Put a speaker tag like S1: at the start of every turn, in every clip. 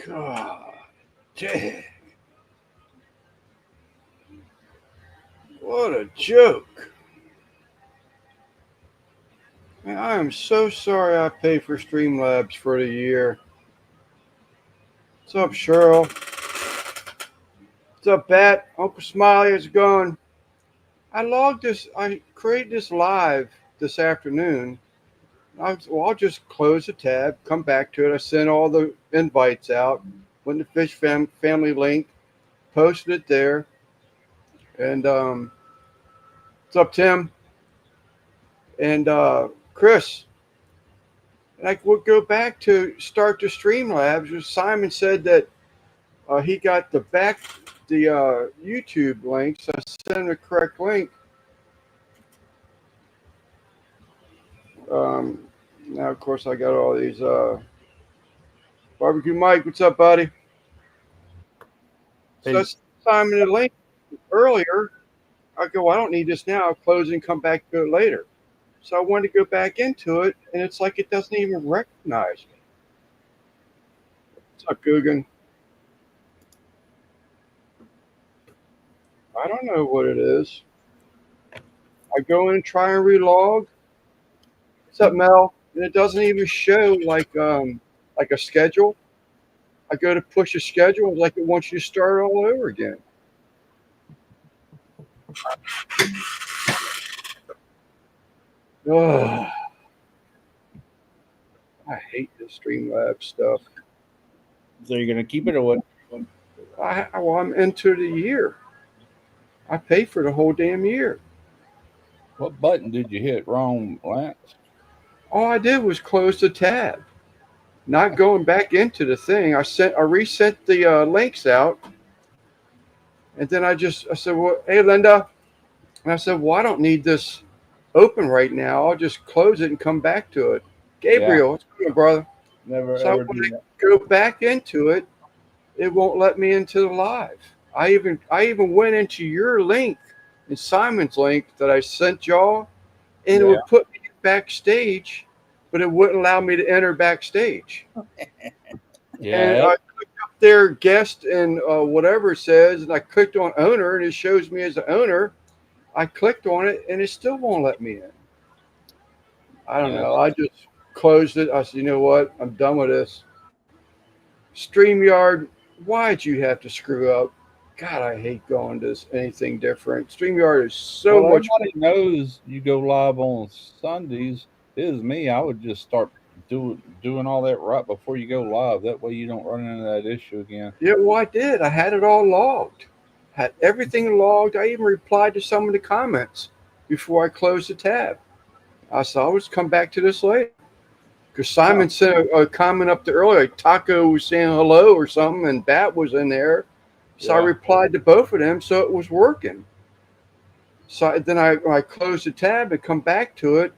S1: God dang. What a joke. Man, I am so sorry I paid for Streamlabs for the year. What's up, Cheryl? What's up, Bat? Uncle Smiley, how's it going? I created this live this afternoon. I'll just close the tab, come back to it. I sent all the invites out, went to Family Link, posted it there. And what's up, Tim? And Chris. And I would go back to start the Streamlabs. Simon said that he got the YouTube links. I sent him the correct link. Now, of course, I got all these. Barbecue Mike, what's up, buddy? So I sent Simon the link earlier. I go, I don't need this now. I'll close and come back to it later. So I wanted to go back into it, and it's like it doesn't even recognize me. What's up, Guggen? I don't know what it is. I go in and try and relog. What's up, Mel? And it doesn't even show like a schedule. I go to push a schedule, it's like it wants you to start all over again. Ugh. I hate this Streamlabs stuff.
S2: So you're gonna keep it or what?
S1: I'm into the year. I pay for the whole damn year.
S2: What button did you hit wrong, Lance?
S1: All I did was close the tab, not going back into the thing. I reset the links out, and then I said, well, hey, Linda, and I said, well, I don't need this open right now. I'll just close it and come back to it. Gabriel, what's going on, brother?
S2: Never
S1: So
S2: ever
S1: when
S2: do
S1: I
S2: that.
S1: go back into it, it won't let me into the live. I even went into your link and Simon's link that I sent y'all, and it would put me backstage, but it wouldn't allow me to enter backstage. And I clicked up there, guest and whatever it says, and I clicked on owner, and it shows me as an owner. I clicked on it, and it still won't let me in. I don't know. I just closed it. I said, you know what? I'm done with this. StreamYard, why'd you have to screw up? God, I hate going to anything different. StreamYard is so much.
S2: Everybody knows you go live on Sundays. It is me. I would just start doing all that right before you go live. That way you don't run into that issue again.
S1: Yeah, well, I did. I had it all logged. Had everything logged. I even replied to some of the comments before I closed the tab. I said, I'll just come back to this later. Because Simon sent a comment up there earlier. Taco was saying hello or something, and Bat was in there. So I replied to both of them, so it was working. So then I closed the tab and come back to it.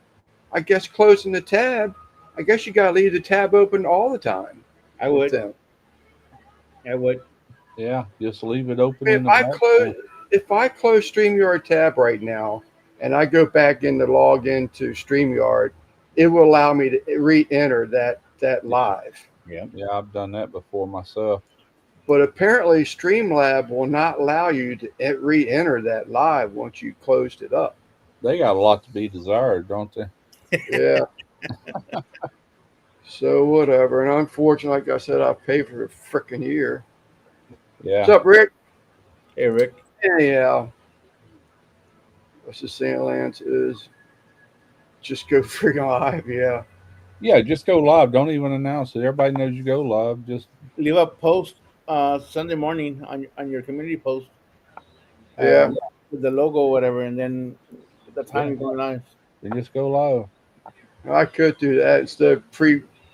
S1: I guess closing the tab, I guess you got to leave the tab open all the time.
S2: I would. Yeah, just leave it open.
S1: If I close StreamYard tab right now and I go back in to log into StreamYard, it will allow me to re-enter that live.
S2: Yeah, I've done that before myself.
S1: But apparently Streamlab will not allow you to re-enter that live once you closed it up.
S2: They got a lot to be desired, don't they?
S1: Yeah. So whatever. And unfortunately, like I said, I paid for the freaking year.
S2: Yeah.
S1: What's up, Rick?
S2: Hey, Rick.
S1: Yeah. What's the saying, Lance? Is just go freaking live. Yeah.
S2: Yeah, just go live. Don't even announce it. Everybody knows you go live. Just
S3: leave a post Sunday morning on your community post.
S1: Yeah.
S3: With the logo or whatever, and then the time you go live.
S2: Then just go live.
S1: I could do that instead of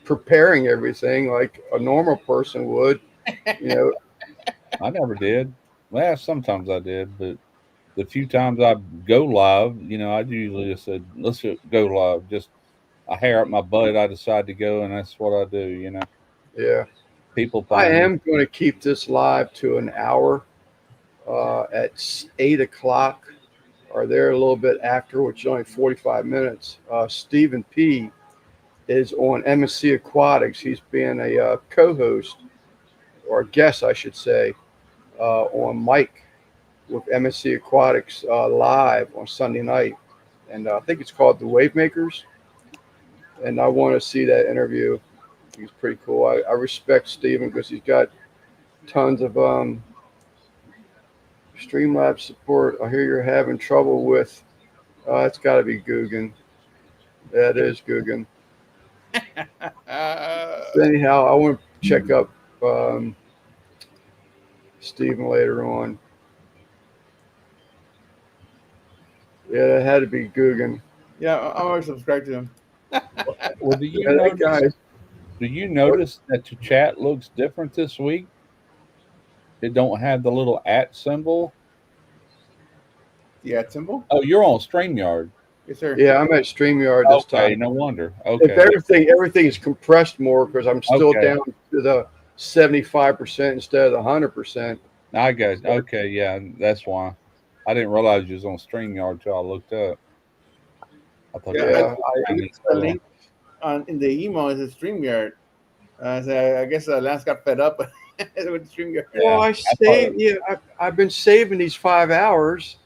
S1: preparing everything like a normal person would. You know.
S2: I never did. Well, sometimes I did, but the few times I go live, I usually just said, let's go live. Just a hair up my butt, I decide to go, and that's what I do,
S1: Yeah.
S2: People
S1: I am going to keep this live to an hour at 8 o'clock or there a little bit after, which is only 45 minutes. Stephen P. is on MSC Aquatics. He's been a co-host or guest, I should say, on Mike with MSC Aquatics live on Sunday night, and I think it's called the Wave Makers. And I want to see that interview. He's pretty cool. I respect Steven because he's got tons of Streamlabs support. I hear you're having trouble with. It's got to be Guggen. That is Guggen. Anyhow, I want to check up Steven later on. Yeah, that had to be Guggen.
S3: Yeah, I'm always subscribed to him.
S2: Well, do you
S1: Yeah, that guy.
S2: notice that your chat looks different this week? It don't have the little @ symbol.
S3: Yeah, symbol.
S2: Oh, you're on StreamYard.
S3: Yes, sir.
S1: Yeah, I'm at StreamYard this
S2: Okay,
S1: time.
S2: no wonder.
S1: If
S2: Okay,
S1: everything is compressed more because I'm still
S2: Okay.
S1: down to the 75% instead of the 100%.
S2: I got. Okay, yeah, that's why. I didn't realize you was on StreamYard till I looked up. I thought
S3: Yeah,
S2: that
S3: I
S2: was
S3: used the link in the email is a StreamYard. So I guess Lance got fed up with StreamYard.
S2: Yeah,
S1: Well, I've been saving these 5 hours,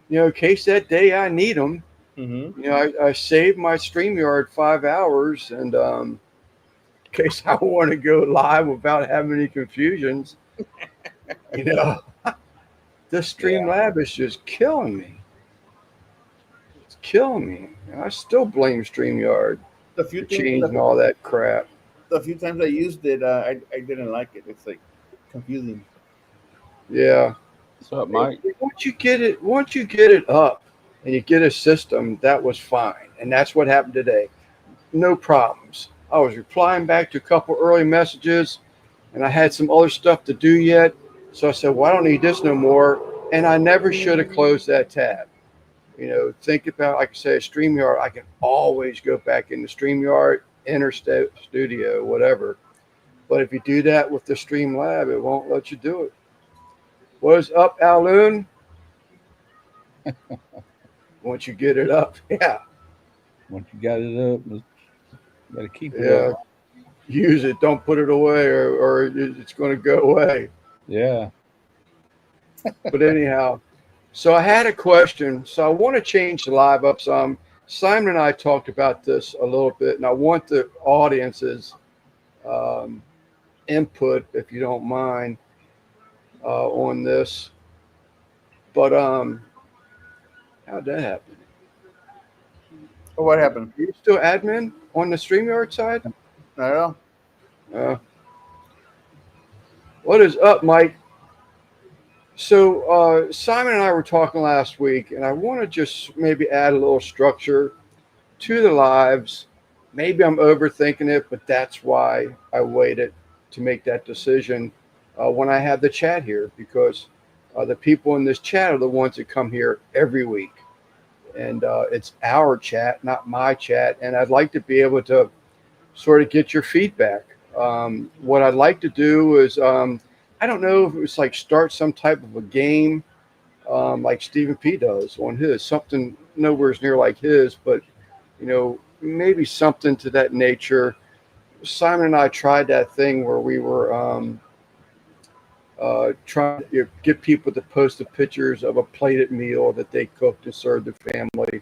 S1: in case that day I need them.
S3: Mm-hmm.
S1: I saved my StreamYard 5 hours, and in case I want to go live without having any confusions, this Streamlab is just killing me. It's killing me. I still blame StreamYard
S3: The
S1: for
S3: few things,
S1: changing all that crap.
S3: the few times I used it, I didn't like it. It's like confusing.
S1: Yeah.
S2: What's up, Mike?
S1: Once you get it up and you get a system, that was fine. And that's what happened today. No problems. I was replying back to a couple early messages and I had some other stuff to do yet. So I said, well, I don't need this no more. And I never should have closed that tab. Think about, like I say, StreamYard. I can always go back into StreamYard, enter studio, whatever. But if you do that with the Streamlab, it won't let you do it. What is up, Alun? Once you get it up, yeah.
S2: Once you got it up, you got to keep it
S1: Yeah.
S2: up.
S1: Use it. Don't put it away or it's going to go away.
S2: Yeah.
S1: But anyhow, so I had a question. So I want to change the live up some. Simon and I talked about this a little bit, and I want the audience's input, if you don't mind, on this. But how'd that happen?
S3: Oh, what happened?
S1: Are you still admin on the StreamYard side?
S3: I don't know.
S1: What is up, Mike? So Simon and I were talking last week, and I want to just maybe add a little structure to the lives. Maybe I'm overthinking it, but that's why I waited to make that decision when I had the chat here, because the people in this chat are the ones that come here every week. And it's our chat, not my chat. And I'd like to be able to sort of get your feedback. What I'd like to do is, I don't know if it was like start some type of a game like Stephen P does on his, something nowhere near like his, but, maybe something to that nature. Simon and I tried that thing where we were trying to get people to post the pictures of a plated meal that they cooked and served the family.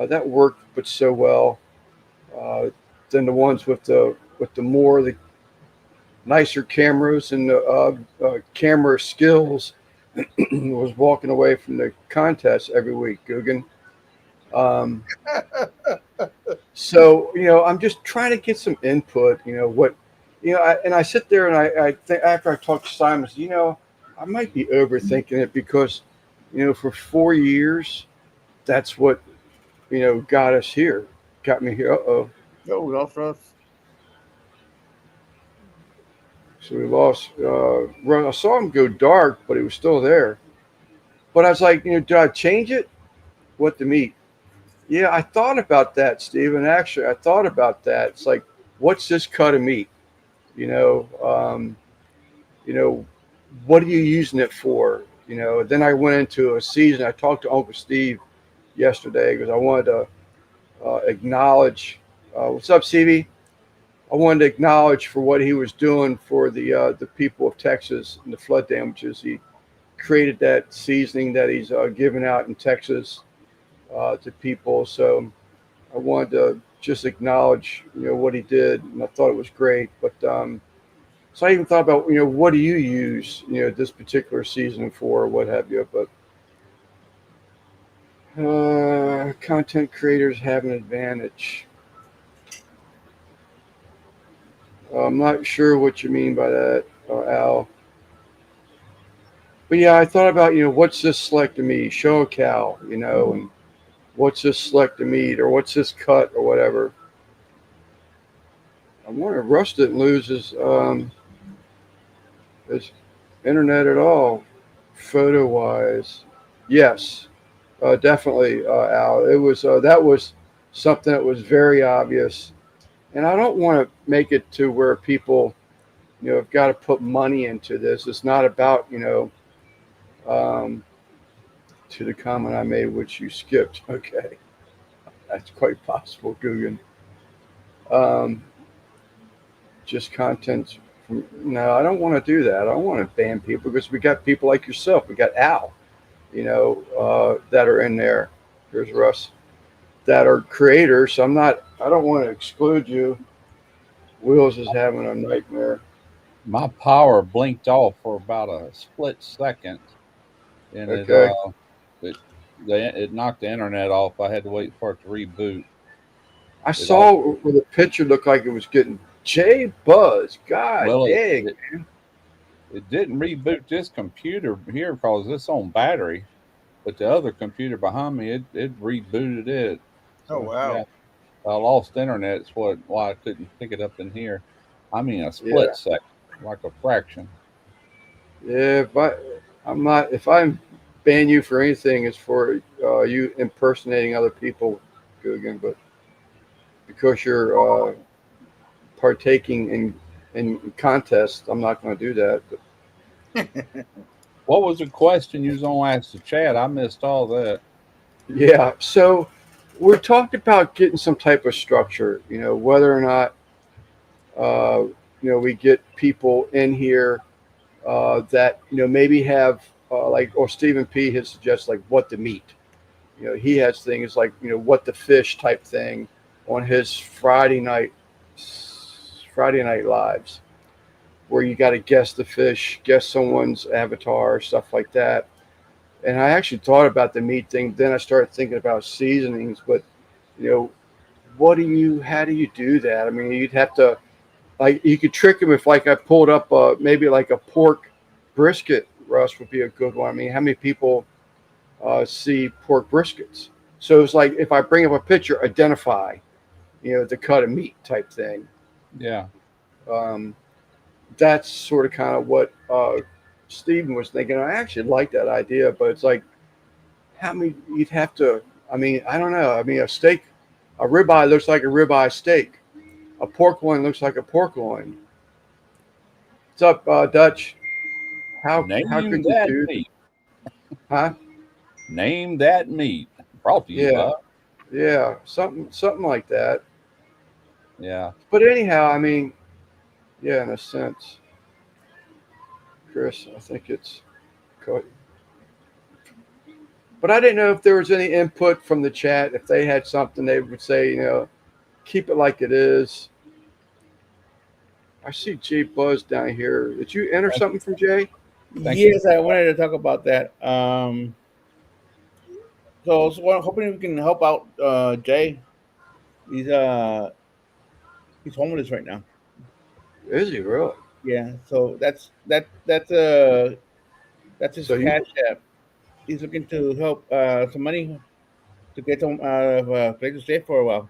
S1: That worked, but so well. Then the ones with the nicer cameras and the camera skills was walking away from the contest every week, Guggen. So, I'm just trying to get some input, and I sit there and I think after I talk to Simon, I might be overthinking it because, for 4 years, that's what, got us here, got me here.
S3: Oh, we lost Russ.
S1: So we lost. I saw him go dark, but he was still there. But I was like, did I change it? What to meet? Yeah, I thought about that, Stephen. Actually, I thought about that. It's like, what's this cut of meat? What are you using it for? Then I went into a season. I talked to Uncle Steve yesterday because I wanted to acknowledge. What's up, Stevie? I wanted to acknowledge for what he was doing for the people of Texas and the flood damages. He created that seasoning that he's giving out in Texas to people. So I wanted to just acknowledge, what he did, and I thought it was great. But so I even thought about, what do you use, this particular season for, or what have you. But content creators have an advantage. I'm not sure what you mean by that, Al. But yeah, I thought about, what's this select to me? Show a cow, and what's this select to meat, or what's this cut, or whatever. I wonder if Russ didn't lose his internet at all, photo wise. Yes, definitely, Al. It was that was something that was very obvious, and I don't want to make it to where people, have got to put money into this. It's not about, um, to the comment I made, which you skipped. Okay, that's quite possible, Guggen. Um, just content. No, I don't want to do that. I don't want to ban people because we got people like yourself. We got Al, that are in there. There's Russ, that are creators. So I don't want to exclude you. Wheels is having a nightmare.
S2: My power blinked off for about a split second, and
S1: Okay.
S2: it knocked the internet off. I had to wait for it to reboot.
S1: I saw where the picture looked like it was getting J Buzz. God
S2: Well,
S1: dang.
S2: it didn't reboot this computer here because it's on battery, but the other computer behind me, it rebooted it.
S3: Oh,
S2: So,
S3: wow.
S2: yeah, I lost internet. It's why I couldn't pick it up in here. I mean, a
S1: Yeah.
S2: split second, like a fraction.
S1: Yeah. If I ban you for anything, it's for you impersonating other people, Guggen. But because you're partaking in contests, I'm not going to do that. But
S2: What was the question you was gonna ask the chat? I missed all that.
S1: yeah. So we're talking about getting some type of structure. Whether or not uh, we get people in here that maybe have like, or Stephen P has suggested like what to meet. He has things like what the fish type thing on his Friday night lives, where you got to guess the fish, guess someone's avatar, stuff like that. And I actually thought about the meat thing. Then I started thinking about seasonings. But you know, how do you do that? I mean, you'd have to, like, you could trick them if, like, I pulled up maybe like a pork brisket. Russ would be a good one. I mean, how many people see pork briskets? So it's like if I bring up a picture, identify, the cut of meat type thing.
S2: Yeah.
S1: Um, that's sort of kind of what Stephen was thinking. I actually like that idea, but it's like, how many you'd have to. I mean, I don't know. I mean, a ribeye looks like a ribeye steak. A pork loin looks like a pork loin. What's up, Dutch? How
S2: Name
S1: could you
S2: that
S1: do?
S2: meat.
S1: Huh?
S2: Name that meat. Brought to you
S1: Yeah,
S2: by.
S1: yeah, something like that.
S2: Yeah.
S1: But anyhow, I mean, yeah, in a sense, Chris, I think it's. But I didn't know if there was any input from the chat. If they had something, they would say, keep it like it is. I see Jay Buzz down here. Did you enter something from Jay?
S2: Thank
S3: Yes, I wanted to talk about that. So I'm hoping we can help out Jay. He's uh he's homeless right now.
S1: Is he really?
S3: Yeah, so that's his
S1: So you
S3: cash app. He's looking to help some money to get some place to stay for a while,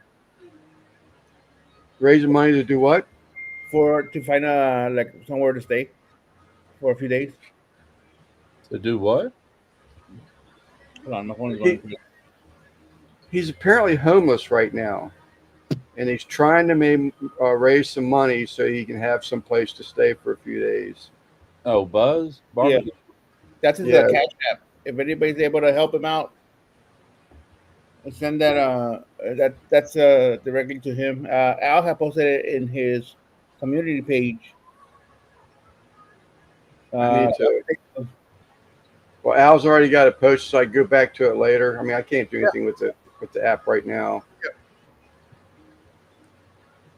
S1: raising money to do what?
S3: for to find like somewhere to stay for a few days.
S2: To do what?
S3: Hold on, my phone is
S1: He,
S3: going.
S1: he's apparently homeless right now, and he's trying to raise some money so he can have some place to stay for a few days.
S2: Oh, Buzz
S3: Yeah,
S2: Barbecue.
S3: that's his
S1: Yeah,
S3: cash app. If anybody's able to help him out, Send that's directly to him. Al had posted it in his community page.
S1: I need
S3: The
S1: to.
S3: other day.
S1: Well, Al's already got it posted, so I can go back to it later. I mean, I can't do anything with the app right now.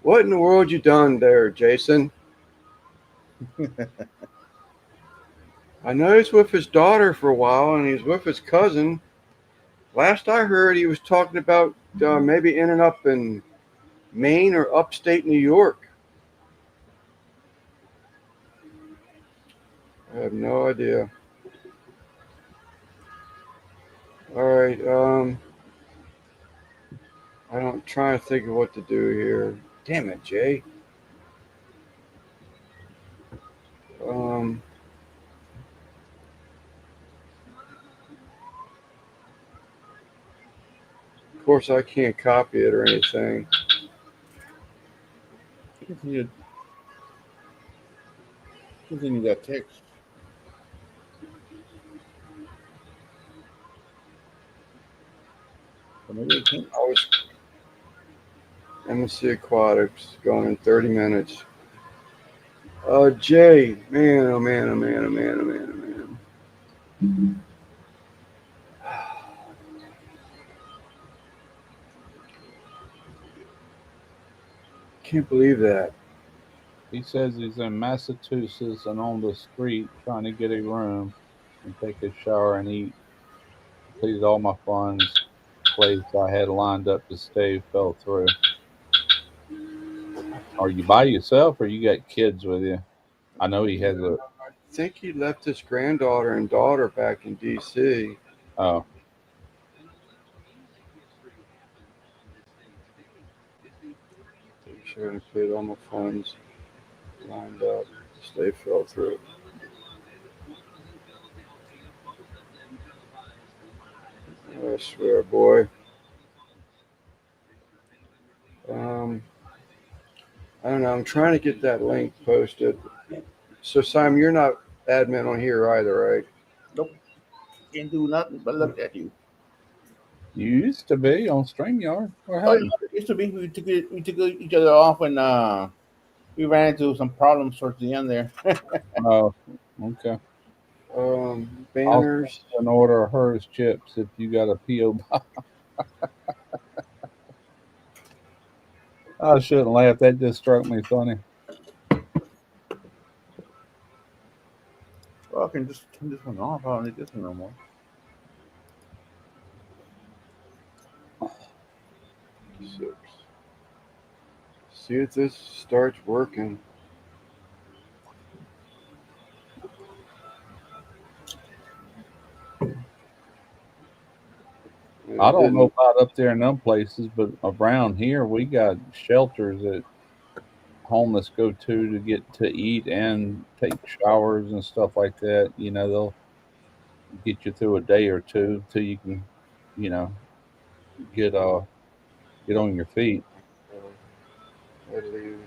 S1: What in the world you done there, Jason? I know he's with his daughter for a while, and he's with his cousin. Last I heard, he was talking about maybe ending up in Maine or upstate New York. I have no idea. All right. I'm trying to think of what to do here. Damn it, Jay. Um, of course, I can't copy it or anything.
S3: Continue that text. So maybe it can't.
S1: I was MSC Aquatics going in 30 minutes. Jay, man, oh man, oh man, oh man, oh man, oh man. Can't believe that.
S2: He says he's in Massachusetts and on the street trying to get a room and take a shower and eat. Completed all my funds. Place I had lined up to stay fell through. Are you by yourself or you got kids with you? I know he has a.
S1: I think he left his granddaughter and daughter back in D.C.
S2: Oh,
S1: Sure, to put all my funds lined up. Stay fell through. I swear, boy. I don't know. I'm trying to get that link posted. So, Simon, you're not admin on here either, right?
S3: Nope. Can't do nothing but look at you.
S2: you used to be on StreamYard. What
S3: Oh,
S2: happened?
S3: it used to be we took each other off when we ran into some problems towards the end there.
S2: Oh, okay. I'll
S1: Banners.
S2: send an order of hers chips if you got a PO box. I shouldn't laugh. That just struck me funny.
S3: Well, I can just turn this one off. I don't need this one no more.
S1: Six. See if this starts working.
S2: I don't know about up there in them places, but around here we got shelters that homeless go to get to eat and take showers and stuff like that. You know, they'll get you through a day or two till you can, you know, get get on your feet.
S1: I leave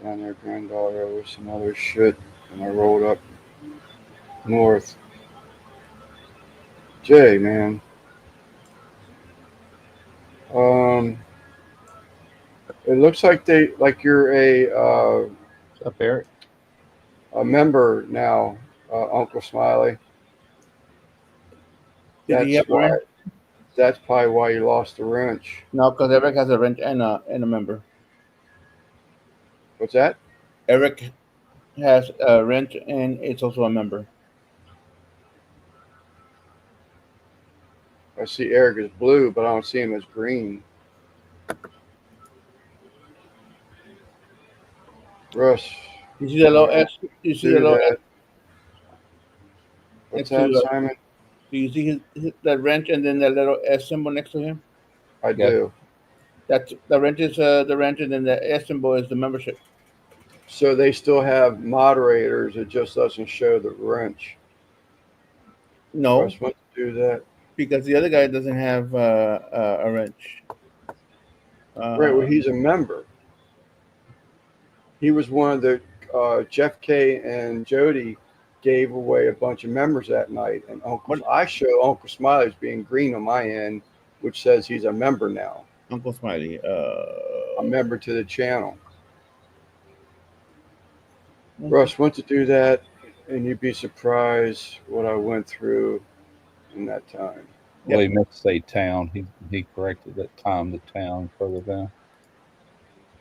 S1: down there, granddaughter with some other shit, and I rolled up north. Jay, man. Um, it looks like you're
S2: What's up, Eric?
S1: a member now, Uncle Smiley.
S3: Did he
S1: That's
S3: have a wrench?
S1: that's probably why you lost the wrench.
S3: No, because Eric has a wrench and a member.
S1: What's that?
S3: Eric has a wrench and it's also a member.
S1: I see Eric is blue, but I don't see him as green. Russ,
S3: You see the low S? You see the
S1: do
S3: low S?
S1: that. What's
S3: Next
S1: that,
S3: to,
S1: Simon?
S3: do you see that wrench and then the little S symbol next to him?
S1: I
S2: Yeah.
S1: do.
S3: That's the wrench is the wrench and then the S symbol is the membership.
S1: So they still have moderators. It just doesn't show the wrench.
S3: No,
S1: Russ wants to do that.
S3: because the other guy doesn't have a wrench.
S1: Right. Well, he's a member. He was one of the Jeff K and Jody gave away a bunch of members that night, and I show Uncle Smiley's being green on my end, which says he's a member now,
S3: Uncle Smiley.
S1: a member to the channel. Russ, went to do that, and you'd be surprised what I went through in that time.
S2: Well, he meant to say town. He corrected that time to town further down.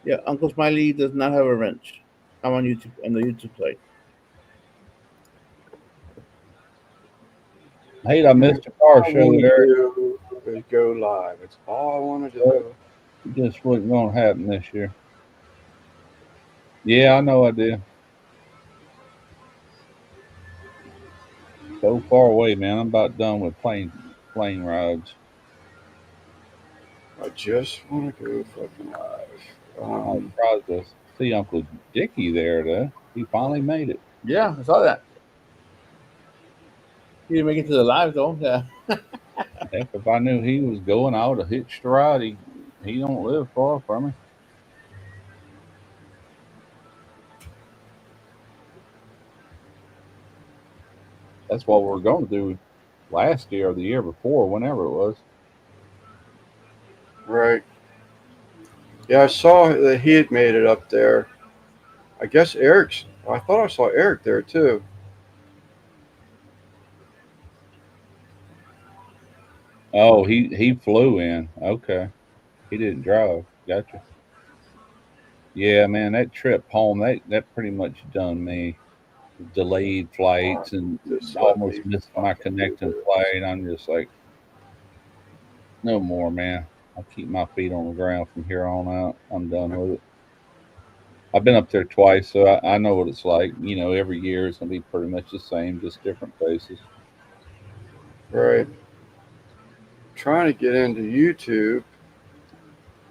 S3: Yeah, Uncle Smiley does not have a wrench. I'm on YouTube on the YouTube site.
S2: Hey, I missed a car
S1: All I
S2: show
S1: want
S2: there.
S1: to do is go live. It's all I want to do.
S2: Just wasn't going to happen this year. Yeah, I know I did. So far away, man. I'm about done with plane rides.
S1: I just want to go fucking live.
S2: I'm surprised to see Uncle Dickie there, though. He finally made it.
S3: Yeah, I saw that. He didn't make it to the live though. Yeah.
S2: Heck, if I knew he was going, I would have hitched a ride. He don't live far from me. That's what we were going to do last year or the year before, whenever it was.
S1: Right. Yeah, I saw that he had made it up there. I guess Eric's. I thought I saw Eric there too.
S2: Oh, he flew in. Okay. He didn't drive. Gotcha. Yeah, man, that trip home, that pretty much done me. Delayed flights and
S1: Just let
S2: almost
S1: me
S2: missed my
S1: fucking
S2: connecting
S1: do it.
S2: flight. I'm just like, no more, man. I'll keep my feet on the ground from here on out. I'm done with it. I've been up there twice, so I know what it's like. You know, every year it's gonna be pretty much the same, just different faces.
S1: Right. Trying to get into YouTube.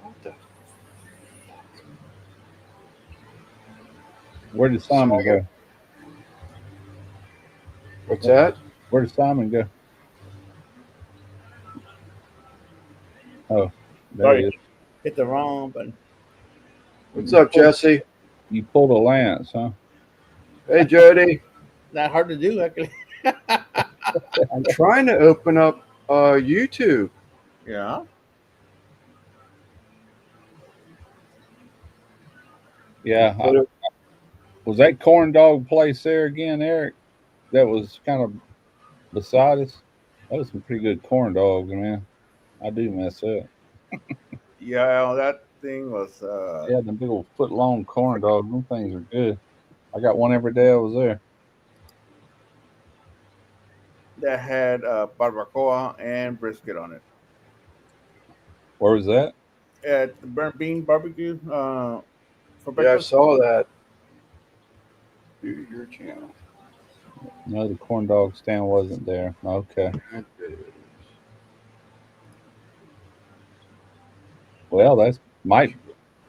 S1: What the?
S2: Where did Simon go?
S1: What's that?
S2: Where did Simon go? Oh, there he is.
S3: Sorry, hit the wrong button.
S1: What's up, Jesse?
S2: You pulled a Lance, huh?
S1: Hey, Jody.
S3: Not hard to do actually.
S1: I'm trying to open up YouTube.
S3: Yeah.
S2: Yeah.
S1: But it-
S2: Was that corn dog place there again, Eric? That was kind of beside us. That was some pretty good corn dog, man. I do mess up.
S3: Yeah, that thing was
S2: Yeah, them big old foot long corn dogs. Them things are good. I got one every day I was there.
S3: that had barbacoa and brisket on it.
S2: Where was that?
S3: At the Burnt Bean Barbecue for
S1: yeah, I
S3: breakfast.
S1: saw that. Your channel.
S2: No, the corn dog stand wasn't there. Okay. Well, that's might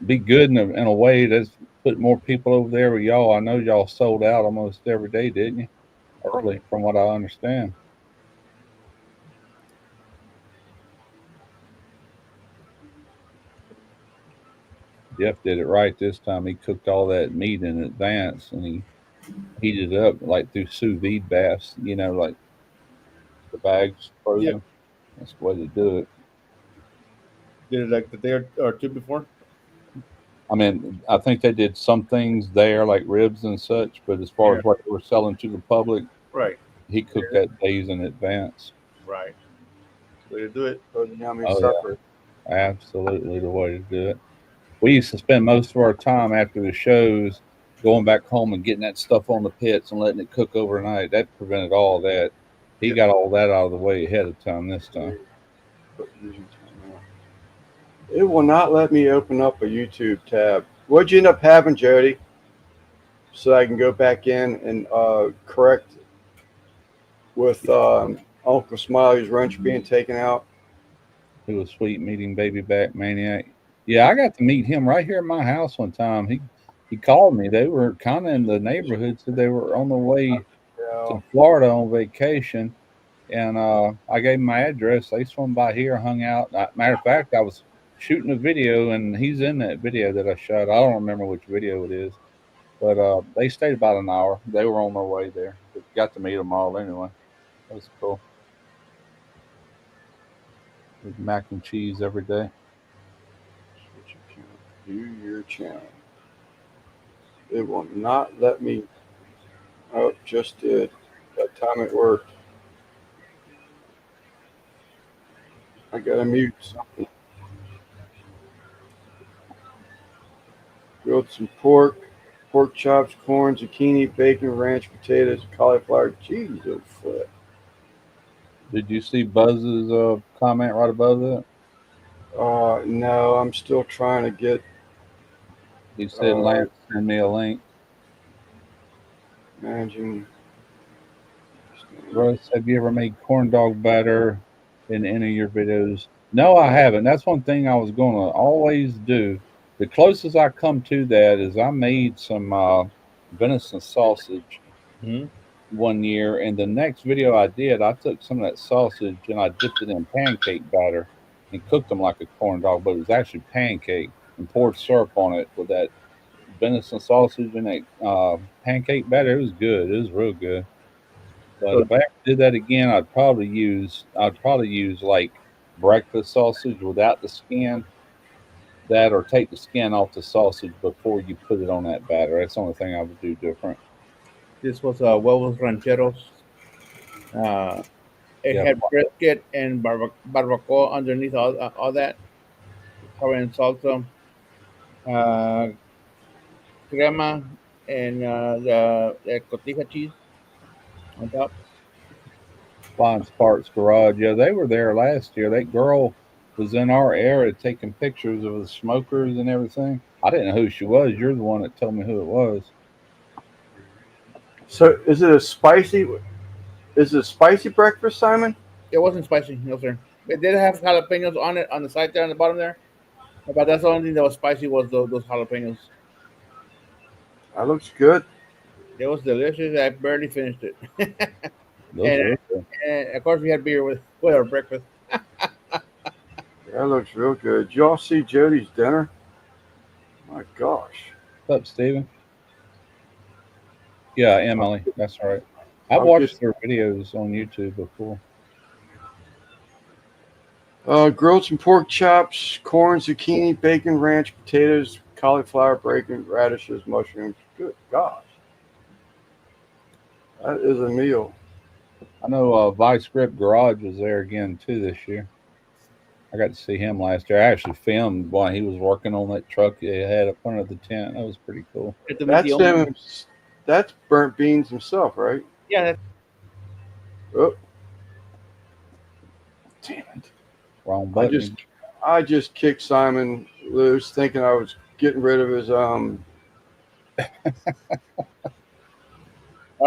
S2: be good in a way. That's put more people over there with y'all. I know y'all sold out almost every day, didn't you? Early, from what I understand. Jeff did it right this time. He cooked all that meat in advance and he heated it up like through sous vide baths, you know, like the bags frozen.
S3: Yep.
S2: That's the way to do it.
S3: Did it like the day or two before.
S2: I mean, I think they did some things there, like ribs and such, but as far as what they were selling to the public,
S3: Right.
S2: he cooked that days in advance.
S3: Right. Way to do it.
S1: For the yummy
S2: Oh,
S1: supper.
S2: Absolutely the way to do it. We used to spend most of our time after the shows going back home and getting that stuff on the pits and letting it cook overnight. That prevented all that. He got all that out of the way ahead of time this time.
S1: It will not let me open up a YouTube tab. What'd you end up having, Jody? So I can go back in and correct with Uncle Smiley's wrench being taken out.
S2: It was sweet meeting Baby Back Maniac. Yeah, I got to meet him right here at my house one time. He called me. They were kind of in the neighborhood, so they were on the way
S1: Yeah.
S2: to Florida on vacation. And I gave him my address. They swung by here, hung out. Matter of fact, I was shooting a video, and he's in that video that I shot. I don't remember which video it is, but they stayed about an hour. They were on their way there. But got to meet them all anyway. That was cool. with mac and cheese every day.
S1: Switch account. View your channel. It will not let me. Oh, just did. That time it worked. I gotta mute something. Grilled some pork chops, corn, zucchini, bacon, ranch, potatoes, cauliflower, cheese. Oh, flip.
S2: Did you see Buzz's comment right above that?
S1: No, I'm still trying to get
S2: He said, Lance, send me a link.
S1: managing.
S2: Russ, have you ever made corn dog batter in any of your videos? No, I haven't. That's one thing I was going to always do. The closest I come to that is I made some venison sausage one year, and the next video I did, I took some of that sausage and I dipped it in pancake batter and cooked them like a corn dog, but it was actually pancake, and poured syrup on it with that venison sausage and that pancake batter. It was good. It was real good. But if I ever did that again, I'd probably use like breakfast sausage without the skin. That, or take the skin off the sausage before you put it on that batter. That's the only thing I would do different.
S3: This was huevos rancheros. It
S2: Yeah.
S3: had brisket and barbacoa underneath all that, covered in salsa, crema, and the cotija cheese on top.
S2: Flying Sparks Garage. Yeah, they were there last year. That girl was in our area taking pictures of the smokers and everything. I didn't know who she was. You're the one that told me who it was.
S1: So, is it a spicy breakfast, Simon?
S3: It wasn't spicy, no sir. It did have jalapenos on it on the side there on the bottom there, but that's the only thing that was spicy was those jalapenos.
S1: That looks good.
S3: It was delicious. I barely finished it.
S2: Those
S3: And-
S2: were good.
S3: And of course, we had beer with our breakfast.
S1: That looks real good. Did y'all see Jody's dinner? My gosh.
S2: What's up, Steven? Yeah, Emily. That's right. I've
S1: I'm
S2: watched
S1: just-
S2: their videos on YouTube before.
S1: Grilled some pork chops, corn, zucchini, bacon, ranch, potatoes, cauliflower, bacon, radishes, mushrooms. Good gosh. That is a meal.
S2: I know Vice Grip Garage was there again too this year. I got to see him last year. I actually filmed while he was working on that truck they had up under the tent. That was pretty cool.
S1: That's him. That's Burnt Beans himself, right?
S3: Yeah,
S1: Oh. Damn it.
S2: Wrong button.
S1: I just kicked Simon loose thinking I was getting rid of his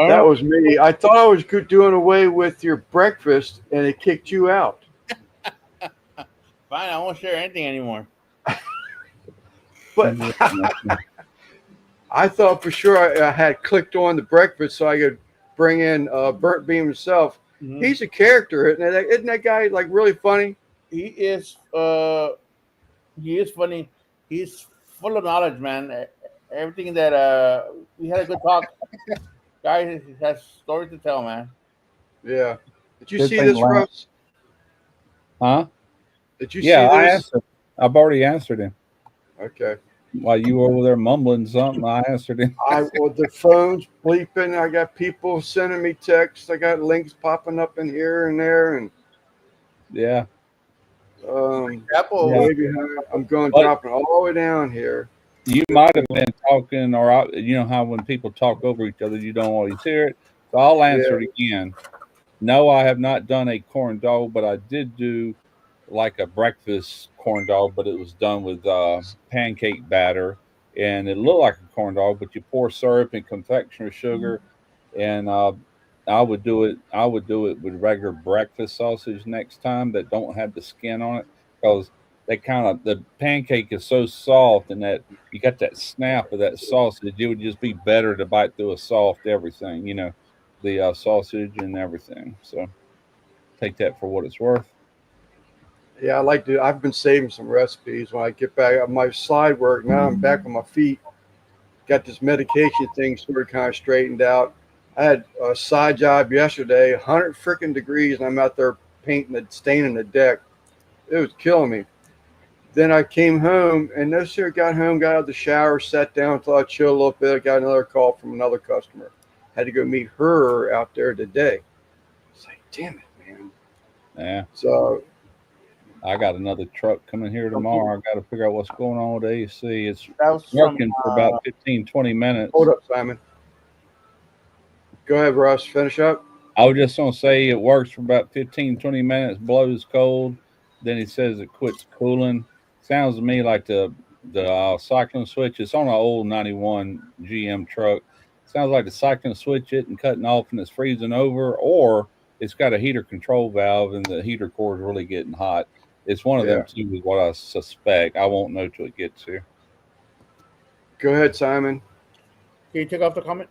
S1: that was me. I thought I was doing away with your breakfast and it kicked you out.
S3: fine. I won't share anything anymore.
S1: But I thought for sure I had clicked on the breakfast so I could bring in Burnt Bean himself.
S3: Mhm.
S1: He's a character, isn't that guy like really funny?
S3: He is funny. He's full of knowledge, man. Everything that we had a good talk. Guy has stories to tell, man.
S1: Yeah. Did you
S2: Good
S1: see
S2: thing
S1: this,
S2: Lance-
S1: Russ?
S2: Huh?
S1: Did you
S2: Yeah,
S1: see
S2: I
S1: this?
S2: answered. I've already answered him.
S1: Okay.
S2: While you were over there mumbling something, I answered him.
S1: The phone's bleeping. I got people sending me texts. I got links popping up in here and there, and
S2: Yeah.
S3: Apple.
S2: Yeah.
S1: maybe I'm going
S2: But-
S1: dropping all the way down here.
S2: You might have been talking, or you know how when people talk over each other, you don't always hear it. So I'll answer it again. No, I have not done a corn dog, but I did do like a breakfast corn dog, but it was done with pancake batter, and it looked like a corn dog, but you pour syrup and confectioner sugar, and I would do it with regular breakfast sausage next time that don't have the skin on it, because the pancake is so soft, and that you got that snap of that sausage. It would just be better to bite through a soft everything, the sausage and everything. So take that for what it's worth.
S1: Yeah, I like to. I've been saving some recipes when I get back on my slide work. Now I'm back on my feet. Got this medication thing sort of kind of straightened out. I had a side job yesterday, 100 freaking degrees, and I'm out there staining the deck. It was killing me. Then I came home, and no sooner got home, got out of the shower, sat down, thought I'd chill a little bit. I got another call from another customer. Had to go meet her out there today. It's like, damn it, man.
S2: Yeah.
S1: So
S2: I got another truck coming here tomorrow. I got to figure out what's going on with the AC. It's
S3: That was from
S2: working for about 15, 20 minutes.
S1: hold up, Simon. Go ahead, Russ. Finish up.
S2: I was just going to say it works for about 15, 20 minutes, blows cold. Then he says it quits cooling. Sounds to me like the cyclone switch. It's on an old 91 GM truck. Sounds like the cyclone switch isn't cutting off and it's freezing over, or it's got a heater control valve and the heater core is really getting hot. It's one of them two is what I suspect. I won't know till it gets here.
S1: Go ahead, Simon.
S3: Can you take off the comment?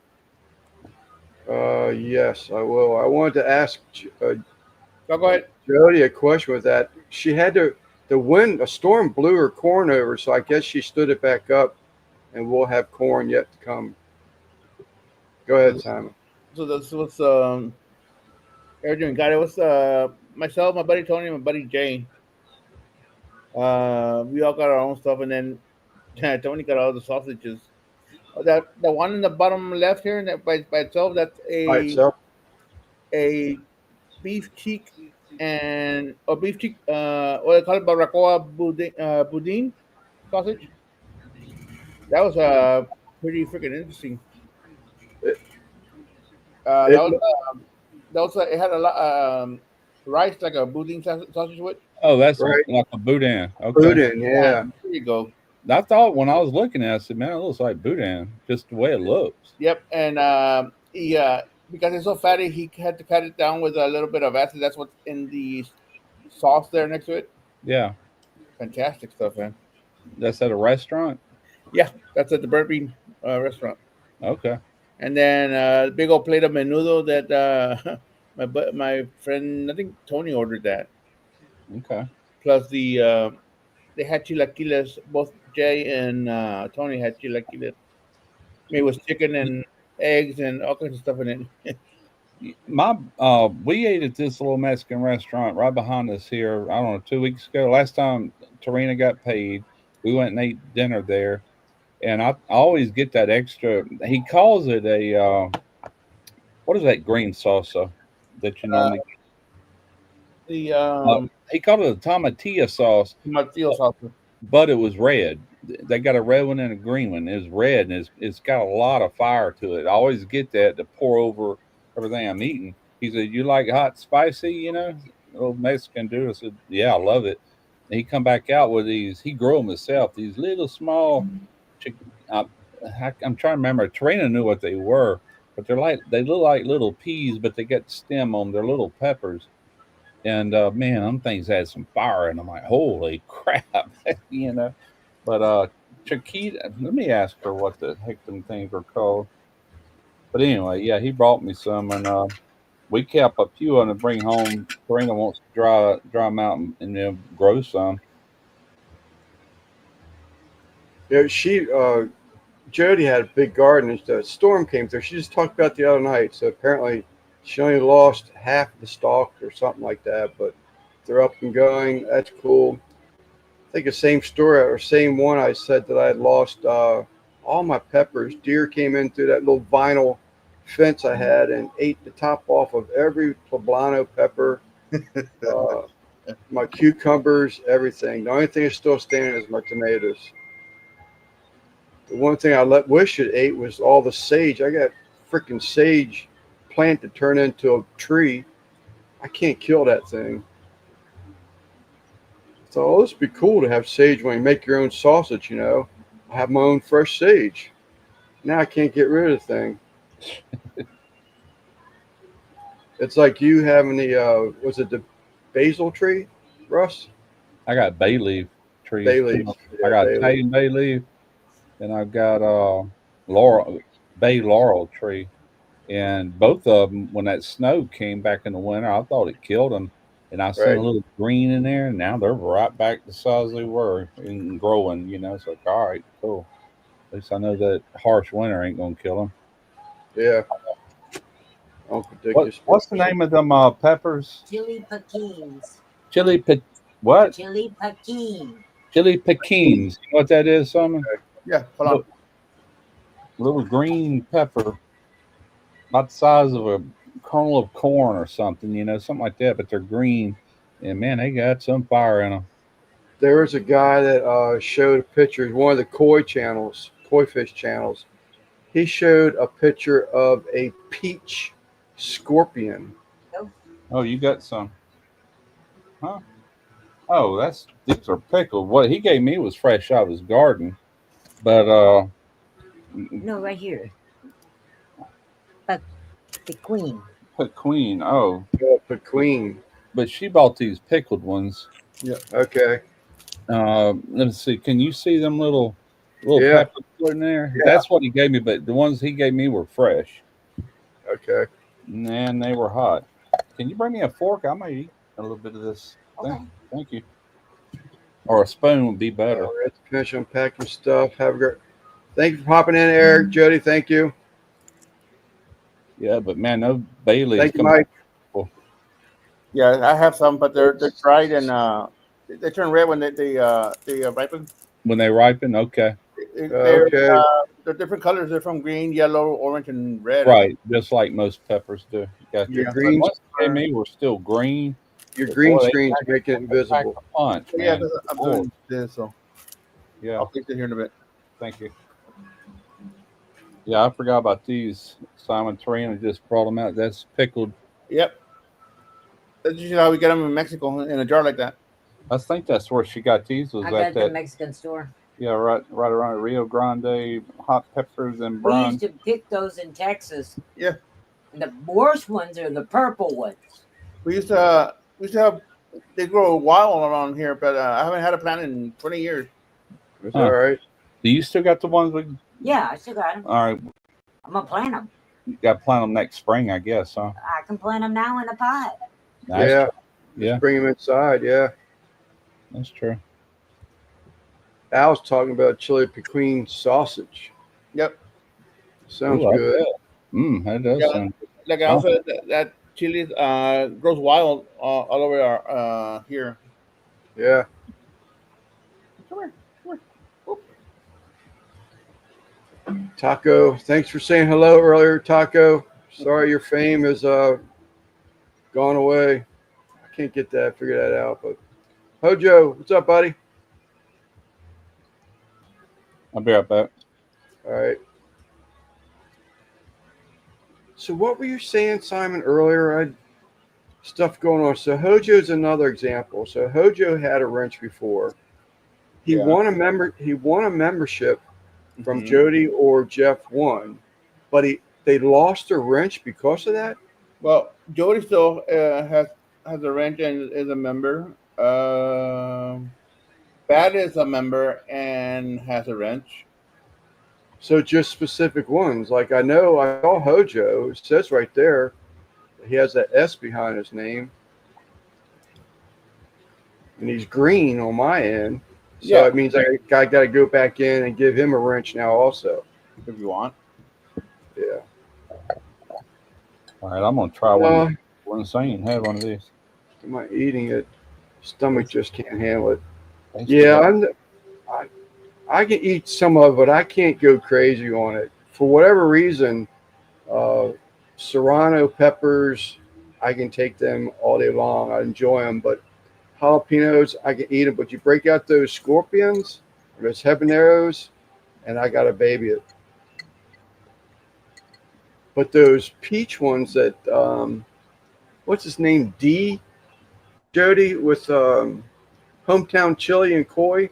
S1: Yes, I will. I wanted to ask
S3: Oh, go ahead.
S1: Jody a question with that. She had the wind, a storm blew her corn over, so I guess she stood it back up, and we'll have corn yet to come. Go ahead, Simon.
S3: So this was everything got it was myself, my buddy Tony, and my buddy Jay. We all got our own stuff, and then Tony got all the sausages. That the one in the bottom left here, and that by itself, that's
S1: By itself.
S3: a beef cheek and or beef cheek. What they call it, barbacoa boudin sausage. That was pretty freaking interesting.
S1: It-
S3: That
S1: it-
S3: was it had a lot rice like a boudin sausage with.
S2: Oh, that's
S1: Right.
S2: like a boudin. Okay.
S1: Boudin, yeah.
S3: There you go.
S2: I thought when I was looking at it, I said, man, it looks like boudin, just the way it looks.
S3: Yep, and he because it's so fatty, he had to cut it down with a little bit of acid. That's what's in the sauce there next to it.
S2: Yeah.
S3: Fantastic stuff, man.
S2: That's at a restaurant?
S3: Yeah, that's at the Burnt Bean restaurant.
S2: Okay.
S3: And then big old plate of menudo that my friend, I think Tony ordered that.
S2: Okay.
S3: Plus they had chilaquiles. Both Jay and Tony had chilaquiles. Made with chicken and eggs and all kinds of stuff in it.
S2: We ate at this little Mexican restaurant right behind us here, I don't know, 2 weeks ago. Last time Tarina got paid, we went and ate dinner there. And I always get that extra. He calls it a what is that green salsa that you normally
S3: The
S2: he called it a tomatilla sauce,
S3: tomatillo salsa.
S2: but it was red. They got a red one and a green one. It's red and it's got a lot of fire to it. I always get that to pour over everything I'm eating. He said, "You like hot, spicy?" Old Mexican dude. I said, "Yeah, I love it." And he come back out with these. He grew them himself. These little small chicken. I'm trying to remember. Tarina knew what they were, but they look like little peas, but they got stem on. They're little peppers. And man, them things had some fire in them. Like, holy crap, But Chiquita, let me ask her what the heck them things are called. But anyway, yeah, he brought me some, and we kept a few of them to bring home. Karina wants to dry them out and then grow some.
S1: Yeah, Jody had a big garden, and the storm came through. She just talked about the other night. So apparently, she only lost half the stalk or something like that. But they're up and going. That's cool. I think the same story or same one I said that I had lost all my peppers. Deer came in through that little vinyl fence I had and ate the top off of every poblano pepper, my cucumbers, everything. The only thing that's still standing is my tomatoes. The one thing I wish it ate was all the sage. I got freaking sage plant to turn into a tree. I can't kill that thing. So oh, this would be cool to have sage when you make your own sausage, I have my own fresh sage. Now I can't get rid of the thing. It's like you having was it the basil tree, Russ?
S2: I got bay leaf trees.
S1: Bay leaf.
S2: I got Italian bay leaf, and I've got bay laurel tree. And both of them, when that snow came back in the winter, I thought it killed them. And I seen
S1: Right.
S2: a little green in there, and now they're right back the size they were and growing. It's like, all right, cool. At least I know that harsh winter ain't gonna kill them.
S1: Yeah. Uncle Dick is
S2: What's the name of them peppers?
S4: Chili Pequins.
S2: Chili What?
S4: Chili Pekin.
S2: Chili Pekins. You know what that is, Simon?
S3: Yeah, hold on.
S2: Little green pepper, about the size of a kernel of corn or something, something like that, but they're green. And man, they got some fire in them.
S1: There was a guy that showed a picture, one of the koi fish channels. He showed a picture of a peach scorpion.
S2: Oh, you got some. Huh? Oh, these are pickled. What he gave me was fresh out of his garden. But
S4: No, right here. But the queen.
S2: put queen. Oh,
S1: But queen.
S2: but she bought these pickled ones.
S1: Okay.
S2: Let's see. Can you see them little
S1: Yeah.
S2: peppers in there?
S1: Yeah.
S2: That's what he gave me, but the ones he gave me were fresh.
S1: Okay.
S2: And they were hot. Can you bring me a fork? I might eat a little bit of this.
S4: Okay.
S2: Thank you. Or a spoon would be better.
S1: All right, finish unpacking stuff. Have a great. Thank you for popping in, Eric. Jody, thank you.
S2: Yeah, but man, no Bailey's
S1: Thank you,
S2: coming.
S1: Mike.
S3: Yeah, I have some, but they're dried and they turn red when they ripen.
S2: When they ripen, okay.
S3: They're,
S1: Okay.
S3: they're different colors. They're from green, yellow, orange, and red.
S2: Right, just like most peppers do. Gotcha.
S1: Your
S3: Yeah.
S1: green,
S2: The ones they gave me were still green.
S1: your green
S2: Boy, they
S1: screen's
S2: packed-
S1: making it
S2: Packed
S1: invisible.
S2: a punch,
S3: Yeah,
S2: man.
S3: because I'm
S2: Lord.
S3: doing this, so
S2: Yeah,
S3: I'll fix it here in a bit.
S2: thank you. Yeah, I forgot about these. Simon Torino just brought them out. That's pickled.
S3: Yep. That's usually how we get them in Mexico in a jar like that.
S2: I think that's where she got these. Was
S4: I
S2: at
S4: got it at the
S2: that?
S4: Mexican store.
S2: Yeah, right around Rio Grande, hot peppers and
S4: We
S2: brine.
S4: used to pick those in Texas.
S3: Yeah.
S4: And the worst ones are the purple ones.
S3: We used to have they grow wild around here, but I haven't had a plant in 20 years.
S1: It's
S2: Huh.
S1: all right.
S2: Do you still got the ones?
S4: Yeah, I still got them.
S2: All right,
S4: I'm going to plant them.
S2: you got to plant them next spring, I guess, huh?
S4: I can plant them now in a pot.
S2: Nice.
S1: Yeah.
S2: Yeah.
S1: Just bring them inside. Yeah.
S2: That's true.
S1: Al's talking about chili pequeen sausage.
S3: Yep.
S1: Sounds
S2: Ooh, I
S1: good.
S2: That does
S3: Yeah.
S2: sound.
S3: Like I also that chili grows wild all over our here.
S1: Yeah.
S3: Come here.
S1: Taco, thanks for saying hello earlier, Taco. Sorry your fame has gone away. I can't get that, figure that out. But Hojo, what's up, buddy?
S2: I'll be right back.
S1: All right. So what were you saying, Simon, earlier? Stuff going on. So Hojo's another example. So Hojo had a wrench before. He
S3: Yeah.
S1: won a membership from
S3: Mhm.
S1: Jody or Jeff won, but they lost their wrench because of that.
S3: Well, Jody still has a wrench and is a member. Bad is a member and has a wrench.
S1: So just specific ones. Like I know I saw Hojo. It says right there, he has that S behind his name, and he's green on my end. So
S3: Yeah.
S1: it means I got to go back in and give him a wrench now also.
S3: If you want.
S1: Yeah.
S2: All right, I'm gonna try one. One saying had one of these.
S1: Am I eating it? Stomach just can't handle it.
S2: Thanks
S1: Yeah,
S2: for
S1: I can eat some of it. I can't go crazy on it for whatever reason. Serrano peppers, I can take them all day long. I enjoy them, but jalapenos, I can eat them. But you break out those scorpions, or those habaneros, and I got to baby it. But those peach ones that, what's his name? D. Jody with Hometown Chili and Koi.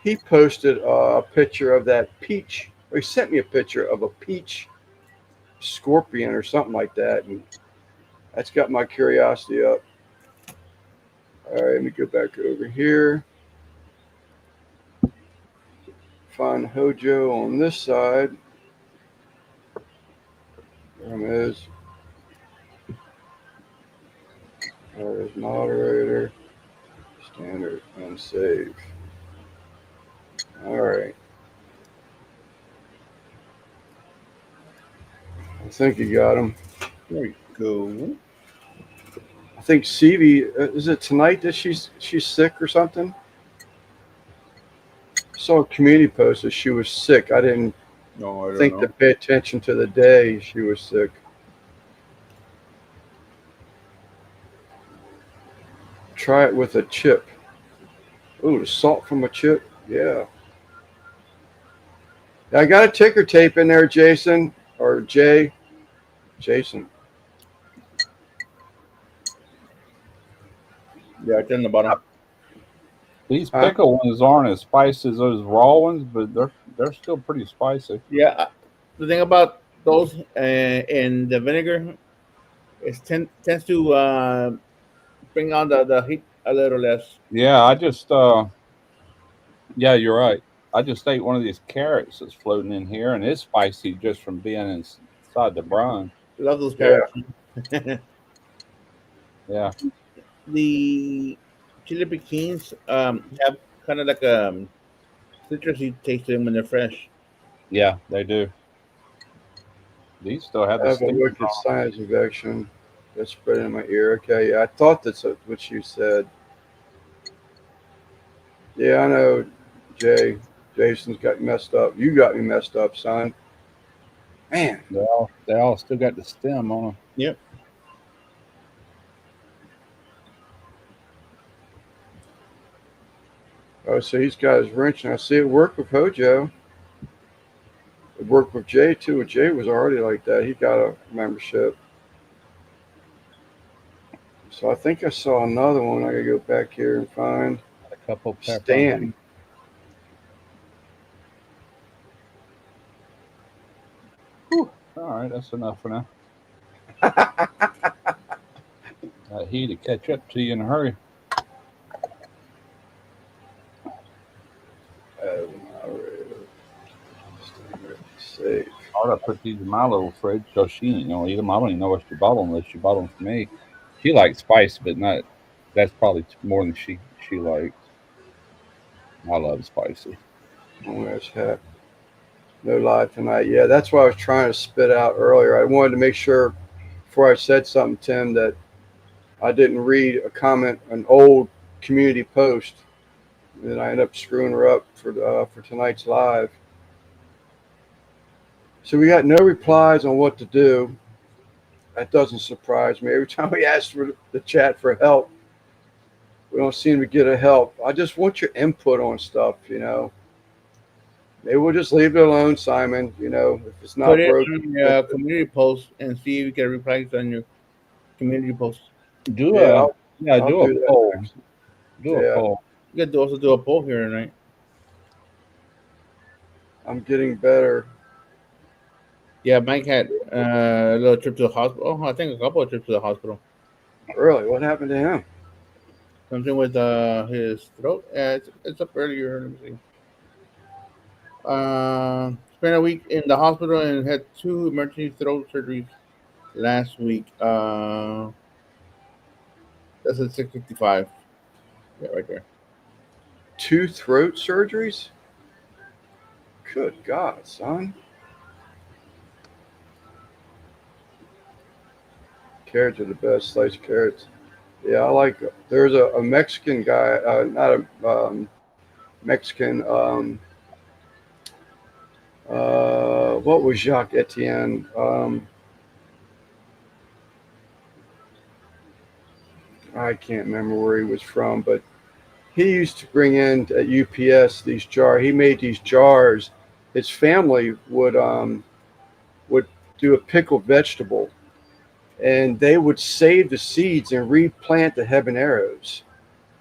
S1: He posted a picture of that peach, or he sent me a picture of a peach scorpion or something like that. And that's got my curiosity up. All right, let me go back over here. Find Hojo on this side. There he is. There's moderator, standard, and save. All right. I think you got him.
S3: There you go.
S1: I think Stevie, is it tonight that she's sick or something? Saw a community post that she was sick. I didn't
S3: No, I don't
S1: think
S3: know.
S1: to pay attention to the day she was sick. Try it with a chip. Ooh, the salt from a chip. Yeah. I got a ticker tape in there, Jason or Jay. Jason.
S3: Yeah, it's in the bottom.
S2: These
S1: Huh?
S2: pickle ones aren't as spicy as those raw ones, but they're still pretty spicy.
S3: Yeah, the thing about those and the vinegar is tends to bring on the heat a little less.
S2: Yeah, I just yeah, you're right. I just ate one of these carrots that's floating in here, and it's spicy just from being inside the brine.
S3: Love those
S1: Yeah.
S3: carrots.
S2: Yeah,
S3: The chili piquins have kind of like a citrusy taste to them when they're fresh.
S2: yeah, they do. These still have
S1: I
S2: the
S1: have a
S2: stick.
S1: wicked sinus infection that's spreading in my ear. Okay, yeah, I thought that's what you said. Yeah, I know, Jay. Jason's got messed up. You got me messed up, son. Man,
S2: They all still got the stem on them.
S3: Yep.
S1: oh, so he's got his wrench, and I see it work with Hojo. It worked with Jay too. Jay was already like that. He got a membership. So I think I saw another one. I gotta go back here and find
S2: A couple pepper.
S1: Stan.
S2: All right, that's enough for now. That heat to catch up to you in a hurry.
S1: Safe.
S2: I ought to put these in my little fridge so she ain't gonna eat them. I don't even know what she bought them unless she bought them for me. She likes spice, but not. That's probably more than she likes. I love spicy.
S1: Oh, that's hat. No lie tonight. Yeah, that's what I was trying to spit out earlier. I wanted to make sure before I said something, Tim, that I didn't read a comment, an old community post, and then I ended up screwing her up for tonight's live. So we got no replies on what to do. That doesn't surprise me. Every time we ask for the chat for help, we don't seem to get a help. I just want your input on stuff, you know. Maybe we'll just leave it alone, Simon. You know, if it's not
S3: Put it
S1: broken.
S3: on your community post and see if you get replies on your community post.
S2: Do
S1: Yeah, I'll
S2: do a
S1: do that
S2: poll.
S1: next.
S2: Do
S1: Yeah.
S2: a poll.
S3: You could also do a poll here tonight.
S1: I'm getting better.
S3: Yeah, Mike had a little trip to the hospital. Oh, I think a couple of trips to the hospital.
S1: Really? What happened to him?
S3: Something with his throat. It's up earlier. Let me see. Spent a week in the hospital and had 2 emergency throat surgeries last week. That's at 6:55. Yeah, right there.
S1: 2 throat surgeries? Good God, son. Carrots are the best. Sliced carrots. Yeah, I like. There's a Mexican guy, not a Mexican. What was Jacques Etienne? I can't remember where he was from, but he used to bring in at UPS these jars. He made these jars. His family would do a pickled vegetable, and they would save the seeds and replant the habaneros.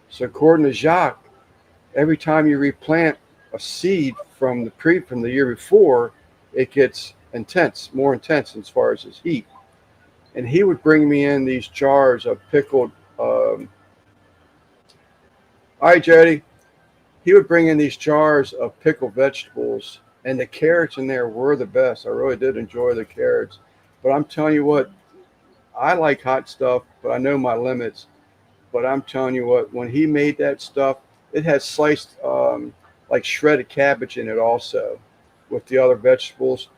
S1: So according to Jacques, every time you replant a seed from the year before, it gets more intense as far as its heat. And he would bring me in these jars of pickled. All right, Jody. He would bring in these jars of pickled vegetables, and the carrots in there were the best. I really did enjoy the carrots. But I'm telling you what, I like hot stuff, but I know my limits. But I'm telling you what, when he made that stuff, it had sliced like shredded cabbage in it also with the other vegetables.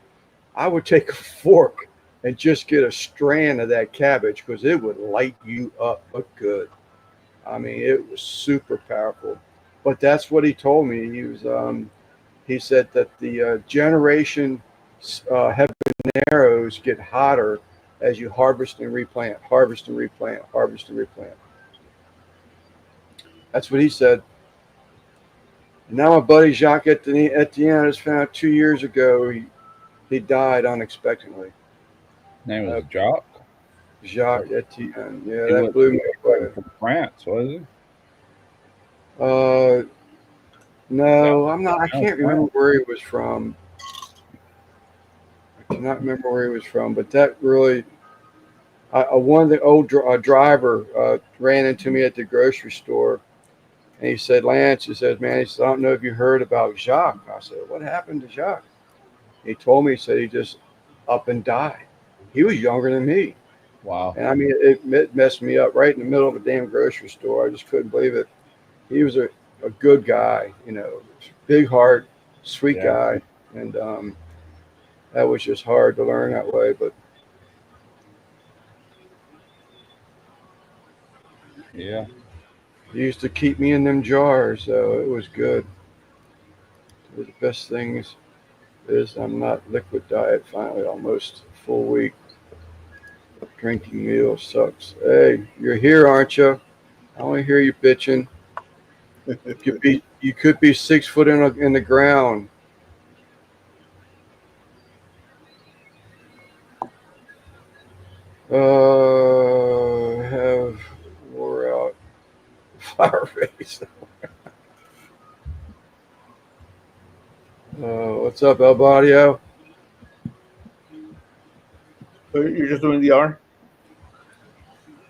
S1: I would take a fork and just get a strand of that cabbage because it would light you up but good. I mean, it was super powerful. But that's what he told me. He said that the generation habaneros get hotter as you harvest and replant, harvest and replant, harvest and replant. That's what he said. And now my buddy Jacques Etienne has found out 2 years ago he died unexpectedly.
S2: Name was Jock.
S1: Jacques Etienne. Yeah,
S2: He
S1: that
S2: was
S1: blew me away.
S2: from France, was he?
S1: No, I'm not. I
S2: No,
S1: can't remember where he was from. I cannot remember where he was from, but that really. One of the old driver ran into me at the grocery store, and he said, "Lance," he said, "Man," he said, "I don't know if you heard about Jacques." I said, "What happened to Jacques?" He told me. He said he just up and died. He was younger than me,
S2: Wow.
S1: and I mean, it messed me up right in the middle of a damn grocery store. I just couldn't believe it. He was a good guy, big heart, sweet
S2: Yeah.
S1: guy, and that was just hard to learn that way. But
S2: Yeah.
S1: he used to keep me in them jars, so it was good. The best things is I'm not liquid diet. Finally, almost a full week. Drinking meal sucks. Hey, you're here, aren't you? I only hear you bitching. You could be 6 foot in the ground. Have wore out flower face. What's up, El Barrio?
S3: So you're just doing the hour?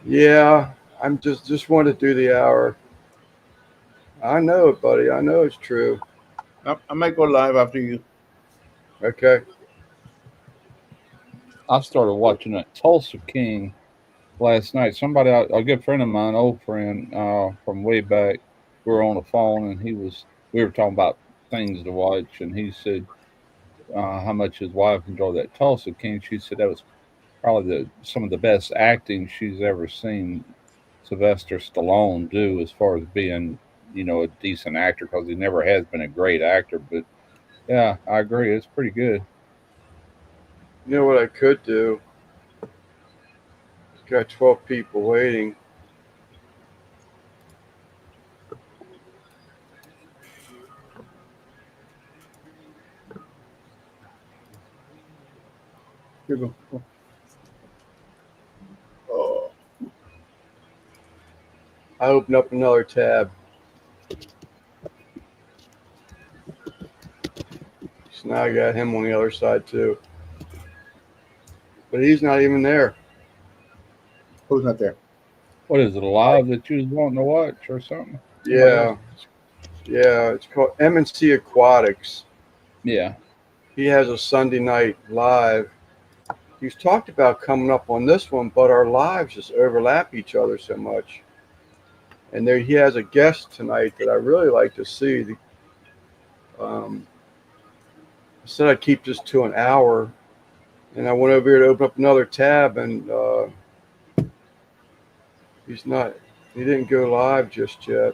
S1: Yeah, I'm just want to do the hour. I know it, buddy. I know it's true.
S3: I might go live after you.
S1: Okay.
S2: I started watching that Tulsa King last night. Somebody, a good friend of mine, old friend from way back, we were on the phone, and we were talking about things to watch, and he said how much his wife enjoyed that Tulsa King. She said that was probably some of the best acting she's ever seen Sylvester Stallone do as far as being, a decent actor, because he never has been a great actor. But yeah, I agree, it's pretty good.
S1: You know what I could do? Got 12 people waiting.
S3: Here you go. Oh.
S1: I open up another tab. So now I got him on the other side too. But he's not even there.
S3: Who's not there?
S2: What is it, a live that you was wanting to watch or something?
S1: Yeah. Yeah, it's called M&C Aquatics.
S2: Yeah.
S1: He has a Sunday night live. He's talked about coming up on this one, but our lives just overlap each other so much. And there he has a guest tonight that I really like to see. I said I'd keep this to an hour, and I went over here to open up another tab, and he didn't go live just yet.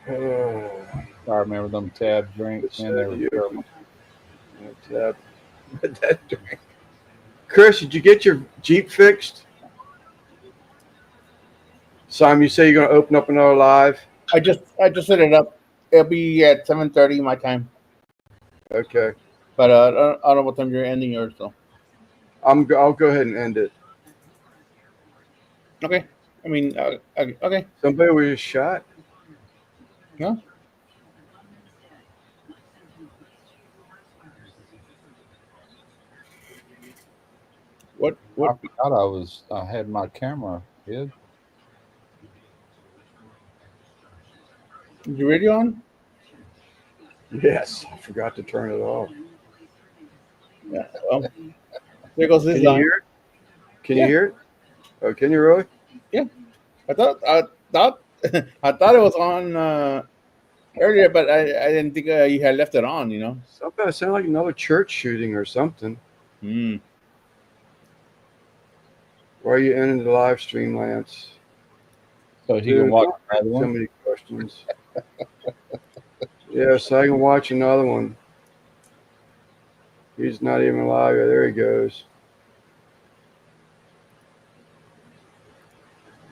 S2: I remember them tab drinks, man. They were terrible.
S1: Chris, did you get your Jeep fixed? Simon, you say you're going to open up another live?
S3: I just set it up. It'll be at 7:30 my time.
S1: Okay.
S3: But I don't know what time you're ending yours, though.
S1: I'll go ahead and end it.
S3: Okay. I mean, okay.
S1: Somebody was just shot?
S3: No. What?
S2: I forgot I had my camera hid.
S3: Is your radio on?
S1: Yes. I forgot to turn it off.
S3: Yeah. Well, there goes this
S1: Can you
S3: line.
S1: hear it? Can
S3: Yeah.
S1: you hear it? Oh, can you really?
S3: I thought I thought it was on earlier, but I didn't think you had left it on. You know.
S1: Something that sounded like another church shooting or something.
S3: Mm.
S1: Why are you ending the live stream, Lance?
S2: So he
S1: Dude,
S2: can watch
S1: don't
S2: another
S1: ask so
S2: one.
S1: many questions. Yes, I can watch another one. He's not even live yet. There he goes.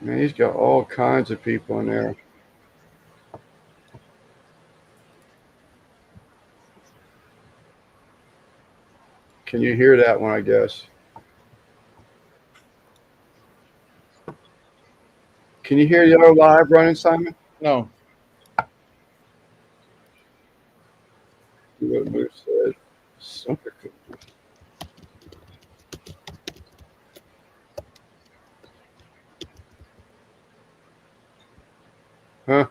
S1: Man, he's got all kinds of people in there. Can you hear that one, I guess? Can you hear the other live running, Simon?
S3: No.
S1: See what Moose said. Something. Huh?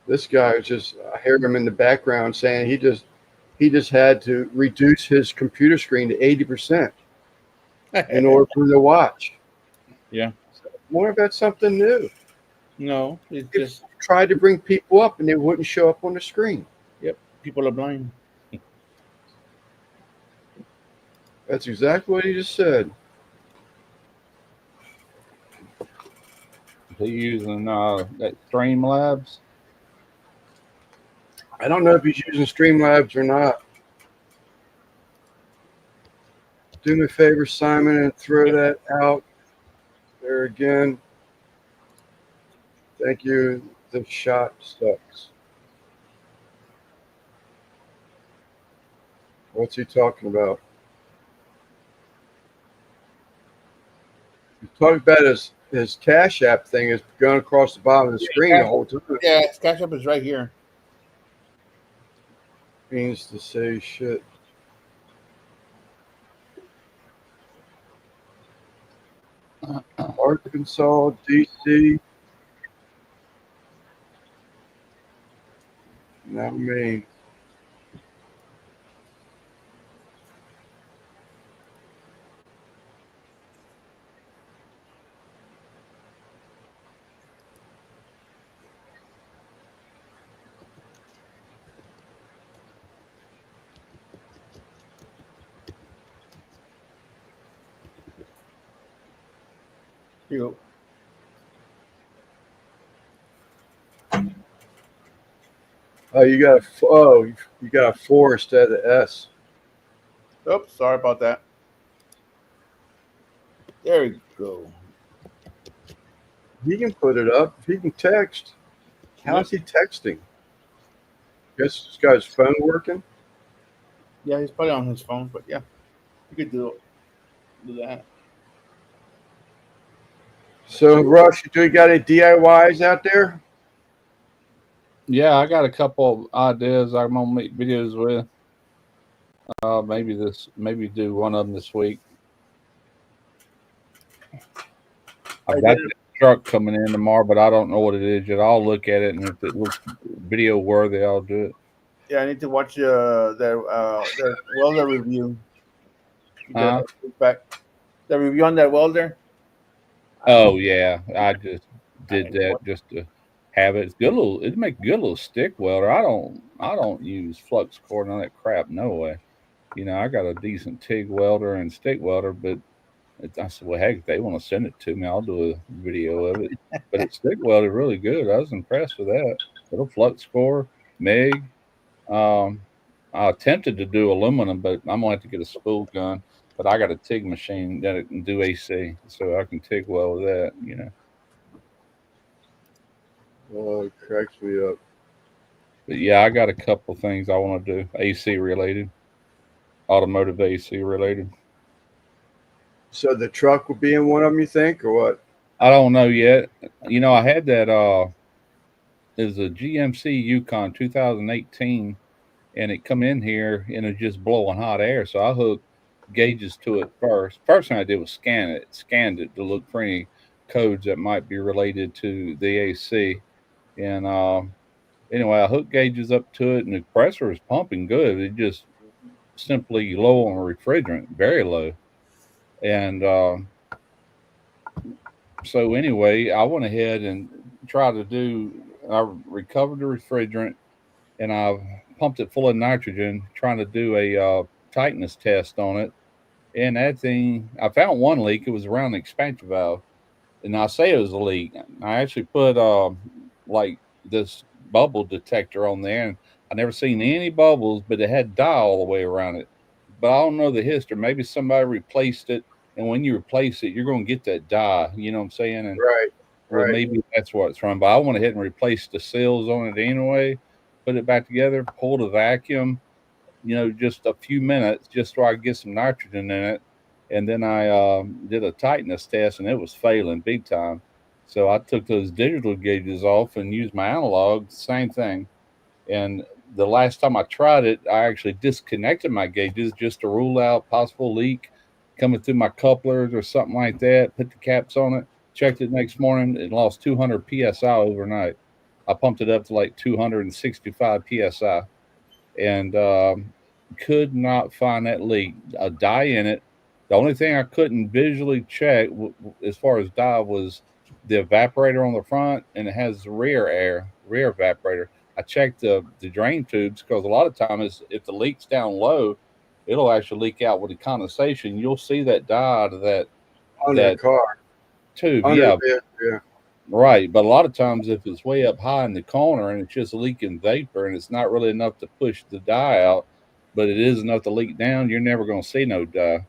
S1: This guy is just, I hear him in the background saying he just had to reduce his computer screen to 80% in order for him to watch.
S3: Yeah.
S1: So, I wonder if that's something new.
S3: No, it's
S1: If
S3: just
S1: tried to bring people up and they wouldn't show up on the screen.
S3: people are blind.
S1: That's exactly what he just said.
S2: He using that Streamlabs.
S1: I don't know if he's using Streamlabs or not. Do me a favor, Simon, and throw that out there again. Thank you. The shot sucks. What's he talking about? He's talking about his Cash App thing is going across the bottom of the screen the whole time.
S3: Yeah, Cash App is right here.
S1: Means to say shit. Arkansas, DC. Now Maine.
S3: Here you
S1: Oh, you got a 4 instead of the S.
S3: go. Oops, sorry about that. There we go.
S1: He can put it up. He can text. How is he texting? Guess this guy's phone working.
S3: Yeah, he's probably on his phone, but yeah, you could do that.
S1: So, Rush, do you got any DIYs out there?
S2: Yeah, I got a couple of ideas I'm gonna make videos with. Maybe do one of them this week. I've got the truck coming in tomorrow, but I don't know what it is yet. I'll look at it, and if it looks video worthy, I'll do it.
S3: Yeah, I need to watch their welder review. Back the review on that welder.
S2: Oh yeah, I just did that just to have it. It's good little. It make good little stick welder. I don't use flux core and all that crap. No way. You know, I got a decent TIG welder and stick welder, but I said, well, heck, if they want to send it to me, I'll do a video of it. But it's stick welded really good. I was impressed with that. Little flux core, MIG. I attempted to do aluminum, but I'm gonna have to get a spool gun. But I got a TIG machine that can do AC, so I can TIG weld with that. You know.
S1: Oh, it cracks me up.
S2: But yeah, I got a couple things I want to do AC related, automotive AC related.
S1: So the truck will be in one of them, you think, or what?
S2: I don't know yet. You know, I had that is a GMC Yukon 2018, and it come in here and it just blowing hot air. So I hooked gauges to it first. First thing I did was scanned it to look for any codes that might be related to the AC. And anyway, I hooked gauges up to it, and the compressor is pumping good. It just simply low on refrigerant, very low. And so anyway, I went ahead and tried to I recovered the refrigerant, and I pumped it full of nitrogen, trying to do a tightness test on it. And that thing, I found one leak. It was around the expansion valve, and I say it was a leak. I actually put like this bubble detector on there, and I never seen any bubbles, but it had dye all the way around it. But I don't know the history. Maybe somebody replaced it, and when you replace it, you're going to get that dye. You know what I'm saying? And
S1: Right.
S2: well,
S1: Right.
S2: maybe that's what it's from. But I went ahead and replaced the seals on it anyway. Put it back together, pulled a vacuum, just a few minutes, just so I could get some nitrogen in it. And then I did a tightness test, and it was failing big time. So I took those digital gauges off and used my analog, same thing. And the last time I tried it, I actually disconnected my gauges just to rule out possible leak coming through my couplers or something like that. Put the caps on it, checked it next morning, it lost 200 psi overnight. I pumped it up to like 265 psi, and could not find that leak. A dye in it. The only thing I couldn't visually check as far as dye was the evaporator on the front, and it has rear evaporator. I checked the drain tubes because a lot of times if the leak's down low, it'll actually leak out with the condensation. You'll see that dye out of
S1: Under
S2: that
S1: the car.
S2: tube.
S1: Under
S2: Yeah,
S1: yeah.
S2: right. But a lot of times if it's way up high in the corner and it's just leaking vapor and it's not really enough to push the dye out, but it is enough to leak down, you're never going to see no dye.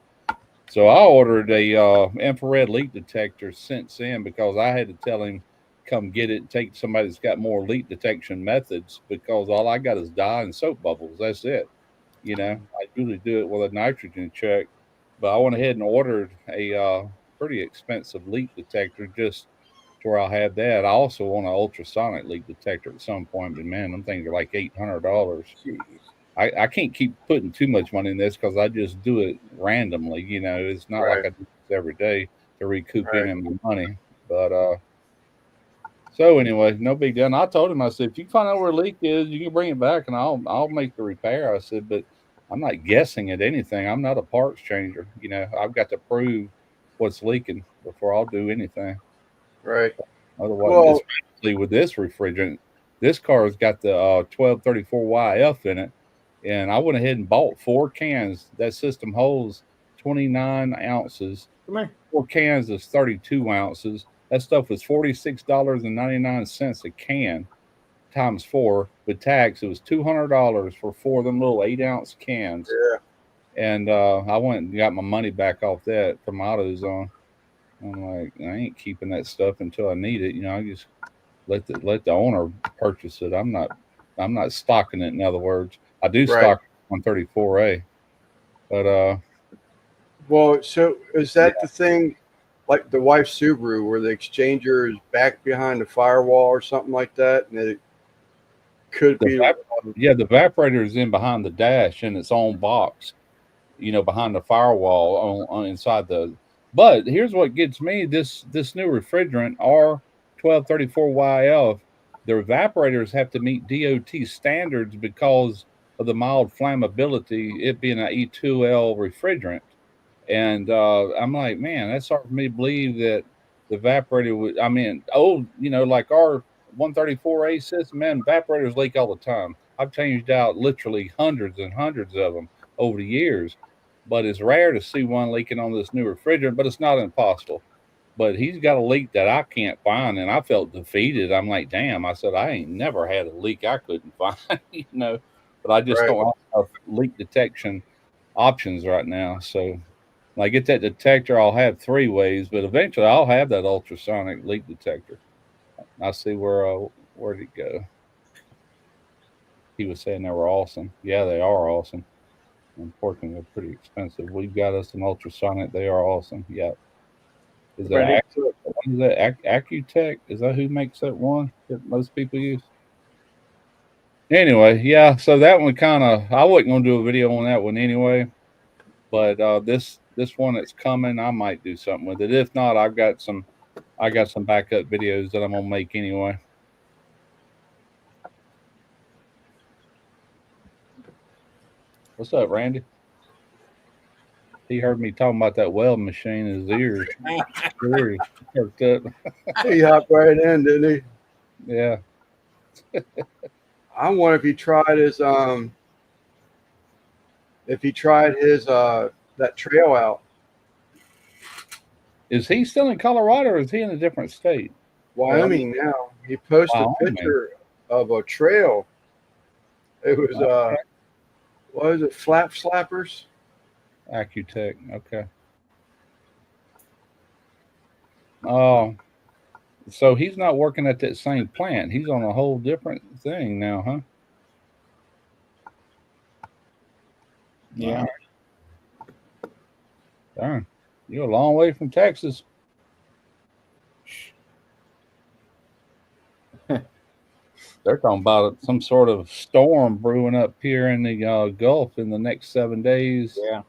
S2: So I ordered a infrared leak detector since then because I had to tell him come get it and take somebody that's got more leak detection methods because all I got is dye and soap bubbles. That's it. I usually do it with a nitrogen check, but I went ahead and ordered a pretty expensive leak detector just to where I'll have that. I also want an ultrasonic leak detector at some point, but man, them things are like $800. I can't keep putting too much money in this because I just do it randomly. It's not like
S1: Right.
S2: I do this every day to recoup
S1: Right.
S2: any of my money. But so anyway, no big deal. And I told him, I said, if you find out where a leak is, you can bring it back and I'll make the repair. I said, but I'm not guessing at anything. I'm not a parts changer. I've got to prove what's leaking before I'll do anything.
S1: Right.
S2: Otherwise,
S1: Well,
S2: especially with this refrigerant, this car has got the 1234YF in it. And I went ahead and bought 4 cans. That system holds 29 ounces.
S3: Come here.
S2: 4 cans is 32 ounces. That stuff was $46.99 a can times 4. With tax, it was $200 for 4 of them little 8-ounce cans.
S1: yeah.
S2: And I went and got my money back off that from AutoZone. I'm like, I ain't keeping that stuff until I need it. I just let the owner purchase it. I'm not stocking it. In other words, I do stock 134A, but
S1: Well, so is that the thing, like the wife's Subaru, where the exchanger is back behind the firewall or something like that, and it could be.
S2: the evaporator is in behind the dash in its own box, behind the firewall on inside the. But here's what gets me: this new refrigerant R1234YF, their evaporators have to meet DOT standards because of the mild flammability, it being an E2L refrigerant. And I'm like, man, that's hard for me to believe that the evaporator would. I mean, like our 134A system, man, evaporators leak all the time. I've changed out literally hundreds and hundreds of them over the years, but it's rare to see one leaking on this new refrigerant. But it's not impossible. But he's got a leak that I can't find, and I felt defeated. I'm like, damn. I said, I ain't never had a leak I couldn't find, But I just don't have leak detection options right now. So when I get that detector, I'll have 3 ways, but eventually I'll have that ultrasonic leak detector. I see where'd it go? He was saying they were awesome. Yeah, they are awesome. Unfortunately, they're pretty expensive. We've got us an ultrasonic. They are awesome. Yeah. Is that Accutech? Is that who makes that one that most people use? Anyway, yeah. So that one I wasn't gonna do a video on that one anyway, but this one that's coming, I might do something with it. If not, I got some backup videos that I'm gonna make anyway. What's up, Randy? He heard me talking about that weld machine. His ears perked up.
S1: He hopped right in, didn't he?
S2: Yeah.
S1: I wonder if he tried his that trail out.
S2: Is he still in Colorado or is he in a different state?
S1: Wyoming now. He posted a
S2: Wyoming.
S1: picture of a trail. It was what was it, Flap Slappers?
S2: Accutech. Okay. Oh, so he's not working at that same plant. He's on a whole different thing now, huh?
S3: Yeah.
S2: All right. Darn. You're a long way from Texas. They're talking about some sort of storm brewing up here in the Gulf in the next 7 days.
S3: Yeah.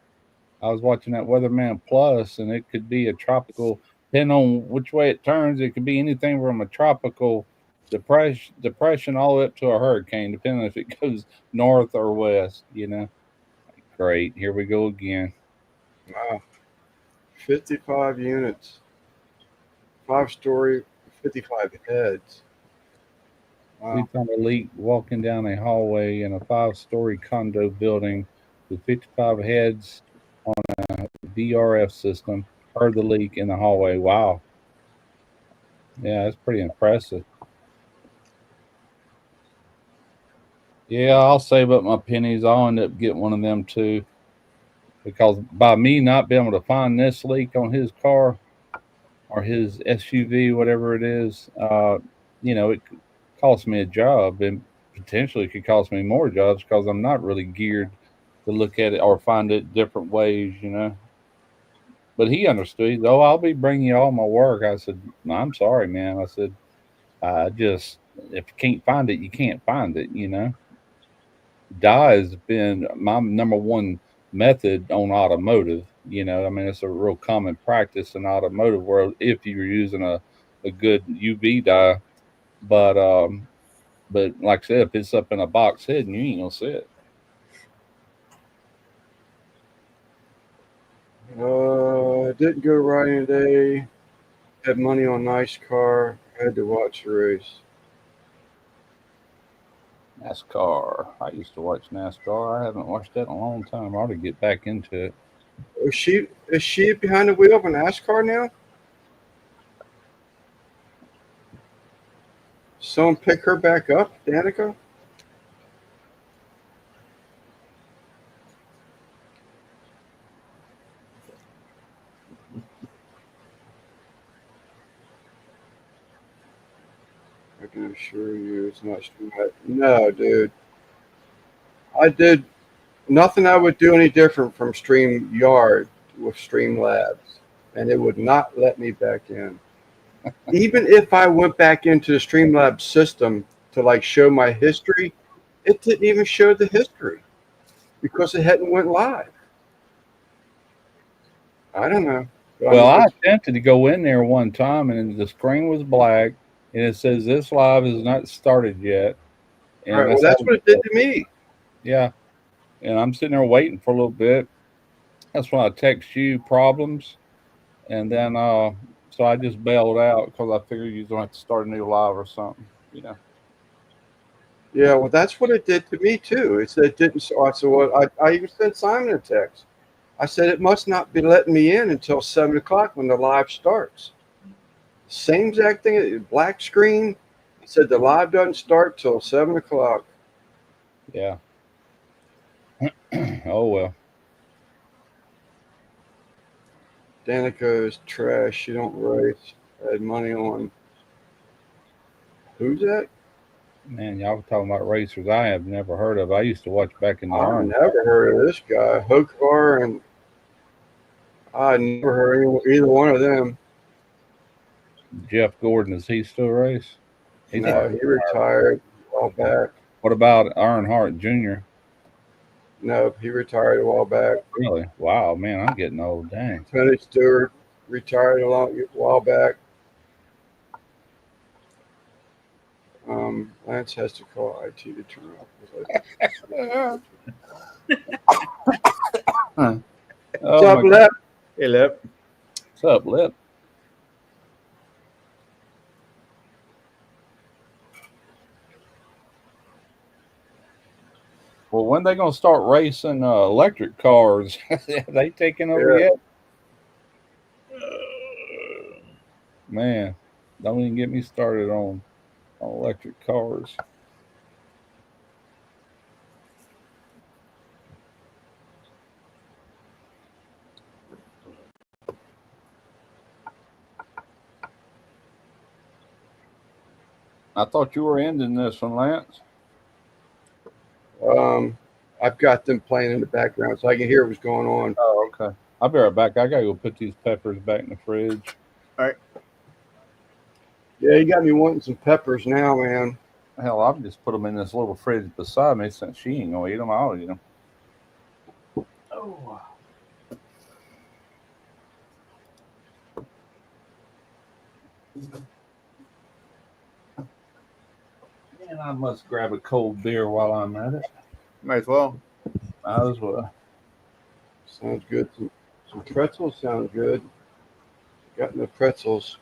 S2: I was watching that Weatherman Plus, and it could be a tropical. Depending on which way it turns, it could be anything from a tropical depression all the way up to a hurricane, depending if it goes north or west. You know, great. Here we go again.
S1: Wow. 55 units. 5-story, 55 heads.
S2: We
S1: Wow.
S2: found a leak walking down a hallway in a 5-story condo building with 55 heads on a VRF system. Heard the leak in the hallway. Wow. Yeah, that's pretty impressive. Yeah, I'll save up my pennies. I'll end up getting one of them too. Because by me not being able to find this leak on his car or his SUV, whatever it is, it cost me a job and potentially could cost me more jobs because I'm not really geared to look at it or find it different ways, But he understood. Oh, I'll be bringing you all my work. I said, I'm sorry, man. I said, if you can't find it, you can't find it, Die has been my number one method on automotive. It's a real common practice in automotive world if you're using a good UV dye. But like I said, if it's up in a box hidden, you ain't gonna see it.
S1: Didn't go riding today. Had money on nice car. Had to watch the race.
S2: NASCAR. I used to watch NASCAR. I haven't watched that in a long time. I ought to get back into it.
S1: Is she behind the wheel of a NASCAR now? Someone pick her back up, Danica? I can assure you it's not Streamlabs. No, dude. I did nothing I would do any different from StreamYard with Streamlabs, and it would not let me back in. Even if I went back into the Streamlabs system to show my history, it didn't even show the history because it hadn't went live. I don't know.
S2: Well, I attempted to go in there one time, and the screen was black, and it says this live is not started yet. And
S1: right, that's what it did to me.
S2: Yeah, and I'm sitting there waiting for a little bit. That's when I text you problems, and then so I just bailed out because I figured you're gonna have to start a new live or something.
S1: Yeah, well, that's what it did to me too. It said it didn't. So I even sent Simon a text. I said it must not be letting me in until 7 o'clock when the live starts. Same exact thing. Black screen. It said the live doesn't start till 7 o'clock.
S2: Yeah. Oh well.
S1: Danica is trash. She don't race. I had money on. Who's that?
S2: Man, y'all talking about racers I have never heard of. I used to watch back in the
S1: I've
S2: army.
S1: never heard of this guy, Hokar, and I never heard either one of them.
S2: Jeff Gordon, does he still race?
S1: No, he retired a while back.
S2: What about Earnhardt Jr.?
S1: No, he retired a while back.
S2: Really? Wow, man, I'm getting old. Dang.
S1: Tony Stewart retired a while back. Lance has to call IT to turn off. What's up, Lep?
S3: Hey, Lip.
S2: What's up, Lip? Well, when they gonna start racing electric cars? They taking over
S1: Yeah.
S2: yet? Man, don't even get me started on electric cars. I thought you were ending this one, Lance.
S1: I've got them playing in the background so I can hear what's going on.
S2: Oh, okay. I'll be right back. I gotta go put these peppers back in the fridge.
S3: All right.
S1: Yeah, you got me wanting some peppers now, man.
S2: Hell, I've just put them in this little fridge beside me since she ain't gonna eat them. I'll eat them. Oh. And I must grab a cold beer while I'm at it.
S3: Might as well.
S2: Might as well.
S1: Sounds good. Some pretzels sound good. Got no pretzels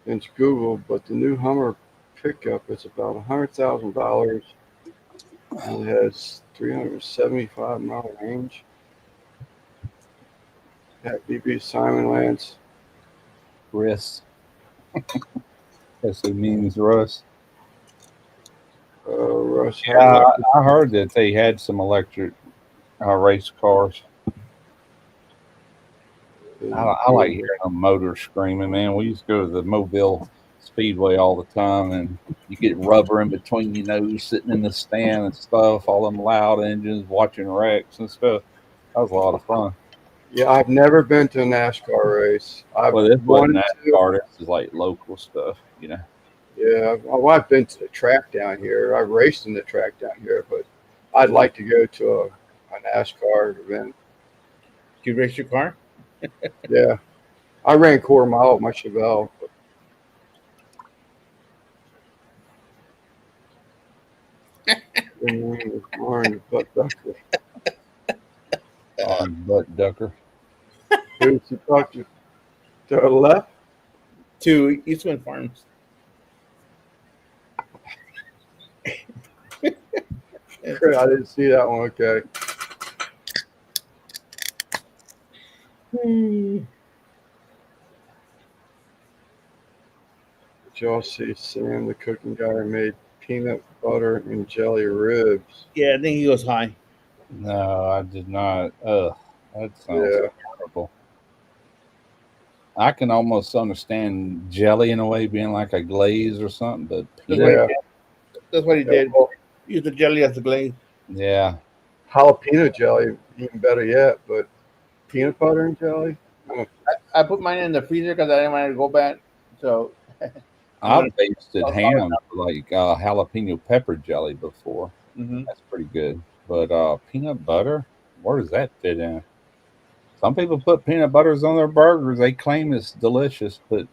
S1: into Google, but the new Hummer pickup is about $100,000. It has 375-mile range. At BB Simon Lance.
S2: Russ. Guess it means Russ.
S1: Russ.
S2: Yeah, I heard that they had some electric race cars. I like hearing a motor screaming, man. We used to go to the Mobile Speedway all the time, and you get rubber in between your nose sitting in the stand and stuff, all them loud engines, watching wrecks and stuff. That was a lot of fun.
S1: Yeah, I've never been to a NASCAR race.
S2: Well, this wasn't NASCAR. This is like local stuff, you know.
S1: Yeah, well, I've been to the track down here. I've raced in the track down here, but I'd like to go to a NASCAR event.
S3: Did you race your car?
S1: Yeah, I ran quarter mile with my Chevelle. Orange butt ducker.
S2: Butt ducker.
S1: Who's he talk to? To the left?
S3: To Eastwind Farms.
S1: I didn't see that one. Okay. Did y'all see Sam, the cooking guy, made peanut butter and jelly ribs?
S3: Yeah, I think he goes high.
S2: No, I did not. That sounds
S1: Yeah.
S2: horrible. I can almost understand jelly in a way being like a glaze or something, but
S1: Yeah.
S3: That's what he did.
S1: Well,
S3: Use the jelly as the glaze.
S2: yeah.
S1: jalapeno jelly, even better yet, but peanut butter and jelly?
S3: I put mine in the freezer because I didn't want it to go bad. So
S2: I've tasted ham like jalapeno pepper jelly before.
S3: mm-hmm.
S2: That's pretty good. But peanut butter, where does that fit in? Some people put peanut butters on their burgers. They claim it's delicious, but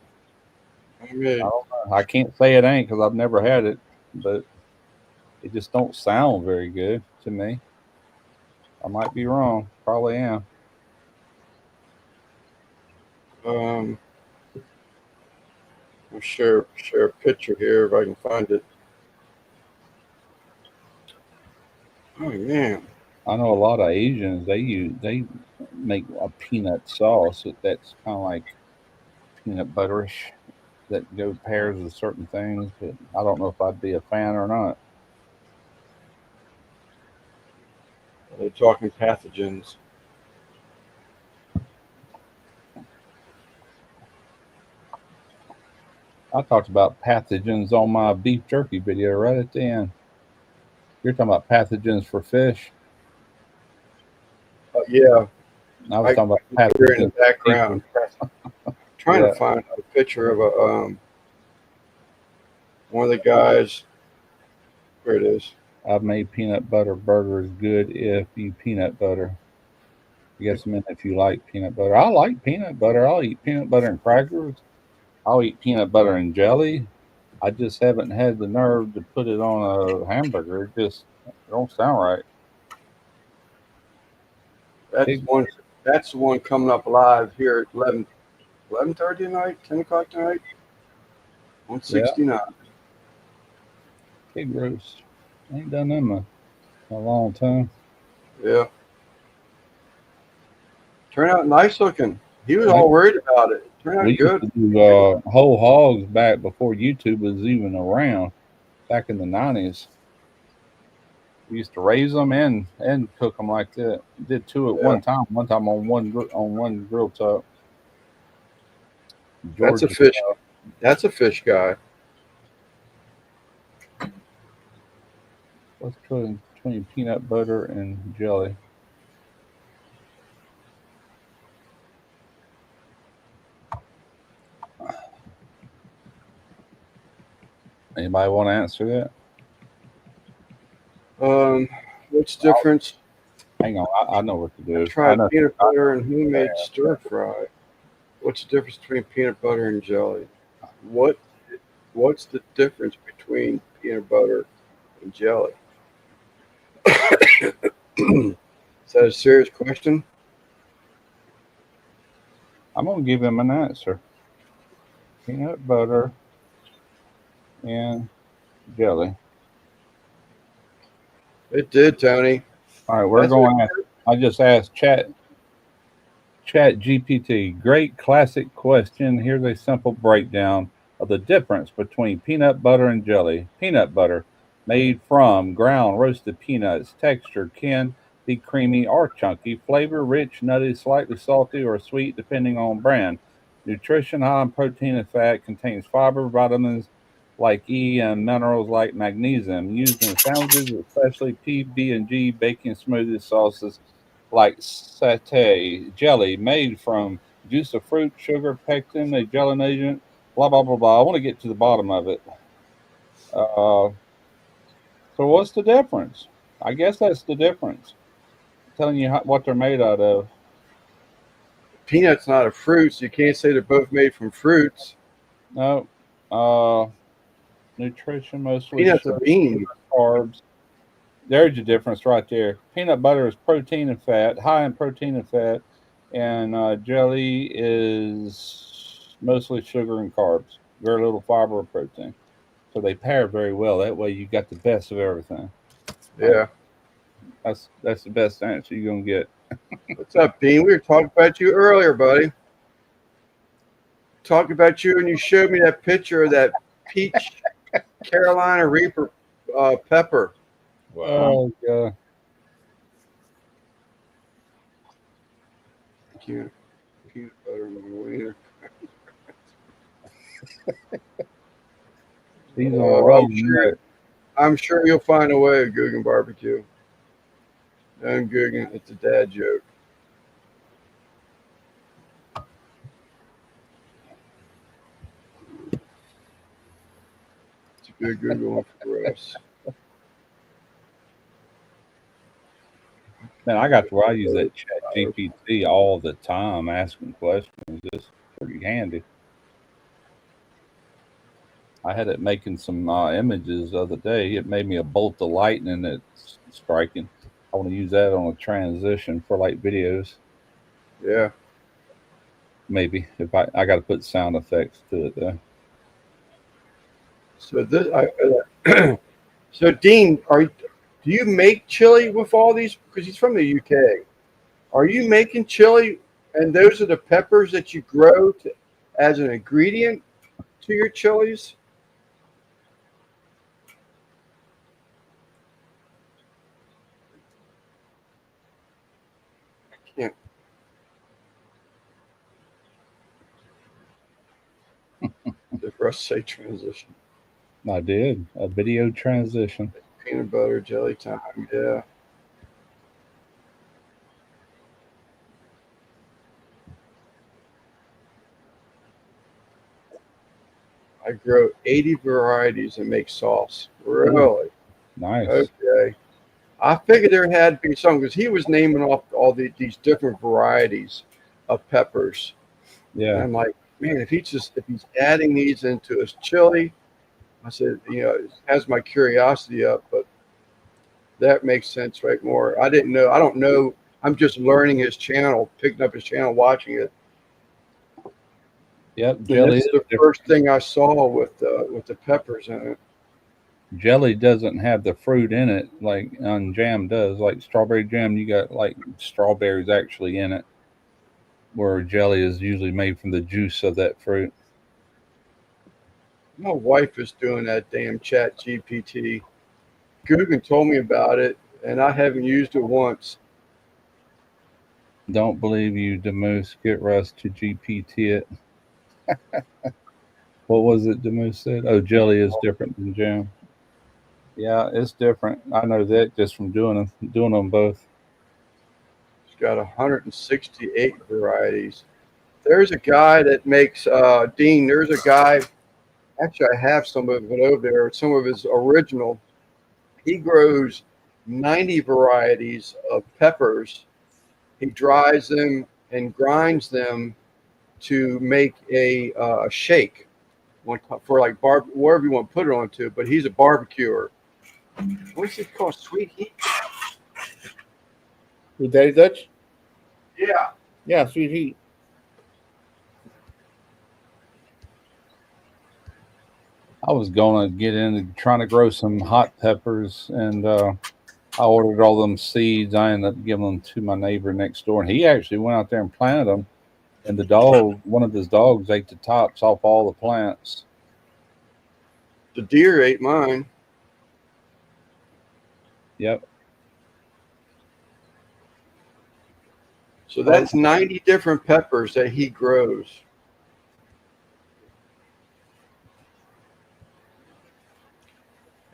S1: I mean,
S2: I don't know. I can't say it ain't because I've never had it, but it just don't sound very good to me. I might be wrong. Probably am.
S1: I'll share a picture here if I can find it. Oh man.
S2: I know a lot of Asians. They make a peanut sauce that's kind of like peanut butterish that go pairs with certain things. But I don't know if I'd be a fan or not.
S1: They're talking pathogens.
S2: I talked about pathogens on my beef jerky video right at the end. You're talking about pathogens for fish.
S1: Yeah.
S2: I was talking about
S1: We're in the
S2: pathogens.
S1: background. Trying
S2: Yeah.
S1: to find a picture of a one of the guys. There it is.
S2: I've made peanut butter burgers good if you peanut butter. I guess I meant if you like peanut butter. I like peanut butter. I'll eat peanut butter and crackers. I'll eat peanut butter and jelly. I just haven't had the nerve to put it on a hamburger. It don't sound right.
S1: That's the one coming up live here at 11:30 tonight, 10 o'clock tonight on 69.
S2: Pig roast. Ain't done them a long time.
S1: Yeah. Turned out nice looking. He was all worried about it. Turned
S2: We
S1: out
S2: used
S1: good.
S2: to do whole hogs back before YouTube was even around, back in the 90s. We used to raise them and cook them like that. Did two at
S1: Yeah.
S2: one time. One time on one grill top.
S1: That's a
S2: Georgia.
S1: fish. That's a fish guy.
S2: What's between peanut butter and jelly? Anybody want to answer that?
S1: What's the difference?
S2: Hang on, I know what to do.
S1: I
S2: I
S1: tried
S2: know.
S1: peanut butter and homemade stir fry. What's the difference between peanut butter and jelly? What's the difference between peanut butter and jelly? Is that a serious question?
S2: I'm gonna give him an answer. Peanut butter and jelly.
S1: It did, Tony.
S2: All right, we're
S1: That's
S2: going.
S1: what-
S2: I just asked Chat GPT. Great classic question. Here's a simple breakdown of the difference between peanut butter and jelly. Peanut butter, made from ground roasted peanuts. Texture can be creamy or chunky. Flavor rich, nutty, slightly salty or sweet depending on brand. Nutrition high in protein and fat. Contains fiber, vitamins like E, and minerals like magnesium. Used in sandwiches, especially PB&G, baking smoothies, sauces like satay. Jelly, made from juice of fruit, sugar, pectin, a gelling agent, blah, blah, blah, blah. I want to get to the bottom of it. So what's the difference? I guess that's the difference. Telling you what they're made out of.
S1: Peanut's not a fruit, so you can't say they're both made from fruits.
S2: No. Nutrition, mostly
S1: Peanut's
S2: sugar,
S1: a bean.
S2: carbs. There's your difference right there. Peanut butter is protein and fat, high in protein and fat, and jelly is mostly sugar and carbs, very little fiber or protein. So they pair very well. That way you got the best of everything.
S1: Yeah.
S2: That's the best answer you're gonna get.
S1: What's up, Bean? We were talking about you earlier, buddy. Talking about you, and you showed me that picture of that peach Carolina Reaper pepper.
S2: Oh god.
S1: Peanut butter and wiener.
S2: He's on a roll.
S1: I'm sure you'll find a way of Guggen barbecue. And Guggen, it's a dad joke. It's a good Google one for us.
S2: Man, I got to where I use that Chat GPT all the time, asking questions. It's pretty handy. I had it making some images the other day. It made me a bolt of lightning that's striking. I want to use that on a transition for like videos.
S1: Yeah.
S2: Maybe if I got to put sound effects to it though.
S1: So so Dean, do you make chili with all these? Because he's from the UK. Are you making chili, and those are the peppers that you grow as an ingredient to your chilies? I can't. The rest say transition.
S2: I did a video transition.
S1: Peanut butter jelly time. Yeah. I grow 80 varieties and make sauce. Really?
S2: Nice.
S1: Okay. I figured there had to be some because he was naming off all these different varieties of peppers. And
S2: Yeah.
S1: I'm like, man, if he's adding these into his chili, I said, it has my curiosity up, but that makes sense right more. I didn't know. I don't know. I'm just learning his channel, picking up his channel, watching it.
S2: Yep.
S1: And
S2: Jelly
S1: this
S2: is
S1: is the
S2: different.
S1: first thing I saw with the peppers in it.
S2: jelly doesn't have the fruit in it like on jam does. Like strawberry jam, you got like strawberries actually in it, where jelly is usually made from the juice of that fruit.
S1: My wife is doing that damn Chat GPT. Googan told me about it, and I haven't used it once.
S2: Don't believe you, Demoose. Get Russ to GPT it. What was it Demoose said? Oh, jelly is different than jam. Yeah, it's different. I know that just from doing them both.
S1: It's got 168 varieties. There's a guy that makes Dean. There's a guy. Actually, I have some of it over there. Some of his original. He grows 90 varieties of peppers. He dries them and grinds them to make a shake for like wherever you want to put it onto. But he's a barbecuer. What's it called? Sweet Heat?
S3: With Daddy Dutch?
S1: Yeah.
S3: Yeah, Sweet Heat.
S2: I was going to get into trying to grow some hot peppers, and I ordered all them seeds. I ended up giving them to my neighbor next door, and he actually went out there and planted them. And one of his dogs, ate the tops off all the plants.
S1: The deer ate mine.
S2: Yep.
S1: So that's 90 different peppers that he grows.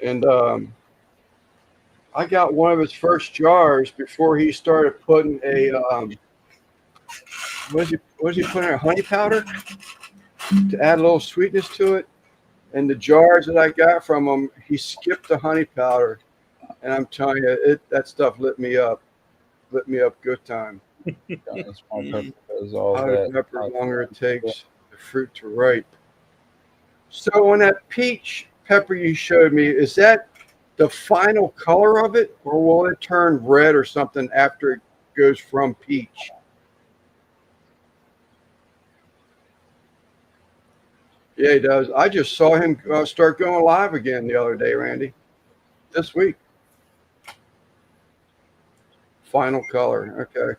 S1: And I got one of his first jars before he started putting a what is he putting in, honey powder to add a little sweetness to it. And the jars that I got from him, he skipped the honey powder, and I'm telling you, that stuff lit me up good time.
S2: That's my pepper does all
S1: How
S2: that.
S1: pepper longer it takes the fruit to ripe. So on that peach pepper you showed me, is that the final color of it, or will it turn red or something after it goes from peach? Yeah, he does. I just saw him start going live again the other day, Randy. This week. Final color. Okay.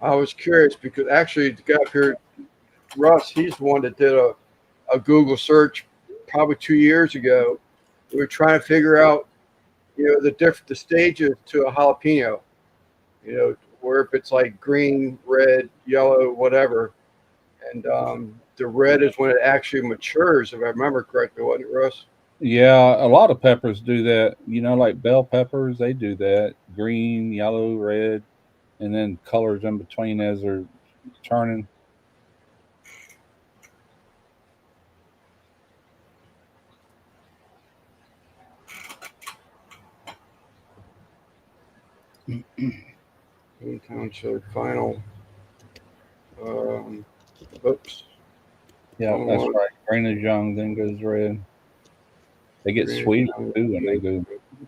S1: I was curious because actually the guy up here, Russ, he's the one that did a Google search probably 2 years ago. We were trying to figure out, the stages to a jalapeno, where if it's like green, red, yellow, whatever. And the red is when it actually matures, if I remember correctly, wasn't it, Russ?
S2: Yeah, a lot of peppers do that. Like bell peppers, they do that. Green, yellow, red, and then colors in between as they're turning.
S1: Township final. Oops.
S2: Yeah, that's right. Green is young, then goes red. They get sweeter too when they go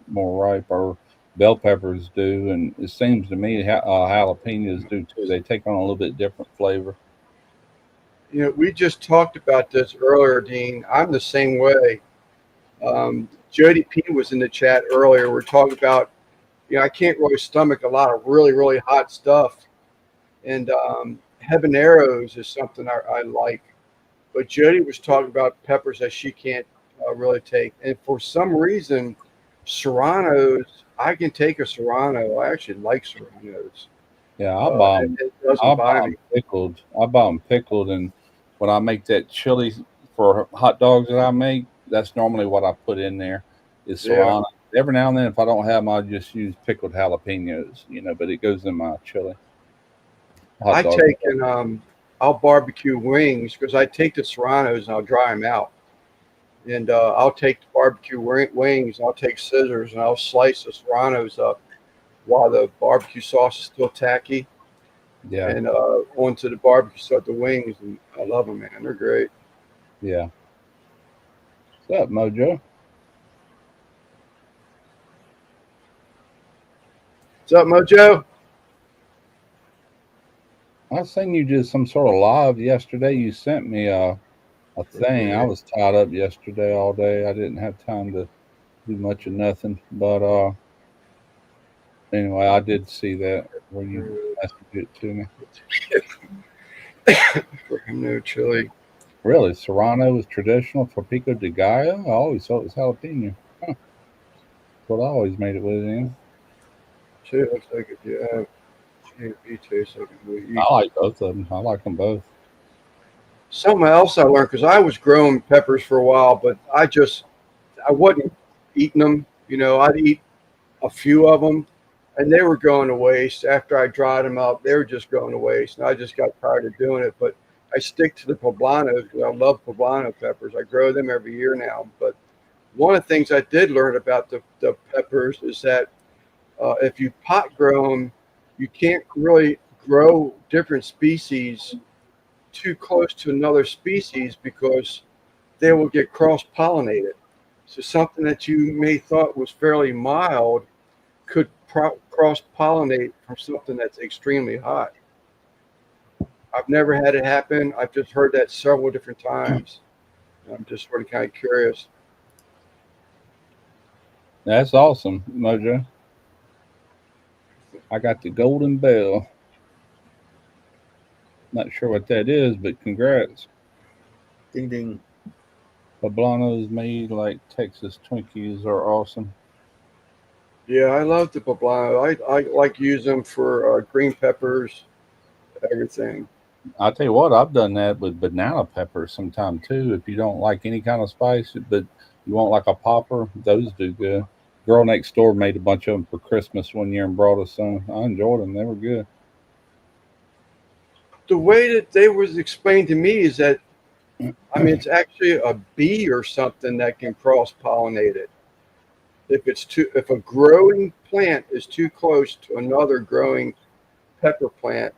S2: more ripe, or bell peppers do, and it seems to me jalapenos do too. They take on a little bit different flavor.
S1: We just talked about this earlier, Dean. I'm the same way. Jody P was in the chat earlier. We're talking about, I can't really stomach a lot of really, really hot stuff. And habaneros is something I like. But Jody was talking about peppers that she can't really take. And for some reason, serranos, I can take a serrano. I actually like serranos.
S2: Yeah, I buy them.
S1: It doesn't bother me.
S2: Pickled. I buy them pickled, and when I make that chili for hot dogs that I make, that's normally what I put in there is serrano. Yeah. Every now and then, if I don't have them, I just use pickled jalapenos, but it goes in my chili.
S1: I take and I'll barbecue wings because I take the serranos and I'll dry them out. And I'll take the barbecue wings, I'll take scissors and I'll slice the serranos up while the barbecue sauce is still tacky.
S2: Yeah.
S1: And onto the barbecue sauce, the wings, and I love them, man. They're great.
S2: Yeah. What's up, Mojo?
S1: What's up, Mojo?
S2: I seen you did some sort of live yesterday. You sent me a thing. I was tied up yesterday all day. I didn't have time to do much of nothing. But anyway, I did see that where you messaged it to me.
S1: Freaking no chili.
S2: Really, Serrano is traditional for pico de gallo. I always thought it was jalapeno. Huh. That's what I always made it with. In.
S1: Chili looks like if you have GMP tastes like it would eat.
S2: I like both of them. I like them both.
S1: Something else I learned because I was growing peppers for a while, but I wasn't eating them. You know, I'd eat a few of them, and they were going to waste. After I dried them up, they were just going to waste, and I just got tired of doing it. But I stick to the poblanos because I love poblano peppers. I grow them every year now. But one of the things I did learn about the peppers is that if you pot grow them, you can't really grow different species too close to another species because they will get cross-pollinated. So something that you may thought was fairly mild could cross-pollinate from something that's extremely hot. I've never had it happen. I've just heard that several different times. I'm just sort of kind of curious.
S2: That's awesome, Mojo. I got the golden bell. Not sure what that is, but congrats.
S3: Ding ding.
S2: Poblanos made like Texas Twinkies are awesome.
S1: Yeah, I love the poblano. I like to use them for green peppers, everything.
S2: I'll tell you what, I've done that with banana peppers sometime too. If you don't like any kind of spice, but you want like a popper, those do good. Girl next door made a bunch of them for Christmas one year and brought us some. I enjoyed them. They were good.
S1: The way that they was explained to me is that, I mean, it's actually a bee or something that can cross-pollinate it. If a growing plant is too close to another growing pepper plant,